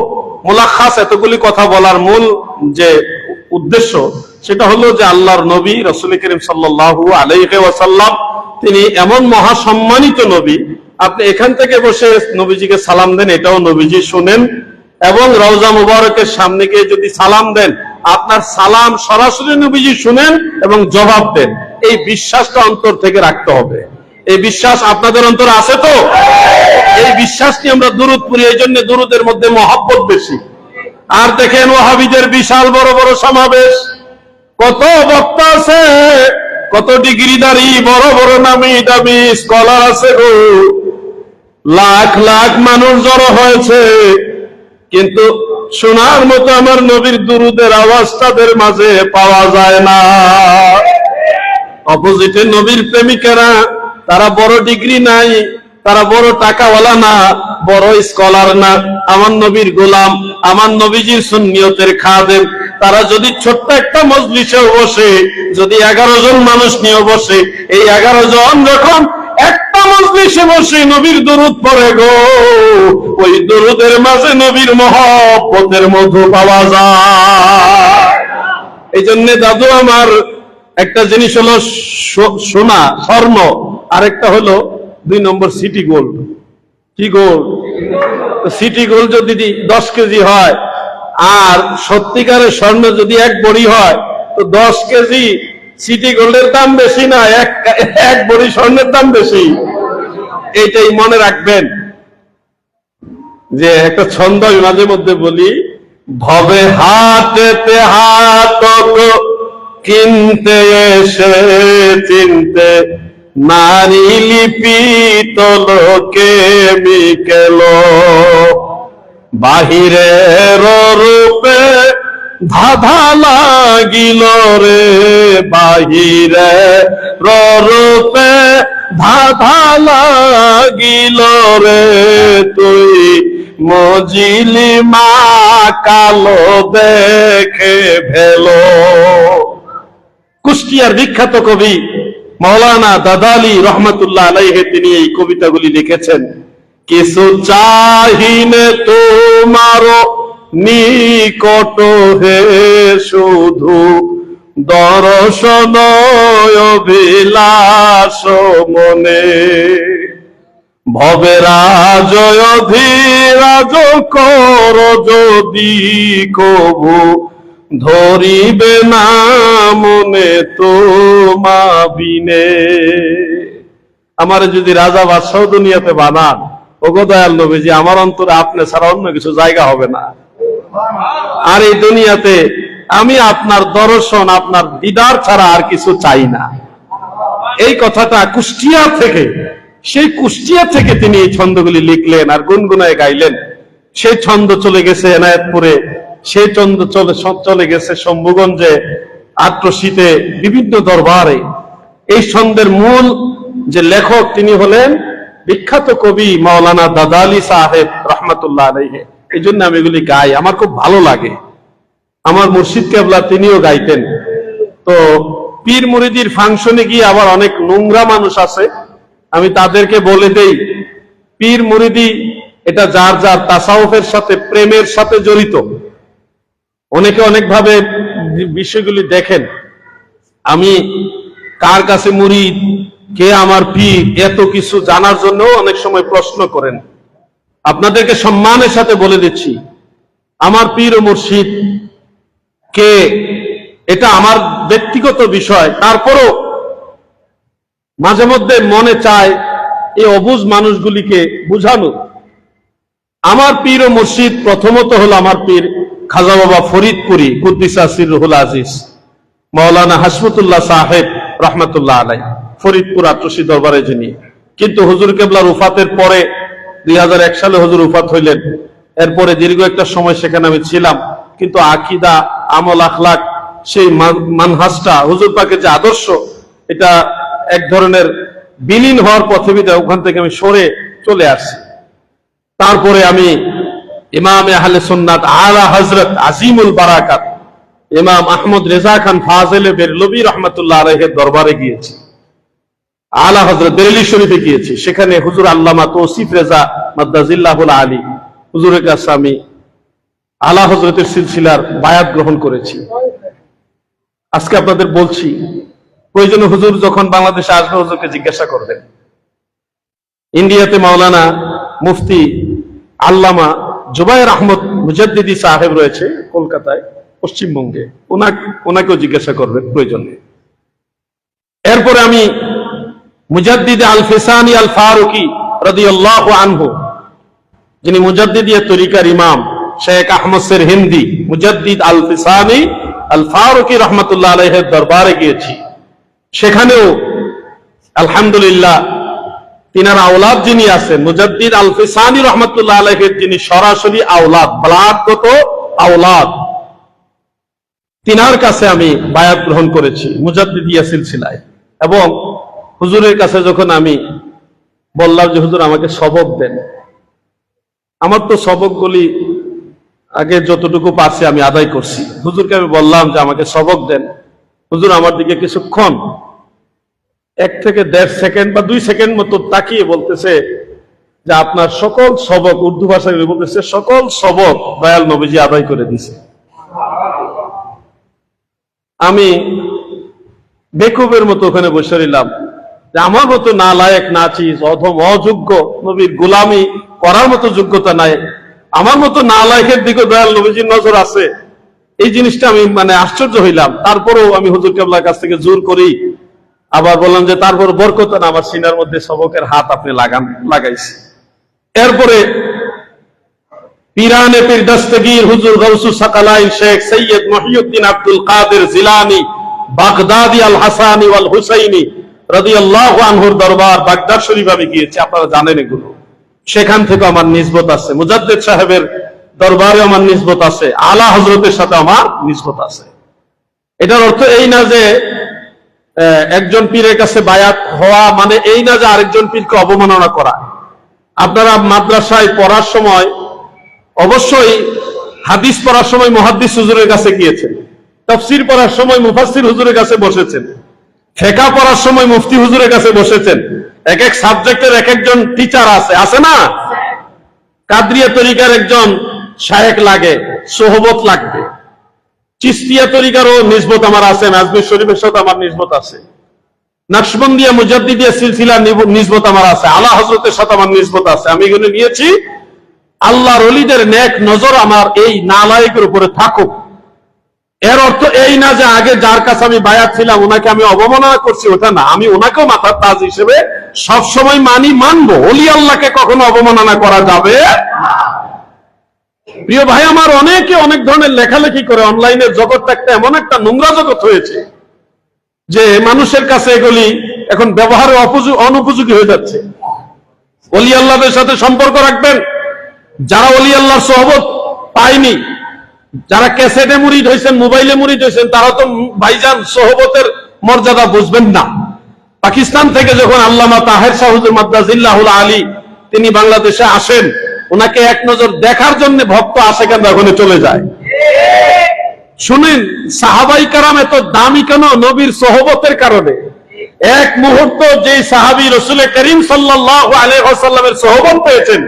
[SPEAKER 1] মুলাখাস এতগুলি কথা বলার মূল যে উদ্দেশ্য সেটা হলো যে আল্লাহর নবী রাসূল করিম সাল্লাল্লাহু আলাইহি ওয়াসাল্লাম তিনি এমন মহাসম্মানিত নবী, আপনি এখান থেকে বসে নবীজিকে সালাম দেন, এটাও নবীজি শুনেন, এবং রওজা মুবারকের সামনে গিয়ে যদি সালাম দেন, আপনার সালাম সরাসরি নবীজি শুনেন এবং জবাব দেন। এই বিশ্বাসটা অন্তর থেকে রাখতে হবে। এই বিশ্বাস আপনাদের অন্তরে আছে তো? এই বিশ্বাস নিয়ে আমরা দুরূদ পড়ি, এই জন্য দুরূদের মধ্যে মহব্বত বেশি। আর দেখেন ওয়াহাবিদের বিশাল বড় বড় সমাবেশ, কত বক্তা আছে, কত ডিগ্রিধারী বড় বড় নামি দামি স্কলার আছে গো, লাখ লাখ মানুষ জড়ো হয়েছে, কিন্তু শোনার মতো আমার নবীর দুরূদের আওয়াজ তাদের মাঝে পাওয়া যায় না। অপোজিটে নবীর প্রেমিকেরা, তারা বড় ডিগ্রি নাই, তারা বড় টাকাওয়ালা না, বড় স্কলার না, আমার নবীর গোলাম, আমার নবীজির সুন্নিয়তের খাদেম, তারা যদি ছোট্ট একটা মজলিসেও বসে, যদি 11 জন মানুষ নিয়ে বসে, এই 11 জন যখন একটা মজলিসে বসে নবীর দুরূদ পড়ে গো, ওই দুরূদের মাঝে নবীর মহব্বতের মধু পাওয়া যায়। এই জন্য দাদু আমার একটা জিনিস হলো সোনা স্বর্ণ, আরেকটা হলো 2 নম্বর সিটি গোল্ড। কি গোল্ড? সিটি গোল্ড যদি 10 কেজি হয় আর সত্যিকারের স্বর্ণ যদি 1 ভরি হয়, তো 10 কেজি সিটি গোল্ডের দাম বেশি না, এক ভরি স্বর্ণের দাম বেশি। এইটাই মনে রাখবেন। যে একটা ছন্দ আমি মাঝে মধ্যে বলি, ভবে হাটেতে হাত কিনতে এসে চিনতে নারী লিপিত লোকে বিকেল, বাহিরের রূপে ধাঁধা লাগিল রে, বাহিরে রূপে ধাঁধা লাগিল রে, তুই মজিলি মা কালো দেখে ভেলো। কুষ্টিয়ার বিখ্যাত কবি মাওলানা দাদালি রহমতুল্লাহ আলাইহি তিনি এই কবিতাগুলি লিখেছেন। কিছু চাহিনে তোমার নিকট হে, শুধু দর্শন অভিলাষ মনে, ভবেরাজ অধীরাজ কর যদি কবু, ধরিবে না মনে তোমা বিনে। আমার যদি রাজা বাদশাহ দুনিয়াতে বানান, ওগো দয়াল নবীজি, আমার অন্তরে আপনি ছাড়া অন্য কিছু জায়গা হবে না। আর এই দুনিয়াতে আমি আপনার দর্শন, আপনার দিদার ছাড়া আর কিছু চাই না। এই কথাটা কুষ্টিয়া থেকে, সেই কুষ্টিয়া থেকে তিনি এই ছন্দগুলি লিখলেন আর গুনগুনায় গাইলেন। সেই ছন্দ চলে গেছে এনায়েতপুরে, সেই ছন্দ চলে গেছে শম্ভুগঞ্জে, আট্রসিতে, বিভিন্ন দরবারে। এই ছন্দের মূল যে লেখক তিনি হলেন বিখ্যাত কবি মাওলানা দাদালি সাহেব রহমতুল্লাহ আলাইহি। এই জন্য আমি এগুলি গাই, আমার খুব ভালো লাগে। আমার মুর্শিদ কেবলা তিনিও গাইতেন। তো পীর মুরিদির ফাংশনে গিয়ে আবার অনেক নোংরা মানুষ আছে, আমি তাদেরকে বলে দেই, পীর মুরিদি এটা যার যার তাসাউফের সাথে, প্রেমের সাথে জড়িত। অনেকে অনেকভাবে বিষয়গুলি দেখেন। আমি কার কাছে মুরিদ, কে আমার পীর, এত কিছু জানার জন্য অনেক সময় প্রশ্ন করেন। আপনাদেরকে সম্মানের সাথে বলে দিচ্ছি, আমার পীর ও মুর্শিদ কে এটা আমার ব্যক্তিগত বিষয়। তারপরও মাঝে মধ্যে মনে চায় এই অবুঝ মানুষগুলিকে বুঝানো। আমার পীর ও মুর্শিদ প্রথমত হলো আমার পীর খাজা বাবা ফরিদপুরি কুদ্দিসা সিররুল আজিজ মাওলানা হাসমতুল্লাহ সাহেব রহমতুল্লাহ আলাই, ফরিদপুর আট্রসি দরবারে যিনি। কিন্তু হুজুর কেবলার উফাতের পরে 2001 সালে হুজুর উফাত হইলেন। এরপরে দীর্ঘ একটা সময় সেখানে আমি ছিলাম, কিন্তু আকিদা, আমল, আখলাক, সেই মানহাজটা, হুজুর পাকের যে আদর্শ, এটা এক ধরনের বিলীন হওয়ার পথে বিদায় ওখান থেকে আমি সরে চলে আসছি। তারপরে আমি ইমাম আহলে সুন্নাত আলা হযরত আজিমুল বারাকাত ইমাম আহমদ রেজা খান ফাজেলে বেরলভী রহমতুল্লাহ আলাইহির দরবারে গিয়েছি। আলা হযরত বেরেলি শরীফে গিয়েছি। সেখানে হুজুর আল্লামা তৌসিফ রেজা মাদ্দাজিল্লাহুল আলী হুজুরের কাছে আমি আলা হযরতের সিলসিলার বায়াত গ্রহণ করেছি। আজকে আপনাদের বলছি, প্রয়োজনে হুজুর যখন বাংলাদেশে আসবে হুজুরকে জিজ্ঞাসা করবেন। ইন্ডিয়াতে মাওলানা মুফতি আল্লামা জুবায়ের আহমদ মুজাদ্দিদি সাহেব রয়েছে কলকাতায়, পশ্চিমবঙ্গে, ওনাকেও জিজ্ঞাসা করবেন প্রয়োজনে। এরপরে আমি মুজাদ্দিদ আল ফিসানি আল ফারুকি রাদিয়াল্লাহু আনহু, যিনি মুজাদ্দিদিয়া তরিকার ইমাম শেখ আহমদ সের হিন্দি, মুজাদ্দিদ আল ফিসানি আল ফারুকি রহমতুল্লাহ আলাইহির দরবারে গিয়েছি। সেখানেও আলহামদুলিল্লাহ তিনার আওলাদ যিনি আছেন মুজাদ্দিদ আল ফিসানি রহমতুল্লাহ আলাইহির যিনি সরাসরি আওলাদ, ব্লাদগত আওলাদ, তিনার কাছে আমি বায়াত গ্রহণ করেছি মুজাদ্দিদিয়া সিলসিলায়। এবং হুজুরের কাছে যখন আমি বললাম যে হুজুর আমাকে সবক দেন, আমার তো সবকগুলি আগে যতটুকু পারছি আমি আদায় করছি। হুজুরকে আমি বললাম যে আমাকে সবক দেন। হুজুর আমার দিকে কিছুক্ষণ 1 থেকে 1.5 সেকেন্ড বা 2 সেকেন্ড মতো তাকিয়ে বলতেছে যে আপনার সকল সবক, উর্দু ভাষায় বলতেছে, সকল সবক দয়াল নবীজি আদায় করে দিছে। আমি বেকুবের মতো ওখানে বসে রইলাম যে আমার মতো নালায়েক, নাচিজ, অধম, অযোগ্য নবীর গোলামি করার মতো যোগ্যতা নাই, আমার মতো নালায়েকের দিকে দয়াল নবীজির নজর আছে। এই জিনিসটা আমি আশ্চর্য হইলাম। তারপরেও আমি হুজুর কেবলার কাছ থেকে জোর করি আবার বললাম যে তারপর বরকত না, আমার সিনার মধ্যে সবকের হাত আপনি লাগাইছে। এরপরে পিরানে পীর দস্তগীর হুজুর গাউসুস সাকালাইন শেখ সৈয়দ মহিউদ্দিন আব্দুল কাদের জিলানী বাগদাদি আল হাসানি ওয়াল হুসাইনি রাদিয়াল্লাহু আনহুর দরবার বাগদাদ শরীফ আমি গিয়েছি, আপনারা জানেন এগুলো। সেখান থেকে আমার নিসবত আছে, মুজাদ্দিদ সাহেবের দরবারে আমার নিসবত আছে, আলা হযরতের সাথে আমার নিসবত আছে। এটার অর্থ এই না যে একজন পীরের কাছে বায়াত হওয়া মানে এই না যে আরেকজন পীরকে অবমাননা করা। আপনারা মাদ্রাসায় পড়ার সময় অবশ্যই হাদিস পড়ার সময় মুহাদ্দিস হুজুরের কাছে গিয়েছেন, তাফসীর পড়ার সময় মুফাসসির হুজুরের কাছে বসেছেন, ফিকহ পড়ার সময় মুফতি হুজুরের কাছে বসেছেন। এক এক সাবজেক্টের এক একজন টিচার আছে না? কাদরিয়া তরিকার একজন শায়েখ লাগে, সোহবত লাগবে। চিশতিয়া তরিকারও নিসবত আমার আছে, আজমির শরীফের সাথে আমার নিসবত আছে, নকশবন্দিয়া মুজাদ্দিদিয়া সিলসিলার নিসবত আমার আছে, আলা হযরতের সাথে আমার নিসবত আছে। আমি এগুলো নিয়েছি। আল্লাহর ওলিদের নেক নজর আমার এই নালায়েকের উপরে থাকুক। এর অর্থ এই না যে আগে যার কাছে আমি বায়াত ছিলাম ওনাকে আমি অবমাননা করছি, ওটা না। আমি ওনাকেও মাথার তাজ হিসেবে সবসময় মানবো। ওলি আল্লাহকে কখনো অবমাননা করা যাবে না। প্রিয় ভাই আমার, অনেকে অনেক ধরনের লেখালেখি করে। অনলাইনের জগৎটা একটা এমন একটা নোংরা জগৎ হয়েছে যে মানুষের কাছে এগুলি এখন ব্যবহারে অনুপযোগী হয়ে যাচ্ছে। ওলি আল্লাহদের সাথে সম্পর্ক রাখবেন। যারা ওলি আল্লাহর সোহবত পায়নি, যারা ক্যাসেটে মুরিদ হয়েছেন, মোবাইলে মুরিদ হয়েছেন, তারা তো ভাইজান সোহবতের মর্যাদা বুঝবেন না। পাকিস্তান থেকে যখন আল্লামা তাহের শাহ হুজুর মাদ্দাজিল্লাহুল আলী তিনি বাংলাদেশে আসেন, ওনাকে এক নজর দেখার জন্য ভক্ত আশেকান ওখানে চলে যায়। শুনেন, সাহাবাই কারাম এত দামি কেন? নবীর সোহবতের কারণে। এক মুহূর্ত যে সাহাবী রাসূল করিম সাল্লাল্লাহু আলাইহি ওয়াসাল্লামের সোহবত পেয়েছেন,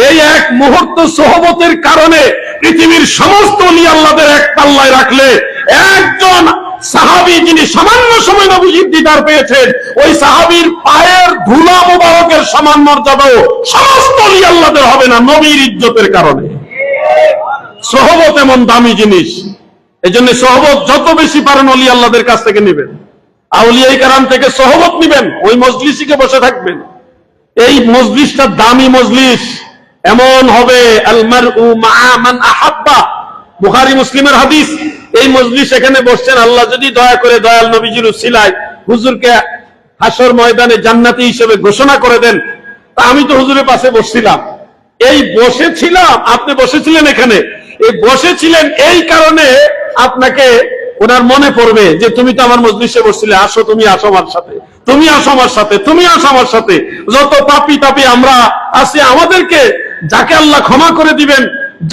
[SPEAKER 1] এই এক মুহূর্ত সোহবতের কারণে পৃথিবীর সমস্ত ওলি আল্লাহদের এক পাল্লায় রাখলে একজন সাহাবী যিনি সামান্য সময় নবীজির দিদার পেয়েছেন, ওই সাহাবীর পায়ের ধুলা মুবারকের সমান মর্যাদাও সমস্ত ওলি আল্লাহদের হবে না নবীর ইজ্জতের কারণে। সোহবত এমন দামি জিনিস, এজন্য সোহবত যত বেশি পারেন ওলি আল্লাহদের কাছ থেকে নেবেন, আউলিয়ায়ে কেরাম থেকে সোহবত নেবেন, ওই মজলিসে বসে থাকবেন। এই মজলিসটা দামি মজলিস, এমন হবে আল মারউ মা'a মান আহাব্বা, বুখারী মুসলিমের হাদিস। এই মজলিস এখানে বসছেন, আল্লাহ যদি দয়া করে দয়াল নবীজির উসিলায় হুজুরকে হাসর ময়দানে জান্নাতি হিসেবে ঘোষণা করে দেন, তা আমি তো হুজুরের পাশে বসছিলাম, এই বসেছিলাম, আপনি বসেছিলেন এখানে, এই বসেছিলেন এই কারণে আপনাকে ওনার মনে পড়বে যে তুমি তো আমার মজলিসে বসছিলে, আসো, তুমি আসো আমার সাথে, তুমি আসো আমার সাথে, তুমি আসো আমার সাথে। যত পাপী তাপী আমরা আছি, আমাদেরকে যাকে আল্লাহ ক্ষমা করে দিবেন,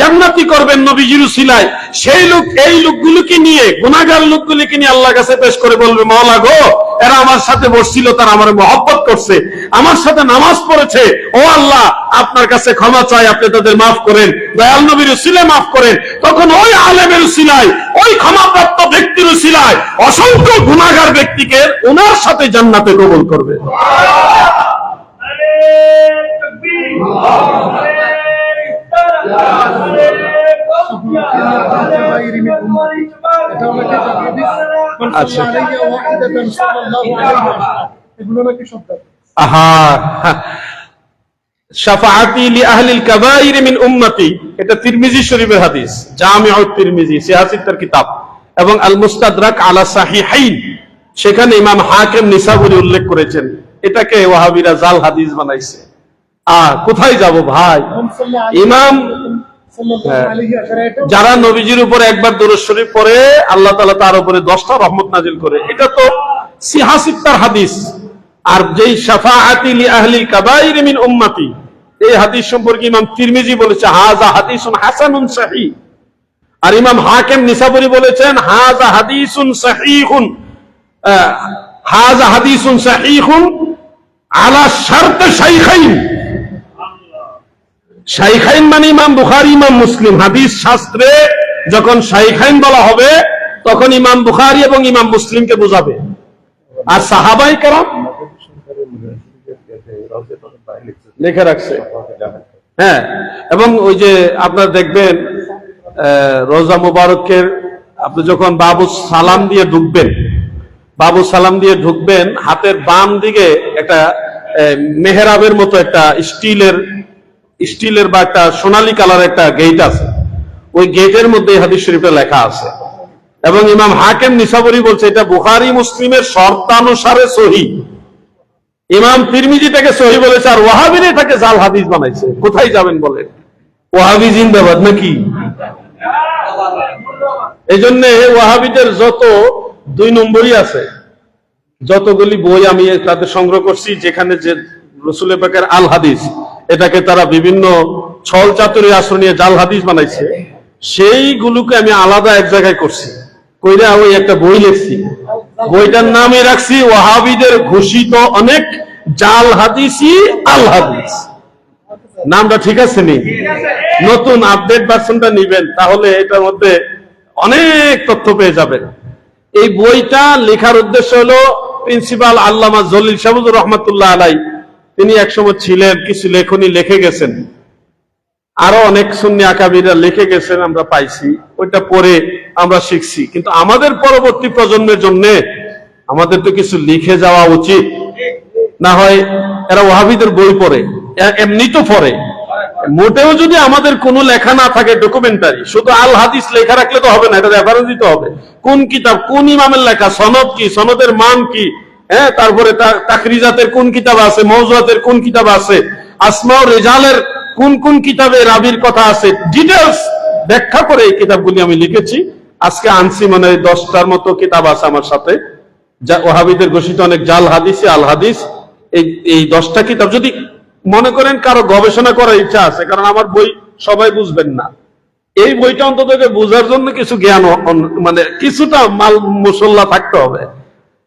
[SPEAKER 1] জান্নাতি করবেন নবীজির উসিলায়, সেই লোক এই লোকগুলোকে নিয়ে, গুনাহগার লোকগুলোকে নিয়ে আল্লাহর কাছে পেশ করে বলবে, মাওলা গো, এরা আমার সাথে বসছিল, তারা আমার মহব্বত করছে, আমার সাথে নামাজ পড়েছে, ও আল্লাহ আপনার কাছে ক্ষমা চাই, আপনি তাদের মাফ করেন, দয়াল নবীর উসিলায় মাফ করেন। তখন ওই আলেমের উসিলায়, ওই ক্ষমাপ্রাপ্ত ব্যক্তির উসিলায় অসংখ্য গুনাহগার ব্যক্তিকে ওনার সাথে জান্নাতে কবুল করবে। শাফাআতি লিআহলিল কাবাইর মিন উম্মতি, এটা তিরমিজি শরীফের হাদিস, জামিউত তিরমিজি, সিয়াসিত্তার কিতাব, এবং আল মুস্তাদরাক আলা সাহিহাইন, সেখানে ইমাম হাকিম নিসাবুরি উল্লেখ করেছেন। এটাকে ওয়াহাবিরা জাল হাদিস বানাইছে। কোথায় যাব ভাই? ইমাম যারা নবীজির উপর একবার দুরূদ শরীফ পড়ে, আল্লাহ তাআলা তার উপরে 10টা রহমত নাজিল করে, এটা তো সিহাসিত্তার হাদিস। আর যেই শাফাআতি লিআহলিল কাবাইর মিন উম্মতি, এই হাদিস সম্পর্কে ইমাম তিরমিজি বলেছে হাযা হাদিসুন হাসানুন সহিহ, আর ইমাম হাকিম নিসাবুরি বলেছেন হাযা হাদিসুন সহিহুন, হাযা হাদিসুন সহিহুন আলা শারত শাইখাইন। শাইখাইন মানে ইমাম বুখারী, ইমাম মুসলিম। হাদিস শাস্ত্রে যখন শাইখাইন বলা হবে, তখন ইমাম বুখারী এবং ইমাম মুসলিমকে বোঝাবে। আর সাহাবায়ে কেরাম লেখা রাখছে, হ্যাঁ। এবং ওই যে আপনারা দেখবেন রোজা মুবারকের, আপনি যখন বাবু সালাম দিয়ে ঢুকবেন, বাবু সালাম দিয়ে ঢুকবেন, হাতের বাম দিকে একটা মেহরাবের মতো একটা স্টিলের বা একটা সোনালী কালার একটা গেট আছে, ওই গেটের মধ্যে হাদিস শরীফে লেখা আছে। এবং ইমাম হাকিম নিসাবুরি বলছে এটা বুখারী মুসলিমের শর্তানুসারে সহিহ। ইমাম তিরমিজি থেকে সহিহ বলেছে, আর ওয়াহাবিরা এটাকে জাল হাদিস বানাইছে। কোথায় যাবেন বলেন? ওয়াহাবি জিন্দাবাদ নাকি? এই জন্য ওয়াহাবিদের যত 2 নম্বরই আছে, যতগুলি বই আমি তাদের সংগ্রহ করছি, যেখানে যে রাসূল পাকের আল হাদিস, এটাকে তারা বিভিন্ন ছল চাতুরি আশ্রয় নিয়ে জাল হাদিস বানাইছে, সেইগুলোকে আমি আলাদা এক জায়গায় করছি, কইরা ওই একটা বই লিখছি। বইটার নামে রাখছি ওয়াহাবিদের ঘোষিত অনেক জাল হাদিসি আল হাদিস। নামটা ঠিক আছে নি? নতুন আপডেট ভার্সনটা নিবেন, তাহলে এটার মধ্যে অনেক তথ্য পেয়ে যাবেন। এই বইটা লেখার উদ্দেশ্য হলো, প্রিন্সিপাল আল্লামা জলিল শাহবুজুর রহমাতুল্লাহ আলাই, তিনি একসময় ছিলেন, কিছু লেখনী লিখে গেছেন, আরো অনেক সুন্নি আকাবিরা লিখে গেছেন, আমরা পাইছি, ওইটা পড়ে আমরা শিখছি। কিন্তু আমাদের পরবর্তী প্রজন্মের জন্য আমাদের তো কিছু লিখে যাওয়া উচিত, না হয় এরা ওয়াহাবিদের বই পড়ে, এমনি তো পড়ে। মোটেও যদি আমাদের কোনো লেখা না থাকে, ডকুমেন্টারি, শুধু আল হাদিস লেখা রাখলে তো হবে না, এটা রেফারেন্স দিতে হবে। কোন কিতাব, কোন ইমামের লেখা, সনদ কি, সনদের মান কি, হ্যাঁ, তারপরে তাকরিজাতের কোন কিতাব আছে, মওযুআতের কোন কিতাব আছে, আসমা ও রিজালের কোন কোন কিতাবে রাবির কথা আছে, ডিটেইলস ব্যাখ্যা করে এই কিতাবগুলি আমি লিখেছি। আজকে আনছি মানে 10টার মতো কিতাব আছে আমার সাথে, যা ওয়াহাবিদের ঘোষিত অনেক জাল হাদিস আল হাদিস। এই 10টা কিতাব যদি মনে করেন কারো গবেষণা করার ইচ্ছা আছে, কারণ আমার বই সবাই বুঝবেন না, এই বইটা অন্তত বোঝার জন্য কিছু জ্ঞান, মানে কিছুটা মাল মুসল্লা থাকতে হবে।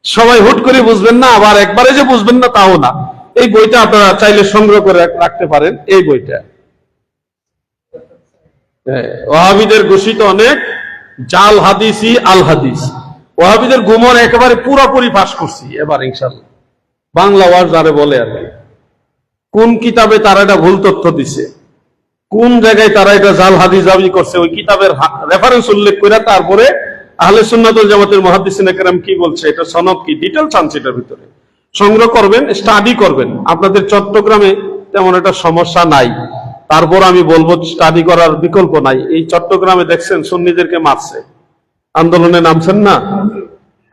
[SPEAKER 1] সবাই হুট করে বুঝবেন না, আবার একবারে যে বুঝবেন না তাও না। এই বইটা আপনারা চাইলে সংগ্রহ করে রাখতে পারেন। এই বইটা ওয়াহাবিদের ঘোষিত অনেক জাল হাদিসি আল হাদিস, ওয়াহাবিদের গুমর একেবারে পুরোপুরি ফাঁস করছি এবার ইনশাল্লাহ। বাংলা ওয়াজ যারে বলে আর কি, কোন কিতাবে তারা এটা ভুল তথ্য দিছে, কোন জায়গায় তারা এটা জাল হাদিস দাবি করছে, ওই কিতাবের রেফারেন্স উল্লেখ করে তারপরে আহলে সুন্নাত ওয়াল জামাতের মুহাদ্দিসিনে কেরাম কি বলছে, এটা সনদ কি, ডিটেইলস আনছে এটার ভিতরে, সংগ্রহ করবেন, স্টাডি করবেন। আপনাদের চট্টগ্রামে তেমন একটা সমস্যা নাই, তারপর আমি বলবো স্টাডি করার বিকল্প নাই। এই চট্টগ্রামে দেখছেন সুন্নিদেরকে মারছে, আন্দোলনে নামছেন না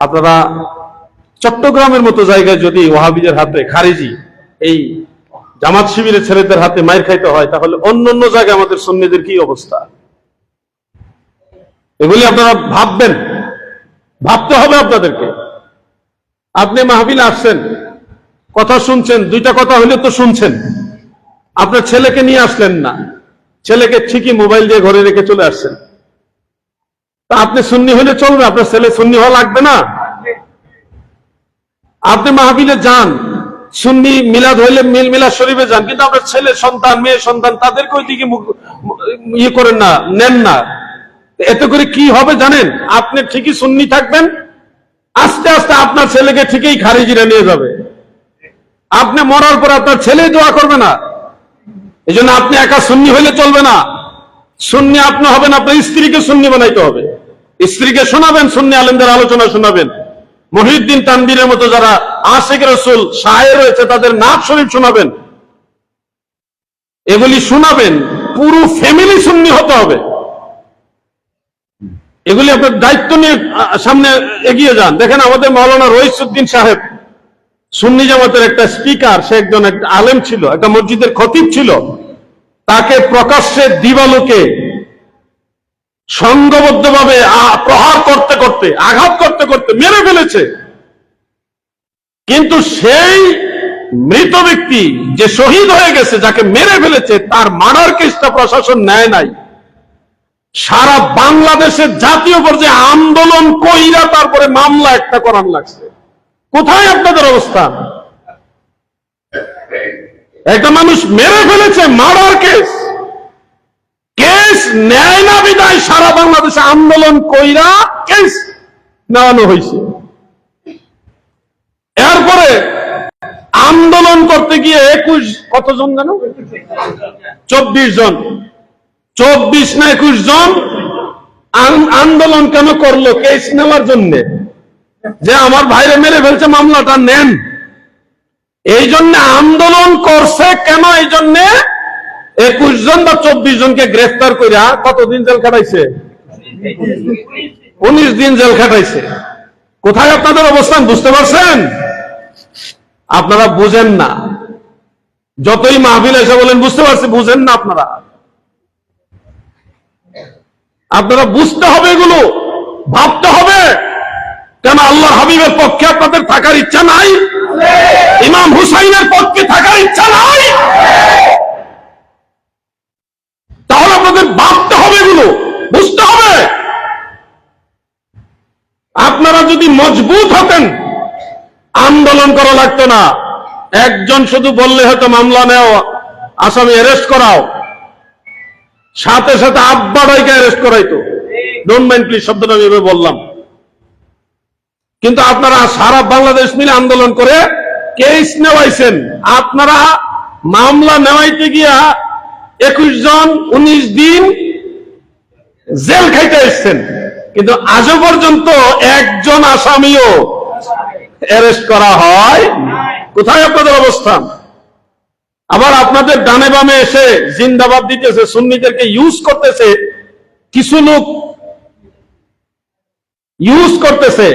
[SPEAKER 1] আপনারা। চট্টগ্রামের মতো জায়গায় যদি ওয়াহাবিদের হাতে, খারিজি এই জামাত শিবিরের ছেলেদের হাতে মাইর খাইতে হয়, তাহলে অন্য অন্য জায়গায় আমাদের সুন্নিদের কি অবস্থা, এগুলি আপনারা ভাববেন, ভাবতে হবে আপনাদেরকে। আপনি মাহফিলে আসছেন, কথা শুনছেন, দুইটা কথা হলে তো শুনছেন, আপনার ছেলেকে নিয়ে আসলেন না, ছেলেকে ঠিকই মোবাইল দিয়ে ঘরে রেখে চলে আসছেন। তা আপনি সুন্নি হলে চলবে, আপনার ছেলে সুন্নি হওয়া লাগবে না? আপনি মাহফিলে যান, সুন্নি মিলাদ হইলে মিলাদ শরীফে যান, কিন্তু আপনার ছেলে সন্তান, মেয়ে সন্তান, তাদেরকে ওই দিকে ইয়ে করেন না, নেন না। এতে করে কি হবে জানেন? আপনি ঠিকই সুন্নি থাকবেন, আস্তে আস্তে আপনার ছেলেকে ঠিকই খারিজিরা নিয়ে যাবে। আপনি মরার পর আপনার ছেলেই দোয়া করবে না। এই জন্য আপনি একা সুন্নি হইলে চলবে না, সুন্নি আপনি হবেন, আপনার স্ত্রীকে সুন্নি বানাইতে হবে, স্ত্রীকে শোনাবেন, সুন্নি আলেমদের আলোচনা শোনাবেন। মহিউদ্দিন তানবীরের মতো যারা আশিক রাসূল শায়ের রয়েছে তাদের নাত শরীফ শোনাবেন, এগুলি শোনাবেন। পুরো ফ্যামিলি সুন্নি হতে হবে, এগুলি আপনার দায়িত্ব নিয়ে সামনে এগিয়ে যান। দেখেন আমাদের মাওলানা রইসউদ্দিন সাহেব সুন্নি জামাতের একটা স্পিকার, সে একজন একটা আলেম ছিল, একটা মসজিদের খতিব ছিল, তাকে প্রকাশ্যে দিবালোকে সংঘবদ্ধভাবে প্রহার করতে করতে, আঘাত করতে করতে মেরে ফেলেছে। কিন্তু সেই মৃত ব্যক্তি যে শহীদ হয়ে গেছে, যাকে মেরে ফেলেছে, তার মার্ডার কেসটা প্রশাসন নেয় নাই। সারা বাংলাদেশের জাতীয় পর্যায়ে আন্দোলন কইরা তারপরে মামলা একটা করার লাগছে। কোথায় আপনাদের অবস্থান? একটা মানুষ মেরে ফেলেছে, মার্ডার কেস, কেস নেয় না বিদায় সারা বাংলাদেশে আন্দোলন কইরা কেস নেওয়ানো হয়েছে। এরপরে আন্দোলন করতে গিয়ে 21 কতজন জানো, 24 জন, 24 না 21 জন আন্দোলন কেন করলো? কেস নেওয়ার জন্য, যে আমার ভাইরে মেরে ফেলছে, মামলাটা নেন। এই জন্য আন্দোলন করছে কেন? এই জন্য 21 জন বা 24 জনকে গ্রেফতার কইরা কতদিন জেল খাটাইছে? 19 দিন জেল খাটাইছে। কোথায় আপনাদের অবস্থান বুঝতে পারছেন? আপনারা বুঝেন না, যতই মাহফিল এসে বলেন বুঝতে পারছি, বুঝেন না আপনারা। আপনারা বুঝতে হবে, এগুলো ভাবতে হবে। কেন আল্লাহর হাবিবের পক্ষে আপনাদের থাকার ইচ্ছা নাই? ইমাম হুসাইনের পক্ষে থাকার ইচ্ছা নাই? তাহলে আপনাদের ভাবতে হবে, এগুলো বুঝতে হবে। আপনারা যদি মজবুত হতেন, আন্দোলন করা লাগতো না। একজন শুধু বললে হয়তো মামলা নেও, আসামি অ্যারেস্ট করাও, সাথে সাথে আব্বাটাইকে অ্যারেস্ট করাইতো। ডোন্ট মাইন্ড প্লিজ শব্দটা আমি এভাবে বললাম। কিন্তু আপনারা সারা বাংলাদেশ মিলে আন্দোলন করে কেস নেওয়াইছেন। আপনারা মামলা নেওয়াইতে গিয়া 21 জন 19 দিন জেল খাইতে এসছেন, কিন্তু আজও পর্যন্ত একজন আসামিও অ্যারেস্ট করা হয়। কোথায় আপনাদের অবস্থান? আবার আপনাদের ডানে বামে এসে জিন্দাবাদ দিতেছে, সুন্নিদেরকে ইউজ করতেছে, কিছু লোক ইউজ করতেছে,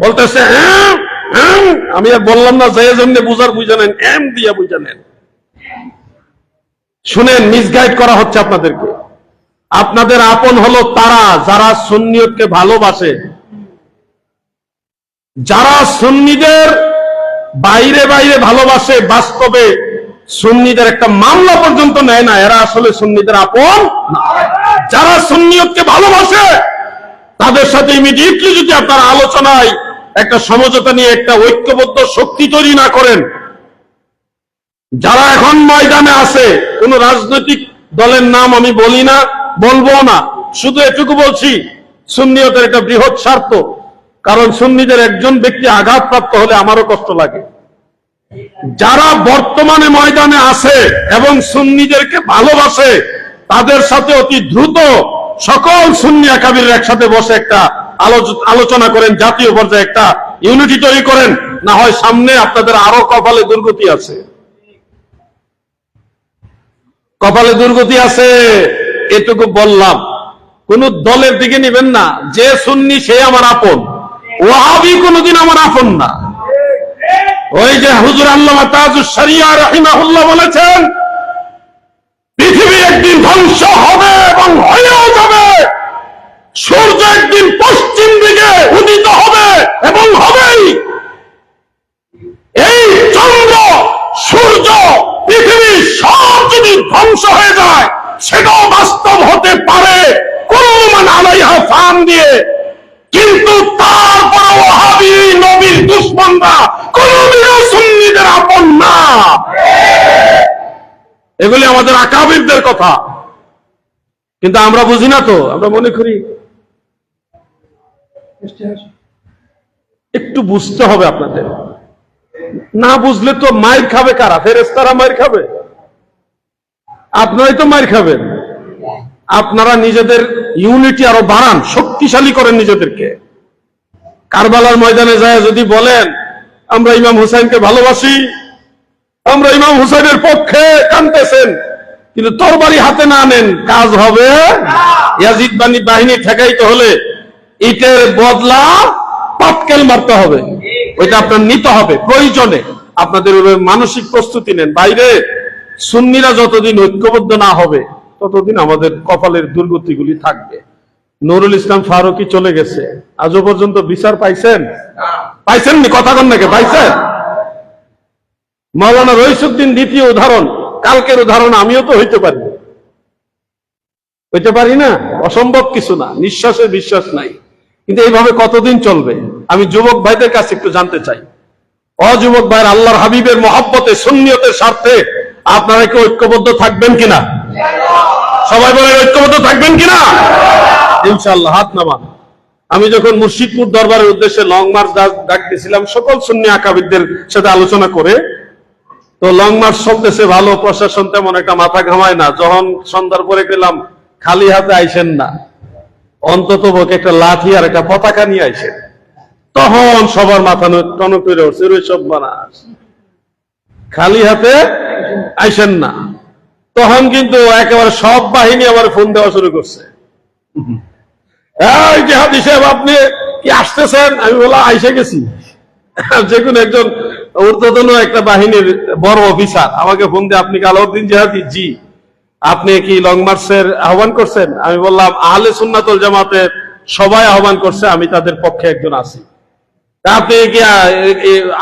[SPEAKER 1] বলতেছে হ্যাঁ হ্যাঁ। আমি আর বললাম না, যে জন্য বুঝার বুঝে নেন, এম দিয়া বুঝে নেন। শুনেন, মিসগাইড করা হচ্ছে আপনাদেরকে। আপনাদের আপন হলো তারা যারা সুন্নিয়তকে ভালোবাসে, যারা সুন্নিদের বাইরে বাইরে ভালোবাসে, বাস্তবে সুন্নিদের একটা মামলা পর্যন্ত নেয় না, এরা আসলে সুন্নিদের আপন। যারা সুন্নিয়তকে ভালোবাসে তাদের সাথে ইমিডিয়েটলি যদি আপনারা আলোচনায় একটা সমঝোতা নিয়ে একটা ঐক্যবদ্ধ শক্তি তৈরি না করেন, যারা এখন ময়দানে আছে, কোন রাজনৈতিক দলের নাম আমি বলি না, বলবো না, শুধু এটুকু বলছি, সুন্নিয়তের একটা বৃহৎ স্বার্থ, কারণ সুন্নিদের একজন ব্যক্তি আঘাতপ্রাপ্ত হলে আমারও কষ্ট লাগে। যারা বর্তমানে ময়দানে আছে এবং সুন্নিদেরকে ভালোবাসে তাদের সাথে অতি দ্রুত সকল সুন্নি আকাবির একসাথে বসে একটা আলোচনা করেন, জাতীয় পর্যায়ে একটা ইউনিটি তৈরি করেন, না হয় সামনে আপনাদের আরো কপালে দুর্গতি আছে, কপালে দুর্গতি আছে। এটুকু বললাম। কোন দলের দিকে নিবেন না, যে সুন্নি সে আমার আপন, ওয়াহাবি কোনদিন আমার আপন না। ওই যে হুজুর আল্লামা তাজুস শরিয়া রাহিমাহুল্লাহ বলেছেন, পৃথিবী একদিন ধ্বংস হবে এবং হয়েও যাবে, সূর্য একদিন পশ্চিম দিকে উদিত হবে এবং হবেই। এই চন্দ্র, সূর্য, পৃথিবী সব যদি ধ্বংস হয়ে যায় সেটাও বাস্তব হতে পারে কুল্লু মান আলাইহা ফান দিয়ে, কিন্তু তারপর ওয়াহাবি নবীর দুশমনরা কোনদিনও সুন্নিদের আপন না। এগুলি আমাদের আকাবিরদের কথা, কিন্তু আমরা বুঝি না তো। আমরা মনে করি একটু বুঝতে হবে আপনাদের, না বুঝলে তো মাইর খাবে কারা? ফেরেশতারা মাইর খাবে? আপনারাই তো মাইর খাবেন। আপনারা নিজেদের ইউনিটি আরো বাড়ান, শক্তিশালী করেন নিজেদেরকে। কারবালার ময়দানে যায় যদি বলেন আমরা ইমাম হুসাইনকে ভালোবাসি, আমরা ইমাম হুসাইনের পক্ষে, কাঁদতেছেন, কিন্তু তরবারি হাতে না নেন, কাজ হবে? ইয়াজিদ বাহিনী ঠেকাইতে হলে ইটের বদলা পাটকেল মারতে হবে, ওইটা আপনার নিতে হবে প্রয়োজনে। আপনাদের মানসিক প্রস্তুতি নেন। বাইরে সুন্নিরা যতদিন ঐক্যবদ্ধ না হবে ততদিন আমাদের কপালের দুর্গতিগুলি থাকবে। নুরুল ইসলাম ফারুকী চলে গেছে, আজও পর্যন্ত বিচার পাইছেন? পাইছেননি? কথা কন নাকি? পাইছেন? মাওলানা রইসুদ্দিন দ্বিতীয় উদাহরণ, কালকের উদাহরণ আমিও তো হইতে পারি, হইতে পারি না? অসম্ভব কিছু না, নিঃশ্বাসে বিশ্বাস নাই। কিন্তু এইভাবে কতদিন চলবে? আমি যুবক ভাইদের কাছে একটু জানতে চাই, অযুবক ভাইয়ের আল্লাহর হাবিবের মহব্বতে, সুন্নিয়তের স্বার্থে আপনারা কি ঐক্যবদ্ধ থাকবেন কিনা? সবাই বলে ঐক্যবদ্ধ থাকবেন কিনা? ইনশাআল্লাহ হাত নামান। আমি যখন মুর্শিদপুর দরবারের উদ্দেশ্যে লং মার্চ ডাক দিয়েছিলাম সকল সুন্নি আকাবিরদের সাথে আলোচনা করে, তো লং মার্চ চলতেছে ভালো, প্রশাসন তেমন একটা মাথা ঘামায় না। যখন সন্ধ্যার পরে গেলাম, খালি হাতে আইসেন না, অন্তত একটা লাঠি আর একটা পতাকা নিয়ে আইসেন। তখন সবার মাথা টনক করে উঠছে, সব বানাস, খালি হাতে আইসেন না। তখন কিন্তু একেবারে সব বাহিনী আমার ফোন দেওয়া শুরু করছে, এই জিহাদি সাহেব আপনি কি আসতেছেন? আমি বললাম আইসে গেছি। যে কোনো একজন ঊর্ধ্বতন একটা বাহিনীর বড় অফিসার আমাকে ফোন দিয়ে, আপনি কি আলাউদ্দিন জিহাদি? জি। আপনি কি লং মার্চের আহ্বান করছেন? আমি বললাম আহলে সুন্নাতুল জামাতের সবাই আহ্বান করছে, আমি তাদের পক্ষে একজন আছি। আপনি কি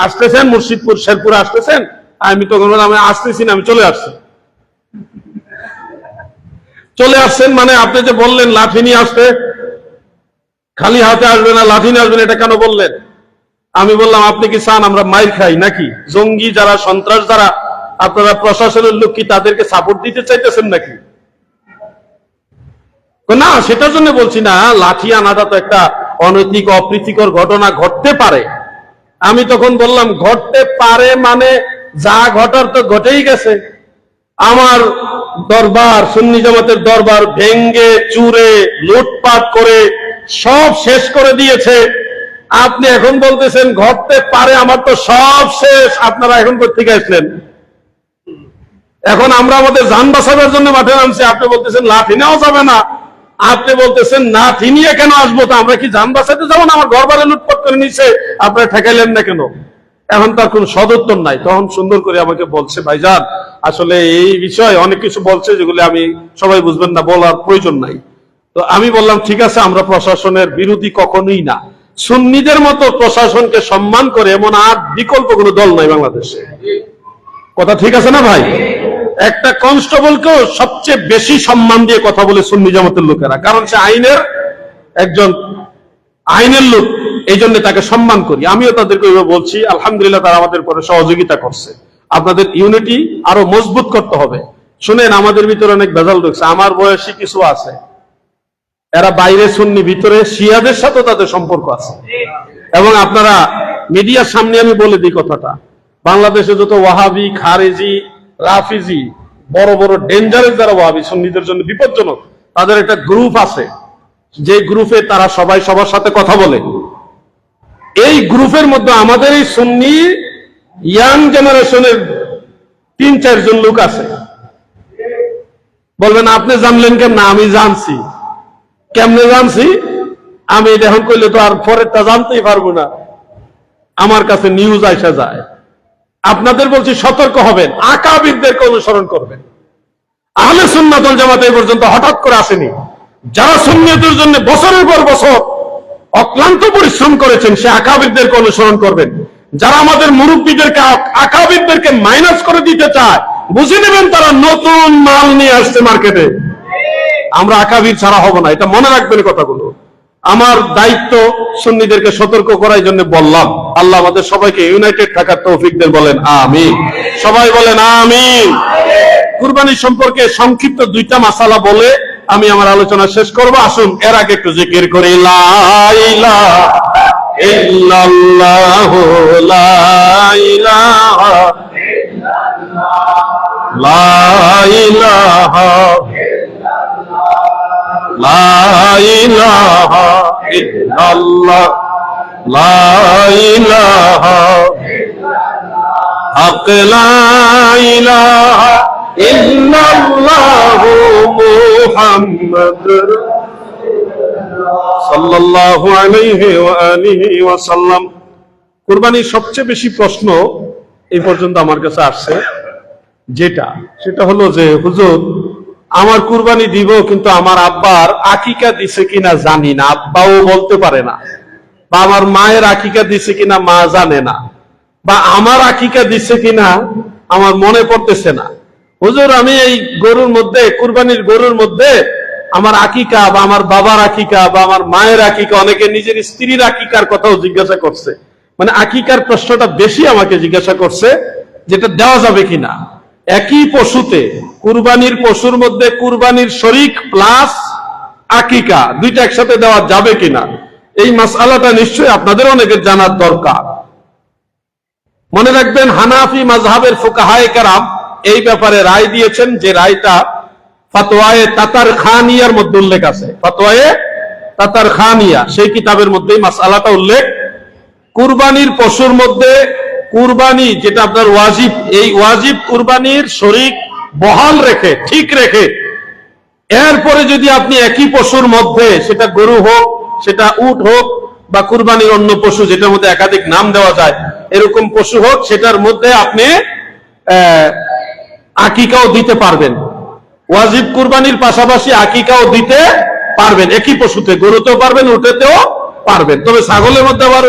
[SPEAKER 1] আসতেছেন? মুর্শিদপুর শেরপুরে আসতেছেন? আমি তখন বললাম আমি আসতেছি না, আমি চলে আসছি। চলে আসছেন মানে আপনি যে বললেন লাঠি নিয়ে আসতে, খালি হাতে আসবে না, লাঠি নিয়ে আসবেন, এটা কেন বললেন? আমি বললাম আপনি কি চান আমরা মাইর খাই নাকি? জঙ্গি যারা, সন্ত্রাস যারা, আপনারা প্রশাসনের লোক কি তাদেরকে সাপোর্ট দিতে চাইতেছেন নাকি? না, সেটার জন্য বলছি না। লাঠি আনাটা তো একটা অনৈতিক, অপ্রীতিকর ঘটনা ঘটতে পারে। আমি তখন বললাম ঘটতে পারে মানে যা ঘটার তো ঘটেই গেছে। আমার দরবার, সুন্নি জামাতের দরবার ভেঙ্গে চুরে লুটপাট করে সব শেষ করে দিয়েছে। আপনি এখন বলতেছেন ঘটতে পারে, আমার তো সব শেষ, আপনারা এখন কোথেকে আসলেন? এখন আমরা আমাদের যান বাঁচানোর জন্য মাঠে নামছি, আপনি বলতেছেন লাঠি নেওয়া যাবে না। আপনি বলতেছেন লাঠি নিয়ে কেন আসবো? তো আমরা কি যান বাঁচাতে যাবো না? আমার ঘর বাড়ি লুটপাট করে নিচ্ছে, আপনারা ঠেকাইলেন না কেন? এখন তার কোন সদুত্তর নাই। তখন সুন্দর করে আমাকে বলছে, ভাইজান আসলে এই বিষয়ে অনেক কিছু বলছে যেগুলো আমি সবাই বুঝবেন না, বলার প্রয়োজন নাই। তো আমি বললাম ঠিক আছে, আমরা প্রশাসনের বিরোধী কখনোই না। সুন্নিদের মতো প্রশাসনকে সম্মান করে এমন আর বিকল্প কোনো দল নাই বাংলাদেশে। কথা ঠিক আছে না ভাই? একটা কনস্টেবলকেও সবচেয়ে বেশি সম্মান দিয়ে কথা বলে সুন্নি জামাতের লোকেরা, কারণ সে একজন আইনের লোক, এই জন্য তাকে সম্মান করি। আমিও তাদেরকে বলছি, আলহামদুলিল্লাহ তারা আমাদের পরে সহযোগিতা করছে। আপনাদের ইউনিটি আরো মজবুত করতে হবে। শুনেন, আমাদের ভিতরে অনেক ভেজাল ঢুকছে। আমার বয়সী কিছু আছে, এরা বাইরে সুন্নি, ভিতরে শিয়াদের সাথে তাদের সম্পর্ক আছে। এবং আপনারা মিডিয়ার সামনে আমি বলে দিই কথাটা, বাংলাদেশে যত ওয়াহাবি, খারেজি, রাফিজি, বড় বড় ডেঞ্জারেস যারা ওয়াহাবি, সুন্নিদের জন্য বিপজ্জনক, তাদের একটা গ্রুপ আছে, যে গ্রুপে তারা সবাই সবার সাথে কথা বলে। এই গ্রুপের মধ্যে আমাদের এই সুন্নি ইয়াং জেনারেশনের 3-4 জন লোক আছে। বলবেন আপনি জানলেন কেন? না, আমি জানছি। কেমনে জানছি? আমি এখন কইলে তো আর পরেরটা জানতেই পারবো না, আমার কাছে নিউজ আসা যায়। আপনাদের বলছি সতর্ক হবেন, আকাবিরদেরকে অনুসরণ করবেন। আহলে সুন্নাত ওয়াল জামাত এই পর্যন্ত হঠাৎ করে আসেনি। যারা সুন্নিয়তের জন্য বছরের পর বছর অক্লান্ত পরিশ্রম করেছেন, সে আকাবিরদেরকে অনুসরণ করবেন। যারা আমাদের মুরব্বীদেরকে, আকাবিরদেরকে মাইনাস করে দিতে চায়, বুঝে নেবেন তারা নতুন মাল নিয়ে আসছে মার্কেটে। আমরা আকাবির ছাড়া হব না, এটা মনে রাখবেন কথাগুলো। আমার দায়িত্ব সুন্নিদেরকে সতর্ক করার জন্য বললাম। আল্লাহ আমাদের সবাইকে ইউনাইটেড থাকার তৌফিক দেন, বলেন আমিন। সবাই বলেন আমিন। কুরবানি সম্পর্কে সংক্ষিপ্ত 2টা মাসালা বলে আমি আমার আলোচনা শেষ করব। আসুন এর আগে একটু জিকির করি, লা ইলাহা ইল্লাল্লাহু, লা ইলাহা ইল্লাল্লাহ, লা ইলাহা লা ইলাহা ইল্লাল্লাহ, লা ইলাহা হক, লা ইলাহা ইল্লাল্লাহু মুহাম্মাদুর সাল্লাল্লাহু আলাইহি ওয়া আলিহি ওয়া সাল্লাম। কুরবানির সবচেয়ে বেশি প্রশ্ন এই পর্যন্ত আমার কাছে আসছে, সেটা হলো যে হুজুর, আমার কুরবানি দিব, কিন্তু আমার আব্বার আকিকা দিছে কিনা জানি না, আব্বাও বলতে পারে না, বা আমার মায়ের আকিকা দিছে কিনা মা জানে না, বা আমার আকিকা দিছে কিনা আমার মনে পড়তেছে না। হুজুর, আমি এই গরুর মধ্যে, কুরবানির গরুর মধ্যে আমার আকিকা বা আমার বাবার আকিকা বা আমার মায়ের আকিকা, অনেকে নিজের স্ত্রীর আকিকার কথাও জিজ্ঞাসা করছে। মানে আকিকার প্রশ্নটা বেশি আমাকে জিজ্ঞাসা করছে, যেটা দেওয়া যাবে কিনা। একই পশুতে, কুরবানির পশুর মধ্যে কুরবানির শরীক প্লাস আকিকা 2টা একসাথে দেওয়া যাবে কিনা, এই মাসআলাটা নিশ্চয়ই আপনাদের অনেকের জানার দরকার। মনে রাখবেন, হানাফি মাযহাবের ফুকাহায়ে কেরাম এই ব্যাপারে রায় দিয়েছেন, যে রায়টা ফাতওয়ায়ে তাতার খানিয়ার মধ্যে উল্লেখ আছে। ফাতওয়ায়ে তাতার খানিয়া, সেই কিতাবের মধ্যেই মাসআলাটা উল্লেখ। কুরবানির পশুর মধ্যে কুরবানি যেটা আপনার ওয়াজিব, এই ওয়াজিব কুরবানির শরীক বহাল রেখে, ঠিক রেখে, এরপরে যদি আপনি একই পশুর মধ্যে, সেটা গরু হোক, সেটা উট হোক, বা কুরবানির অন্য পশু যেটার মধ্যে একাধিক নাম দেওয়া যায়, এরকম পশু হোক, সেটার মধ্যে আপনি আকিকাও দিতে পারবেন। ওয়াজিব কুরবানির পাশাপাশি আকিকাও দিতে পারবেন, একই পশুতে, গরুতেও পারবেন, উটেতেও পারবেন। তবে ছাগলের মধ্যে আবার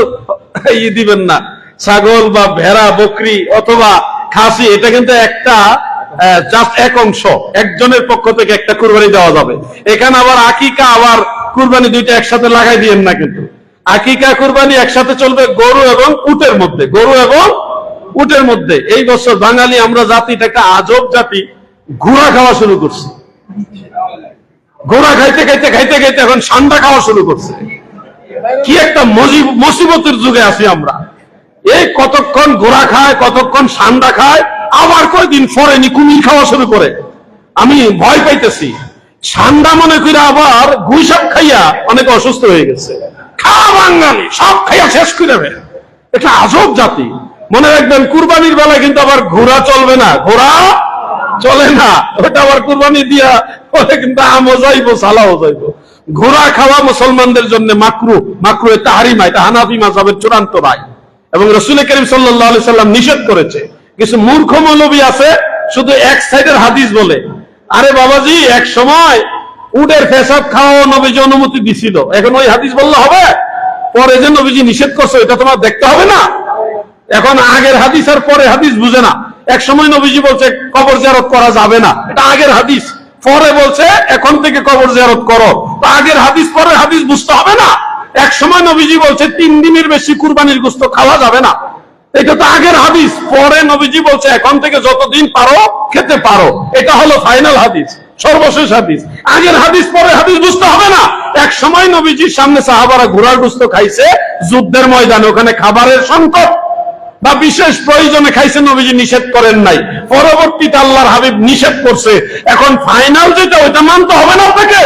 [SPEAKER 1] দিবেন না। ছাগল বা ভেড়া, বকরি অথবা খাসি, এটা কিন্তু একটা জাস্ট এক অংশ, একজনের পক্ষ থেকে একটা কুরবানি দেওয়া যাবে। এখানে আবার আকিকা আবার কুরবানি 2টা একসাথে লাগাই দিয়েন না, কিন্তু আকিকা কুরবানি একসাথে চলবে গরু এবং উটের মধ্যে, গরু এবং উটের মধ্যে। এই বছর বাঙালি আমরা জাতিটা একটা আজব জাতি, ঘোড়া খাওয়া শুরু করছে। ঘোড়া খাইতে খাইতে খাইতে খাইতে এখন সান্ডা খাওয়া শুরু করছে। কি একটা মুসিবতের যুগে আছি আমরা। এই কতক্ষণ ঘোড়া খায়, কতক্ষণ সান্ডা খায়, আবার কয়দিন পরে কুমির খাওয়া শুরু করে। আমি ভয় পাইতেছি, সান্ডা মনে করে আবার গুইসাপ খাইয়া অনেকে অসুস্থ হয়ে গেছে। খাওয়া বাঙালি সব খাইয়া শেষ করে দেবে। এটা আজব জাতি। মনে রাখবেন, কুরবানির বেলায় কিন্তু আবার ঘোড়া চলবে না, ঘোড়া চলে না, ওটা আবার কুরবানি দিয়া ওটা কিন্তু আমও যাইবো, সালাও যাইবো। ঘোড়া খাওয়া মুসলমানদের জন্য মাকরুহ, মাকরুহে তাহরিমা, এটা হানাফি মাযহাবের চূড়ান্ত রায়, এবং রাসূল করিম সাল্লাল্লাহু আলাইহি সাল্লাম নিষেধ করেছে। কিছু মূর্খ মৌলবী আছে, শুধু এক সাইডের হাদিস বলে। আরে বাবাজি, এক সময় উটের পেশাব খাওয়া নবীজি অনুমতি দিছিল, এখন ওই হাদিস বললে হবে? পরে যে নবীজি নিষেধ করছে এটা তোমার দেখতে হবে না? এখন আগের হাদিস আর পরে হাদিস বুঝে না। এক সময় নবীজি বলছে কবর জিয়ারত করা যাবে না, এটা আগের হাদিস। পরে বলছে এখন থেকে কবর জিয়ারত করো, তো আগের হাদিস পরের হাদিস বুঝতে হবে না? এক সময় নবীজি বলছে 3 দিনের বেশি কুরবানির গোশত খাওয়া যাবে না, এটা তো আগের হাদিস। পরে নবীজি বলছে এখন থেকে যতদিন পারো খেতে পারো, এটা হলো ফাইনাল হাদিস। সর্বশেষ হাদিস। আগের হাদিস পরের হাদিস বুঝতে হবে না। এক সময় নবীজির সামনে সাহাবারা ঘোড়ার গোশত খাইছে যুদ্ধের ময়দানে, ওখানে খাবারের সংকট বা বিশেষ প্রয়োজনে খাইছে, নবীজি নিষেধ করেন নাই। পরবর্তীতে আল্লাহর হাবিব নিষেধ করছে। এখন ফাইনাল যেটা ওইটা মানতে হবে না আপনাকে।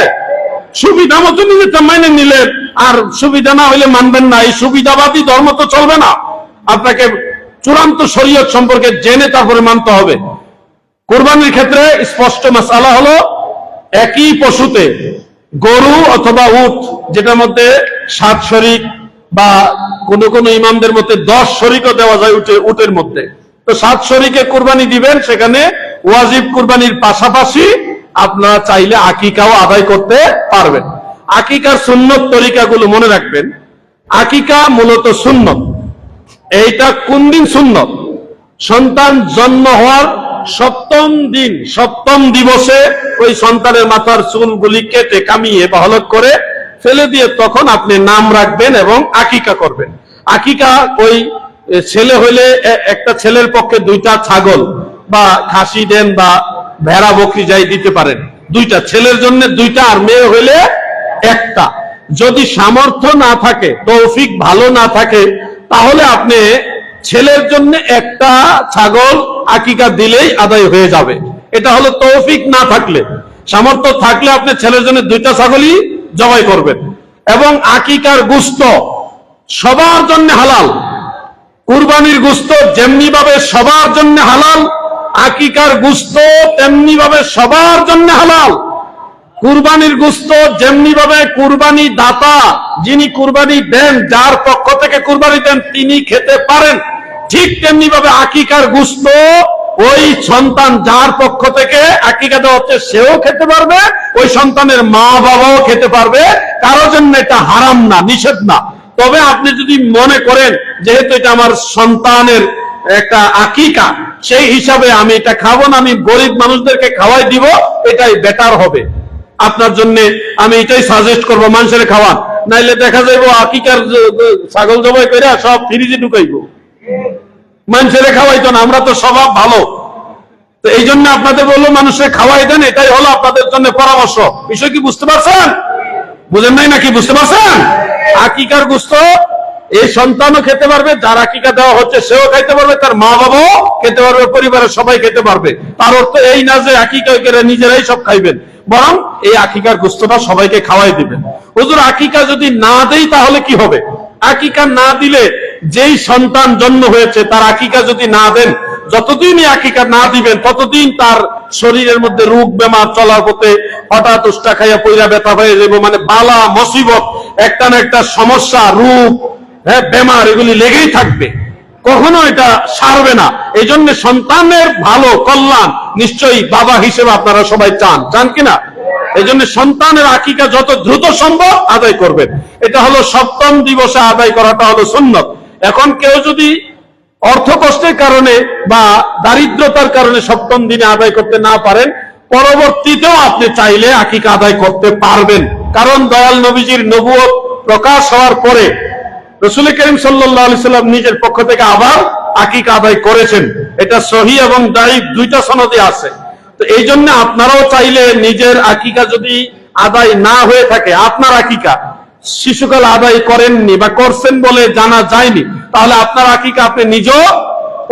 [SPEAKER 1] সুবিধা মতো নিজেটা মেনে নিলে, আর সুবিধা না হইলে মানবেন না। এই সুবিধাবাদী ধর্ম তো চলবে না। আপনাকে চূড়ান্ত শরীয়ত সম্পর্কে জেনে তারপরে মানতে হবে। কুরবানির ক্ষেত্রে স্পষ্ট মাসআলা হলো, একই পশুতে গরু অথবা উট, যেটার মধ্যে 7 শরিক বা কোন কোন ইমামদের মধ্যে 10 শরিকও দেওয়া যায় উটের মধ্যে, তো 7 শরিকে কুরবানি দিবেন। সেখানে ওয়াজিব কুরবানির পাশাপাশি আপনারা চাইলে আকিকাও আদায় করতে পারবেন। আকিকার সুন্নত তরিকাগুলো মনে রাখবেন। আকিকা মূলত সুন্নত। এইটা কোন দিন সুন্নত? সন্তান জন্ম হওয়ার 7ম দিন, 7ম দিবসে ওই সন্তানের মাথার চুলগুলি কেটে কামিয়ে বা হলক করে ফেলে দিয়ে তখন আপনি নাম রাখবেন এবং আকিকা করবেন। আকিকা ওই ছেলে হইলে একটা ছেলের পক্ষে 2টা ছাগল বা খাসি দেন বা ভেড়া বকরি যাই দিতে পারেন। 2টা ছেলের জন্য 2টা, আর মেয়ে হইলে 1টা। যদি সামর্থ্য না থাকে, তৌফিক ভালো না থাকে, তাহলে আপনি ছেলের জন্য 1টা ছাগল আকিকা দিলেই আদায় হয়ে যাবে। এটা হলো তৌফিক না থাকলে। সামর্থ্য থাকলে আপনি ছেলের জন্য 2টা ছাগলই জবাই করবেন। এবং আকিকার গোশত সবার জন্য হালাল। কুরবানির গোশত যেমনি ভাবে সবার জন্য হালাল, আকিকার গোশত তেমনি ভাবে সবার জন্য হালাল। কুরবানির গোশত যেমনি ভাবে কুরবানি দাতা, যিনি কুরবানি দেন, যার পক্ষ থেকে কুরবানি দেন, তিনি খেতে পারেন, ঠিক তেমনি ভাবে আকিকার গোশত ওই সন্তান যার পক্ষ থেকে আকিকা দেওয়া হচ্ছে সেও খেতে পারবে, ওই সন্তানের মা বাবাও খেতে পারবে। কারোর জন্য এটা হারাম না, নিষেধ না। তবে আপনি যদি মনে করেন যেহেতু এটা আমার সন্তানের একটা আকিকা, সেই হিসাবে আমি এটা খাবো না, আমি গরিব মানুষদেরকে খাওয়াই দিব, এটাই বেটার হবে আপনার জন্য। আমি এটাই সাজেস্ট করবো, মানুষের খাওয়ান। নাইলে দেখা যাইব আকিকার ছাগল জবাই করে সব ফ্রিজে ঢুকাইবো, মানুষের খাওয়াইতো না। আমরা তো স্বভাব ভালো, তো এই জন্য আপনাদের বললো মানুষের খাওয়াই দেন। এটাই হলো আপনাদের জন্য পরামর্শ। বিষয় কি বুঝতে পারছেন? বুঝেন নাই নাকি? বুঝতে পারছেন? আকিকার গোশত এই সন্তানও খেতে পারবে, যার আকিকা দেওয়া হচ্ছে সেও খেতে পারবে, তার মা বাবাও খেতে পারবে, পরিবারের সবাই খেতে পারবে। তার অর্থ এই না যে আকিকা করে নিজেরাই সব খাইবেন, বরং এই আকিকার গোশতটা সবাইকে খাওয়াই দিবেন। হুজুর আকিকা যদি না দেই তাহলে কি হবে? আকিকা না দিলে যেই সন্তান জন্ম হয়েছে তার আকিকা যদি না দেন, যতদিনই আকিকা না দিবেন ততদিন তার শরীরের মধ্যে রোগ বেমার চলার পথে হঠাৎ উষ্টা খাইয়া পইরা ব্যথা হয়ে যাবে, মানে বালা মুসিবত, একটা না একটা সমস্যা, রোগ, বেমার এগুলি লেগেই থাকবে, কখনো এটা সারবে না। এই জন্য সন্তানের ভালো কল্যাণ নিশ্চয়ই বাবা হিসেবে আপনারা সবাই চান, চান কিনা? এই জন্য সন্তানের আকিকা যত দ্রুত সম্ভব আদায় করবেন। এটা হলো 7ম দিবসে আদায় করাটা হলো সুন্নত। এখন কেউ যদি অর্থ কষ্টের কারণে বা দারিদ্রতার কারণে 7ম দিনে আদায় করতে না পারেন, পরবর্তীতেও আপনি চাইলে আকিকা আদায় করতে পারবেন। কারণ দয়াল নবীজির নবুয়ত প্রকাশ হওয়ার পরে রাসূল করিম সাল্লাল্লাহু আলাইহি সাল্লাম নিজের পক্ষ থেকে আবার আকিকা আদায় করেছেন। এটা সহিহ এবং দাঈফ 2টা সনদে আছে। তো এই জন্য আপনারাও চাইলে নিজের আকিকা যদি আদায় না হয়ে থাকে, আপনার আকিকা শিশুকাল আদায় করেননি বা করছেন বলে জানা যায়নি, তাহলে আপনার আকিকা আপনি নিজেও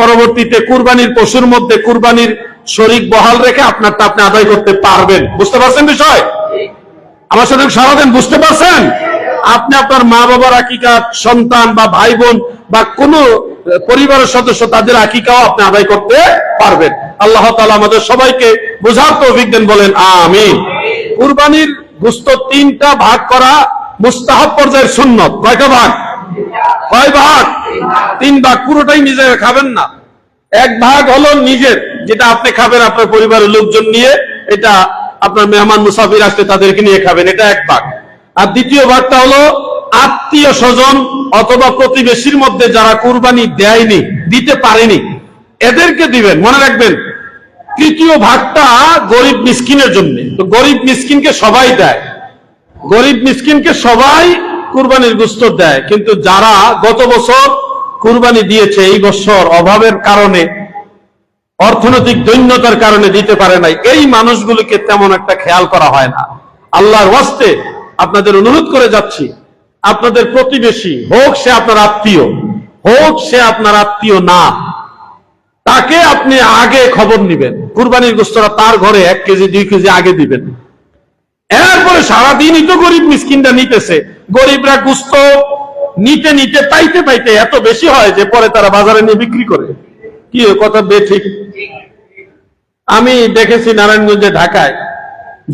[SPEAKER 1] পরবর্তীতে কুরবানির পশুর মধ্যে কুরবানির শরীক বহাল রেখে আপনারটা আপনি আদায় করতে পারবেন। বুঝতে পারছেন বিষয়? আমার সাথে সারা দেন, বুঝতে পারছেন? আপনি আপনার মা বাবার আকিকা, সন্তান বা ভাই বোন বা কোন পরিবারের সদস্য, তাদের আকিকাও আপনি আদায় করতে পারবেন। আল্লাহ তাআলা আমাদের সবাইকে বোঝার তৌফিক দেন, বলেন আমিন। কুরবানির গোশত 3টা ভাগ করা মুস্তাহাব পর্যায়ের সুন্নত। কয়টা ভাগ? কয় ভাগ? 3 ভাগ। পুরোটাই নিজেরা খাবেন না। 1 ভাগ হলো নিজের, যেটা আপনি খাবেন আপনার পরিবারের লোকজন নিয়ে, এটা আপনার মেহমান মুসাফির আসলে তাদেরকে নিয়ে খাবেন, এটা 1 ভাগ। আর 2য় ভাগটা হলো আত্মীয় স্বজন অথবা প্রতিবেশীর মধ্যে যারা কুরবানি দেয়নি, দিতে পারেনি, এদেরকে দিবেন। মনে রাখবেন 3য় ভাগটা গরিব মিসকিনের জন্য। তো গরিব মিসকিনকে সবাই দেয়, গরিব মিসকিনকে সবাই কুরবানির গোশত দেয়, কিন্তু যারা গত বছর কুরবানি দিয়েছে, এই বছর অভাবের কারণে অর্থনৈতিক দৈন্যতার কারণে দিতে পারে নাই, এই মানুষগুলোকে তেমন একটা খেয়াল করা হয় না। আল্লাহর ওয়াস্তে আপনাদের অনুরোধ করে যাচ্ছি, আপনাদের প্রতিবেশী হোক সে আপনার আত্মীয়, হোক সে আপনার আত্মীয় না, তাকে আপনি আগে খবর নিবেন। কুরবানির গোশতটা তার ঘরে 1 কেজি 2 কেজি আগে দিবেন। এরপরে সারাদিনই তো গরিব মিসকিনরা নিতেছে, গরিবরা গোশত নিতে নিতে পাইতে পাইতে এত বেশি হয় যে পরে তারা বাজারে নিয়ে বিক্রি করে। কি কথা বেঠিক? আমি দেখেছি নারায়ণগঞ্জে, ঢাকায়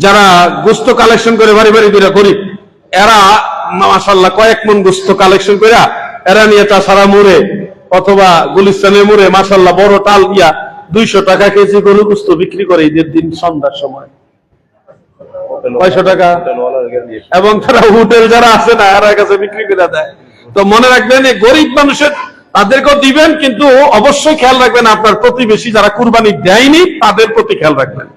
[SPEAKER 1] যারা গোশত কালেকশন করে বাড়ি বাড়ি করে গরিব, এরা মাশাআল্লাহ কয়েক মন গোশত কালেকশন করে এরা নিয়ে চাষারা মোড়ে অথবা গুলিস্তানের মোড়ে মাশাআল্লাহ বড় টাল দিয়া 200 টাকা কেজি গরু গোশত বিক্রি করে ঈদের দিন সন্ধ্যার সময়। 500 টাকা। এবং তারা হোটেল যারা আছে না এর কাছে বিক্রি করে দেয়। তো মনে রাখবেন, এই গরিব মানুষের তাদেরকেও দিবেন, কিন্তু অবশ্যই খেয়াল রাখবেন আপনার প্রতিবেশী যারা কুরবানি দেয়নি তাদের প্রতি খেয়াল রাখবেন।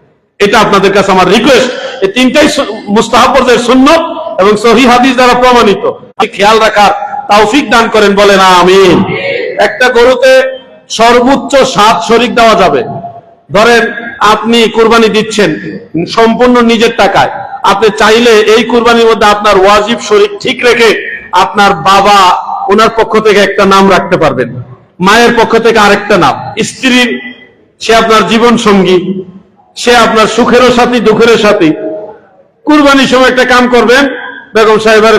[SPEAKER 1] এটা আপনাদের কাছে আমার রিকোয়েস্ট। এই তিনটাই মুস্তাহাব পর্যায়ের সুন্নাত এবং সহিহ হাদিস দ্বারা প্রমাণিত। খেয়াল রাখার তৌফিক দান করেন, বলেন আমিন। একটা গরুতে সর্বোচ্চ 7 শরীক দেওয়া যাবে। ধরেন আপনি কুরবানি দিচ্ছেন সম্পূর্ণ নিজের টাকায়, আপনি চাইলে এই কুরবানির মধ্যে আপনার ওয়াজিব শরীক ঠিক রেখে আপনার বাবা ওনার পক্ষ থেকে একটা নাম রাখতে পারবেন, মায়ের পক্ষ থেকে আরেকটা নাম, স্ত্রীর সে আপনার জীবন সঙ্গী, সে আপনার সুখেরও সাথী দুঃখেরও সাথী। কুরবানির সময় একটা কাম করবেন, বেগম সাহেবের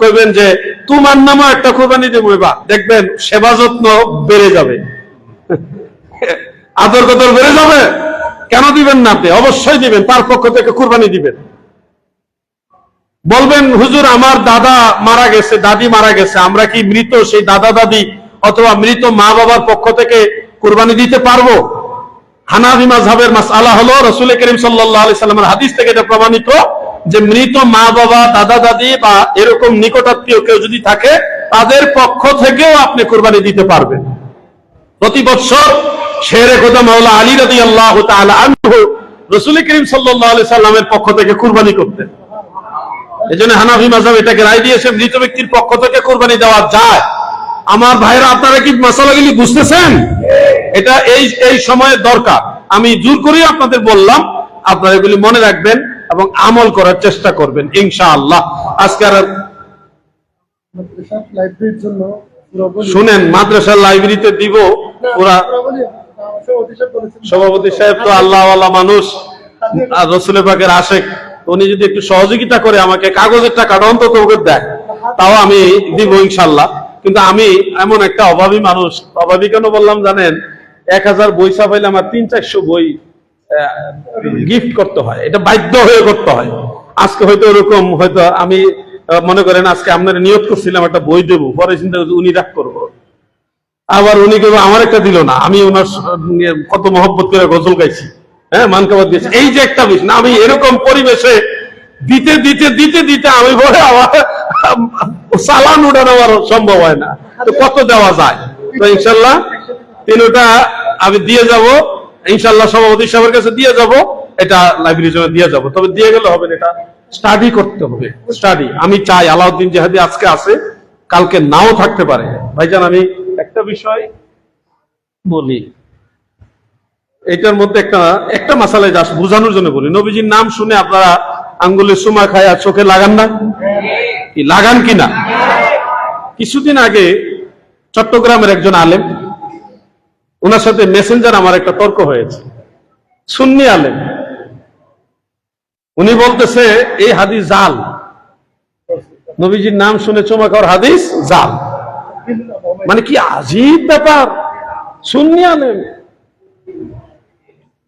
[SPEAKER 1] কইবেন যে তোমার নামও একটা কুরবানি দেবো, দেখবেন সেবা যত্ন বেড়ে যাবে, আদর কদর বেড়ে যাবে। কেন দিবেন না? আপনি অবশ্যই দিবেন, তার পক্ষ থেকে কুরবানি দিবেন। বলবেন হুজুর আমার দাদা মারা গেছে, দাদি মারা গেছে, আমরা কি মৃত সেই দাদা দাদি অথবা মৃত মা বাবার পক্ষ থেকে কুরবানি দিতে পারবো? হানাফি মাযহাবের মাসআলা হলো, রাসূল করিম সাল্লাল্লাহু আলাইহি সাল্লামের হাদিস থেকে এটা প্রমাণিত যে মৃত মা বাবা দাদা দাদি বা এরকম নিকটাত্মীয় কেউ যদি থাকে তাদের পক্ষ থেকেও আপনি কুরবানি দিতে পারবেন। প্রতি বছর শেরে খোদা মাওলা আলী রাদিয়াল্লাহু তাআলা আনহু রাসূল করিম সাল্লাল্লাহু আলাইহি সাল্লামের পক্ষ থেকে কুরবানি করতেন। এজন্য হানাফি মাযহাব এটাকে রায় দিয়েছে মৃত ব্যক্তির পক্ষ থেকে কুরবানি দেওয়া যায়। আমার ভাইরা, আপনারা কি মাসালাগুলি বুঝতেছেন? এটা এই সময়ের দরকার। আমি জোর করে আপনাদের বললাম, আপনারা এগুলি মনে রাখবেন এবং আমল করার চেষ্টা করবেন ইনশাআল্লাহ। আজকে আর শুনেন, মাদ্রাসার লাইব্রেরিতে দিব পুরা। সভাপতি সাহেব তো আল্লাহওয়ালা মানুষ আর রাসূল পাকের আশিক, উনি যদি একটু সহযোগিতা করে আমাকে কাগজের টাকাটা অন্তত ওকে দেয়, তাও আমি দিব ইনশাআল্লাহ। কিন্তু আমি এমন একটা অভাবী মানুষ, অভাবী কেন বললাম জানেন? 1000 বই ছাপাইলে আমার 300-400 বই গিফট করতে হয়, এটা বাধ্য হয়ে করতে হয়। আজকে হয়তো ওরকম, হয়তো আমি মনে করেন আজকে আপনার নিয়োগ করছিলাম একটা বই দেবো, পরে চিন্তা করছি উনি রাগ করবো, আবার উনি কেউ আমার একটা দিল না। আমি ওনার কত মহব্বত করে গজল গাইছি, হ্যাঁ মানকাবাদ দিয়েছি। এই যে একটা বিষয় না, আমি এরকম পরিবেশে দিতে দিতে দিতে দিতে আমি বলে আমার চালান উঠানো আমার সম্ভব হয় না, তো কত দেওয়া যায়? তো ইনশাল্লাহ 3টা আমি দিয়ে যাব ইনশাল্লাহ, সভাপতি সাহেবের কাছে দিয়ে যাব, এটা লাইব্রেরির জন্য দিয়ে যাব। তবে দিয়ে গেলে হবে, এটা স্টাডি করতে হবে। স্টাডি আমি চাই আলাউদ্দিন জিহাদি আজকে আছে, কালকে নাও থাকতে পারে। ভাইজান আমি একটা বিষয় বলি, এটার মধ্যে একটা মাসালা যা বোঝানোর জন্য বলি। নবীজির নাম শুনে আপনারা আঙ্গুলে সুমা খায় আর চোখে লাগান না? কি লাগান কিনা? কিছুদিন আগে চট্টগ্রামের একজন আলেম, ওনার সাথে মেসেঞ্জার আমার একটা তর্ক হয়েছে। সুন্নি আলেম, উনি বলতেছে এই হাদিস জাল, নবীজির নাম শুনে চুমা খাওয়ার হাদিস জাল। মানে কি আজীব ব্যাপার! সুন্নি আলেম।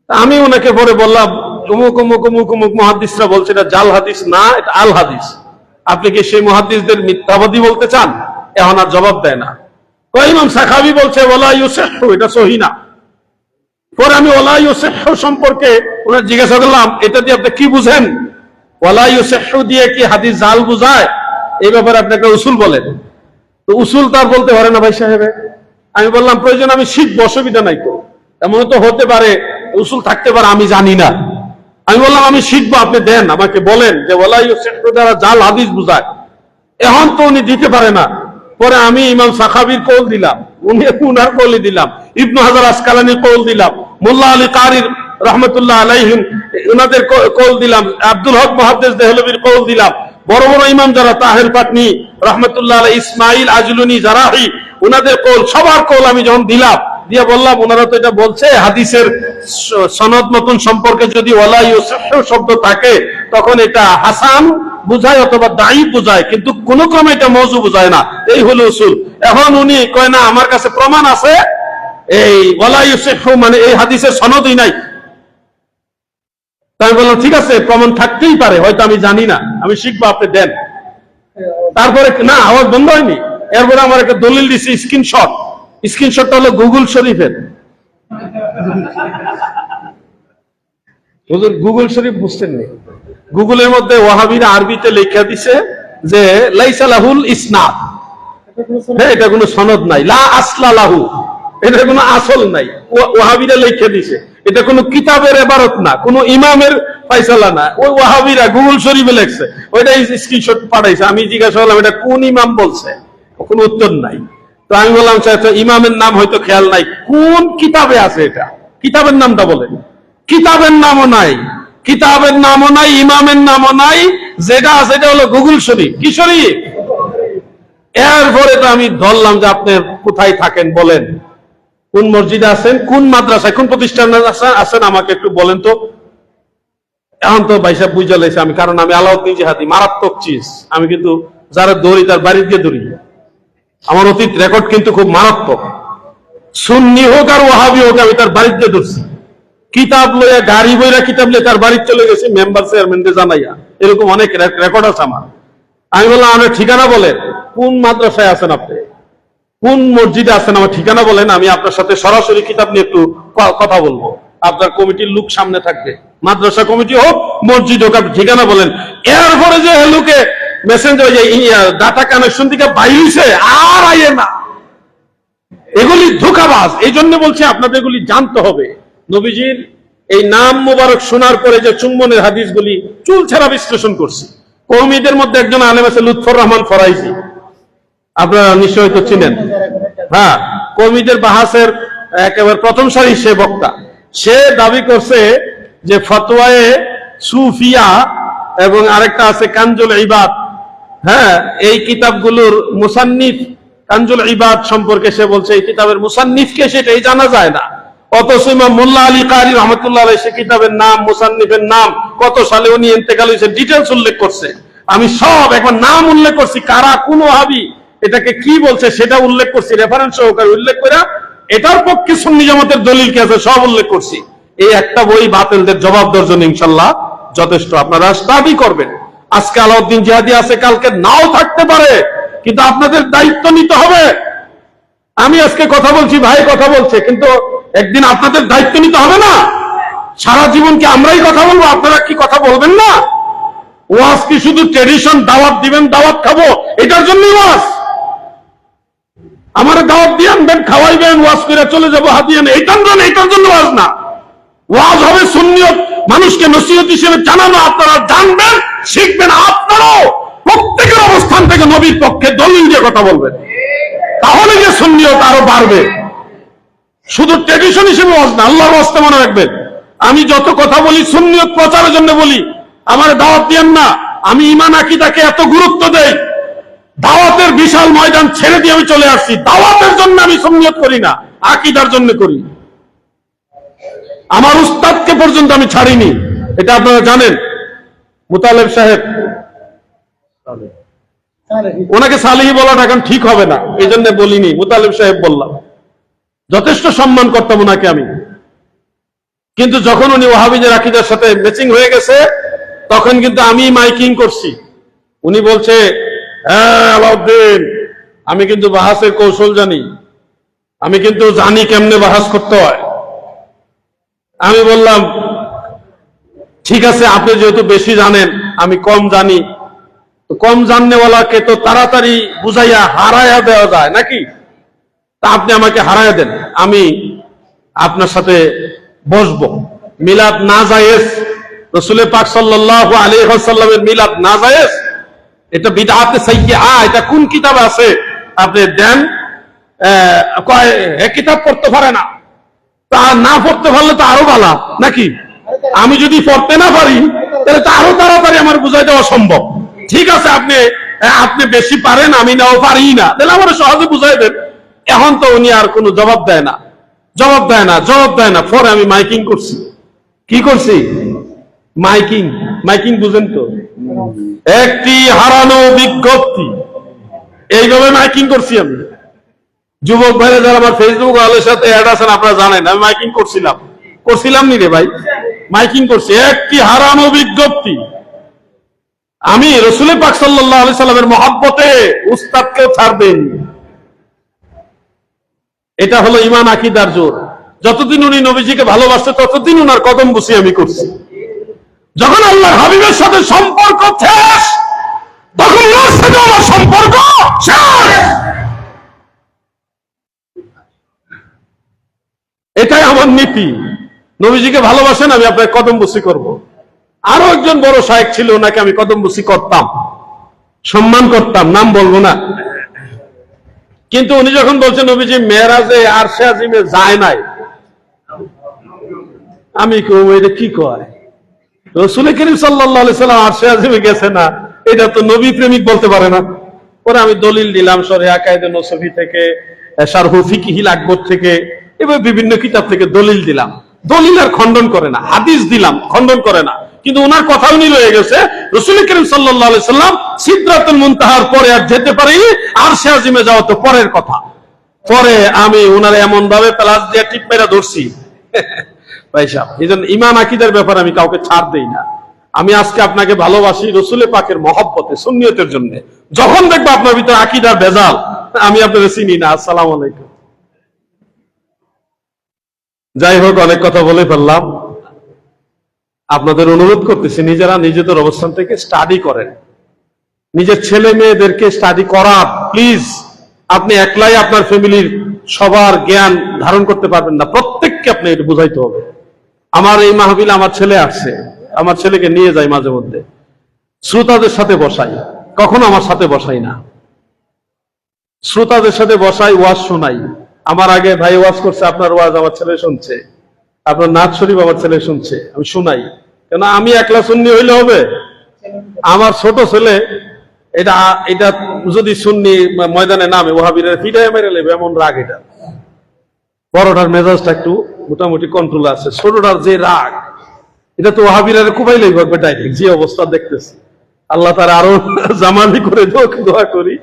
[SPEAKER 1] আমি ওনাকে পরে বললাম অমুক অমুক অমুক অমুক মুহাদ্দিসরা বলছে এটা জাল হাদিস না, এটা আল হাদিস। আপনি কি সেই মুহাদ্দিসদের মিথ্যাবাদী বলতে চান? এখন আর জবাব দেয় না। ইমাম সাখাবী বলছে ওয়ালা ইউসিহু, এটা সহিহ না। পরে আমি ওয়ালা ইউসিহু সম্পর্কে ওনার জিজ্ঞাসা করলাম, এটা দিয়ে আপনি কি বুঝেন? ওয়ালা ইউসিহু দিয়ে কি হাদিস জাল বুঝায়? এই ব্যাপারে আপনি একটা উসুল বলেন। তো উসুল তার বলতে পারে না ভাই সাহেব। আমি বললাম প্রয়োজন আমি শিখবো, অসুবিধা নাই তো। এমন তো হতে পারে উসুল থাকতে পারে, আমি জানি না। আমি বললাম আমি শিখবো, আপনি দেন, আমাকে বলেন যে ওয়ালা ইউসিহু দ্বারা জাল হাদিস বুঝায়। এখন তো উনি দিতে পারে না। পরে আমি ইমাম সাখাবীর কৌল দিলাম, উনার কৌলি দিলাম, ইবনে হাজার আসকালানির কৌল দিলাম, মোল্লা আলী কারি রহমতুল্লাহ আলাইহিম ওনাদের কৌল দিলাম, আব্দুল হক মুহাদ্দিস দেহলভির কৌল দিলাম, বড় বড় ইমাম যারা তাহের পাটনি রহমতুল্লাহ আলাই, ইসমাইল আজলুনি জারাহি, ওনাদের কৌল, সবার কৌল আমি যখন দিলাম, দিয়ে বললাম ওনারা তো এটা বলছে হাদিসের সনদ মতন সম্পর্কে যদি ওয়ালা ইউসিহু শব্দ থাকে তখন এটা হাসান বুঝায় অথবা দাঈফ বুঝায়, কিন্তু কোন ক্রমে এটা মওযু বুঝায় না। এই হলো উসুল। এখন উনি কয় না আমার কাছে প্রমাণ আছে, এই ওয়ালা ইউসিহু মানে এই হাদিসের সনদই নাই। তাই বললাম ঠিক আছে, প্রমাণ থাকতেই পারে, হয়তো আমি জানি না, আমি শিখবো, আপনি দেন। তারপরে না, আওয়াজ বন্ধ হয়নি। এরপরে আমার একটা দলিল দিচ্ছে স্ক্রিনশটটা হলো গুগল শরীফের। গুগল শরীফ বুঝতেন না? গুগলের মধ্যে ওয়াহাবিরা আরবিতে লেখা দিছে যে লাইসা লাহুল ইসনাদ, হ্যাঁ এটা কোনো সনদ নাই, লা আসলা লাহু, এটা কোনো আসল নাই, ওয়াহাবিরা লেখা দিছে। এটা কোনো কিতাবের ইবারত না, কোনো ইমামের ফয়সালা না, ওই ওয়াহাবিরা গুগল শরীফে লেখছে, ওইটা স্ক্রিনশট পাঠাইছে। আমি জিজ্ঞাসা করলাম এটা কোন ইমাম বলছে, কোনো উত্তর নাই। তো আমি বললাম ইমামের নাম হয়তো খেয়াল নাই, কোন কিতাবে আছে এটা, কিতাবের নামটা বলেন। কিতাবের নামও নাই, কিতাবের নামও নাই, ইমামের নামও নাই, যেটা আছে এটা হলো গুগল শরীফ। কি শরীফ? এরপরে তো আমি ধরলাম যে আপনি কোথায় থাকেন বলেন, কোন মসজিদে আছেন, কোন মাদ্রাসায়, কোন প্রতিষ্ঠানে আছেন আমাকে একটু বলেন তো। এখন তো ভাই সাহেব বুঝা লাইছে আমি, কারণ আমি আলাউদ্দিন জিহাদি, মারাত্মক চিজ। আমি কিন্তু যারা দৌড়ি তার বাড়ির গিয়ে দৌড়ি, আমার অতীত রেকর্ড কিন্তু খুব মারাত্মক। সুন্নি হোক আর ওয়াহাবি হোক, আমি তার বাড়িতে ধরছি, কিতাব লইয়া গাড়ি বইরা কিতাব লইয়া তার বাড়িতে চলে গেছি, মেম্বার চেয়ারম্যানকে জানাইয়া। এরকম অনেক রেকর্ড আছে আমার। আমি বললাম আমার ঠিকানা বলেন, কোন মাদ্রাসায় আছেন আপনি, কোন মসজিদে আছেন, আমার ঠিকানা বলেন, আমি আপনার সাথে সরাসরি কিতাব নিয়ে একটু কথা বলবো। আপনার কমিটির লোক সামনে থাকবে, মাদ্রাসা কমিটি হোক মসজিদ হোক, আপনি ঠিকানা বলেন। এরপরে যে লোকে মেসেঞ্জার ডাটা কানেকশন থেকে বাইরেছে আর আইয়ে না, এগুলি ধোঁকাবাজ। এই জন্য বলছি আপনাদের এগুলি জানতে হবে। নবীজির এই নাম মোবারক শোনার পরে যে চুম্বনের হাদিসগুলি চুল ছাড়া বিশ্লেষণ করছি। কওমিদের মধ্যে একজন আলেম আছে লুৎফর রহমান ফরাইজি, আপনারা নিশ্চয়ই তো চিনেন। হ্যাঁ, কওমিদের বাহাসের একেবারে প্রথম সারি সে বক্তা। সে দাবি করছে যে ফতোয়ায়ে সুফিয়া এবং আরেকটা আছে কানজুল ইবাদ, হ্যাঁ এই কিতাবগুলোর মুসান্নিফ কানজুল ইবাদ সম্পর্কে সে বলছে এই কিতাবের মুসান্নিফকে সেটাই জানা যায় না। অথচ ইমাম মোল্লা আলী কারি রহমতুল্লাহ আলাইহি সে কিতাবের নাম, মুসান্নিফের নাম, কত সালে উনি ইন্তেকাল হয়েছে ডিটেলস উল্লেখ করছে। আমি সব একবার নাম উল্লেখ করছি, কারা কোন ওয়াহাবি এটাকে কি বলছে সেটা উল্লেখ করছি, রেফারেন্স সহকারে উল্লেখ করে এটার পক্ষে সুন্নি জামাতের দলিল কি আছে সব উল্লেখ করছি। এই একটা বই বাতিলদের জবাব দেওয়ার জন্য ইনশাআল্লাহ যথেষ্ট। আপনারা স্টাডি করবেন। আজকে আলাউদ্দিন জিহাদি আছে, কালকে নাও থাকতে পারে, কিন্তু আপনাদের দায়িত্ব নিতে হবে। আমি আজকে কথা বলছি, ভাই কথা বলছে, কিন্তু একদিন আপনাদের দায়িত্ব নিতে হবে না? সারা জীবন কি আমরাই কথা বলবো, আপনারা কি কথা বলবেন না? ওয়াজ কি শুধু ট্রেডিশন, দাওয়াত দিবেন, দাওয়াত খাবো, এটার জন্যই ওয়াজ? আমার দাওয়াত দিয়ে আনবেন, খাওয়াইবেন, ওয়াজ করে চলে যাবো হাতিয়ে, এটার জন্য ওয়াজ না। ওয়াজ হবে সুন্নিয়ত, মানুষকে নসিহত হিসেবে জানানো, আপনারা জানবেন, শিখবেন। আপনারাও প্রত্যেকের অবস্থান থেকে নবীর পক্ষে দলিল দিয়ে কথা বলবেন, তাহলে যে সুন্নিয়ত আরো বাড়বে। শুধু ট্রেডিশন হিসেবে ওয়াজ না, আল্লাহর ওয়াস্তে মনে রাখবেন। আমি যত কথা বলি সুন্নিয়ত প্রচারের জন্য বলি, আমার দাওয়াত দিয়েন না। আমি ঈমান আকীদাকে এত গুরুত্ব দেই, দাওয়াতের বিশাল ময়দান ছেড়ে দিয়ে আমি চলে আসছি। দাওয়াতের জন্য আমি সুন্নিয়ত করি না, আকীদার জন্য করি। আমার উস্তাদকে পর্যন্ত আমি ছাড়িনি, এটা আপনারা জানেন। মুতালেব সাহেব, ওনাকে সালেহি বলাটা এখন ঠিক হবে না, এই জন্য বলিনি, মুতালেব সাহেব বললাম। যথেষ্ট সম্মান করতাম ওনাকে আমি, কিন্তু যখন উনি ওয়াহাবিদের আকীদার সাথে ম্যাচিং হয়ে গেছে তখন কিন্তু আমি মাইকিং করছি। উনি বলছে হ্যাঁ আলাউদ্দিন, আমি কিন্তু বাহাসের কৌশল জানি, আমি কিন্তু জানি কেমনে বাহাস করতে হয়। আমি বললাম ঠিক আছে, আপনি যেহেতু বেশি জানেন, আমি কম জানি, তো কম জাননেওয়ালাকে তো তাড়াতাড়ি বুঝাইয়া হারাইয়া দেওয়া যায় নাকি? তা আপনি আমাকে হারাইয়া দেন, আমি আপনার সাথে বসবো। মিলাদ না জায়েজ, রাসূল পাক সাল্লাল্লাহু আলাইহি ওয়াসাল্লামের মিলাদ না জায়েজ, এটা বিদআতে সাইয়্যিআ, এটা কোন কিতাবে আছে? আপনি দেন, কিতাব পড়তে পারে না, তা না পড়তে পারলে তো আরো ভালো নাকি? আমি যদি পড়তে না পারি তাহলে তো আরো তাড়াতাড়ি আমার বুঝাই দেওয়া সম্ভব। ঠিক আছে, আপনি বেশি পারেন, আমি নাও পারি না, তাহলে আমার সহজে বুঝাই দেন। এখন তো উনি আর কোনো জবাব দেয় না। পরে আমি মাইকিং করছি। কি করছি? মাইকিং বুঝেন তো? একটি হারানো বিজ্ঞপ্তি, এইভাবে মাইকিং করছি আমি। যুবক ভাইরা যারা আমার ফেসবুক ওয়ালের সাথে অ্যাড আছেন, আপনারা জানেন আমি মাইকিং করছিলাম নি রে ভাই, মাইকিং করছি। একটি হারানো বিজ্ঞপ্তি, আমি রাসূল পাক সাল্লাল্লাহু আলাইহি সাল্লামের মহব্বতে উস্তাদকেও ছাড় দেইনি। এটা হলো ঈমান আকীদার জোর। যতদিন উনি নবীজিকে ভালোবাসতে ততদিন উনার কদম বুসি আমি করছি। যখন আল্লাহর হাবিবের সাথে সম্পর্ক শেষ, তখন ওনার সাথে আমার সম্পর্ক শেষ। এটাই আমার নীতি। নবীজিকে ভালোবাসেন, আমি আপনার কদম বুসি করব। আরো একজন বড় শায়েখ ছিল, ওনাকে আমি কদম বুসি করতাম, সম্মান করতাম, নাম বলবো না। কিন্তু উনি যখন বলছেন নবীজি মেরাজে আরশে আজিমে যায় নাই, আমি এটা কি কয়? রাসূল করিম সাল্লাল্লাহু আলাইহি সাল্লাম আরশে আজিমে গেছে না, এটা তো নবী প্রেমিক বলতে পারে না। পরে আমি দলিল দিলাম শরীহ আকায়েদে নসফি থেকে, শারহু ফিকহিল আকবর থেকে, এবার বিভিন্ন কিতাব থেকে দলিল দিলাম। দলিল আর খণ্ডন করে না, হাদিস দিলাম, খণ্ডন করে না। কিন্তু ওনার কথা উনি রয়ে গেছে রাসূল করিম সাল্লাল্লাহু আলাইহি সাল্লাম সিদরাতুল মুনতাহার পরে আর যেতে পারেনি, আরশে আজিমে যাওয়া তো পরের কথা। পরে আমি ওনারে এমন ভাবে প্লাস দিয়ে টিপ মেরা ধরছি ভাই সাহেব। এইজন্য ঈমান আকীদার ব্যাপারে আমি কাউকে ছাড় দেই না। আমি আজকে আপনাকে ভালোবাসি রাসূল পাকের মহব্বতে, সুন্নিয়তের জন্য। যখন দেখবো আপনার ভিতরে আকীদার ভেজাল, আমি আপনাকে চিনি না। আসসালামু আলাইকুম। যাই হোক, অনেক কথা বলে ফেললাম। আপনাদের অনুরোধ করতেছি, নিজেরা নিজেদের অবস্থান থেকে স্টাডি করেন, নিজের ছেলে মেয়েদেরকে স্টাডি করার। প্লিজ, আপনি একলাই আপনার ফ্যামিলির সবার জ্ঞান ধারণ করতে পারবেন না, প্রত্যেককে আপনি এটা বুঝাইতে হবে। আমার এই মাহফিলে আমার ছেলে আসছে, আমার ছেলেকে নিয়ে যাই মাঝে মধ্যে, শ্রোতাদের সাথে বসাই, কখনো আমার সাথে বসাই না। শ্রোতাদের সাথে বসাই, ওয়াজ শোনাই। আমার আগে ভাই ওয়াজ করছে, আপনার ওয়াজ আমার ছেলে শুনছে, আপনার নাথ শরীফ আমার ছেলে শুনছে, আমি শোনাই। কেন আমি একলা সুন্নি হইলে হবে? আমার ছোট ছেলে এটা যদি সুন্নি ময়দানে নামে, ওয়াহাবীরা ফিডায় মেরে নেবে, এমন রাগ। এটা বড়টার মেজাজটা একটু মোটামুটি কন্ট্রোল আছে, ছোটটার যে রাগ, এটা তো ওয়াহাবীরা কুবাইলেই ভাববে ডাইরেক্ট, যে অবস্থা দেখতেছি। আল্লাহ তাআলা আরো জামালি করে দোয়া করি।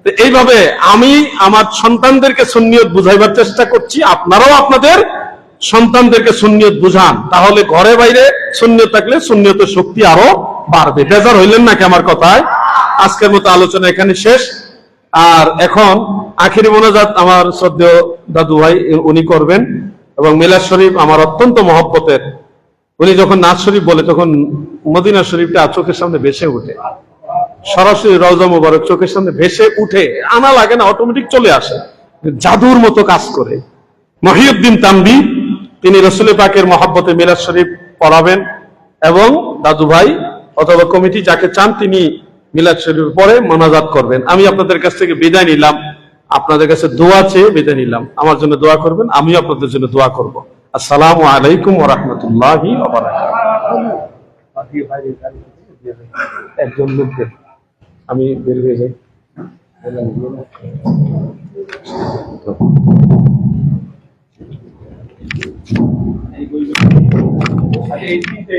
[SPEAKER 1] তো এইভাবে আমি আমার সন্তানদেরকে সুন্নিয়ত বুঝাইবার চেষ্টা করছি। আপনারাও আপনাদের সন্তানদেরকে সুন্নিয়ত বুঝান, তাহলে ঘরে বাইরে সুন্নিয়ত থাকলে সুন্নিয়তের শক্তি আরো বাড়বে। বেজার হইলেন নাকি আমার কথায়? আজকের মতো আলোচনা এখানে শেষ। আর এখন আখিরি মোনাজাত আমার শ্রদ্ধেয় দাদু ভাই উনি করবেন, এবং মিলাদ শরীফ আমার অত্যন্ত মহব্বতের। উনি যখন নাজ শরীফ বলে, তখন মদিনা শরীফটা চোখের সামনে ভেসে উঠে, সরাসরি রওজা মুবারক চোখের সামনে ভেসে উঠে, আনা লাগে না, অটোমেটিক চলে আসে, জাদুর মতো কাজ করে। মহিউদ্দিন তানভী, তিনি রাসূল পাকের মহব্বতে মিলাদ শরীফ পড়াবেন, এবং দাদু ভাই অথবা কমিটি যাকে চান তিনি মিলাদ শরীফ পড়ে মোনাজাত করবেন। আমি আপনাদের কাছ থেকে বিদায় নিলাম, আপনাদের কাছে দোয়া চেয়ে বিদায় নিলাম। আমার জন্য দোয়া করবেন, আমিও আপনাদের জন্য দোয়া করব। আসসালামু আলাইকুম ওয়া রাহমাতুল্লাহি ওয়া বারাকাতুহু। একজন লোককে আমি বের হয়ে যাই।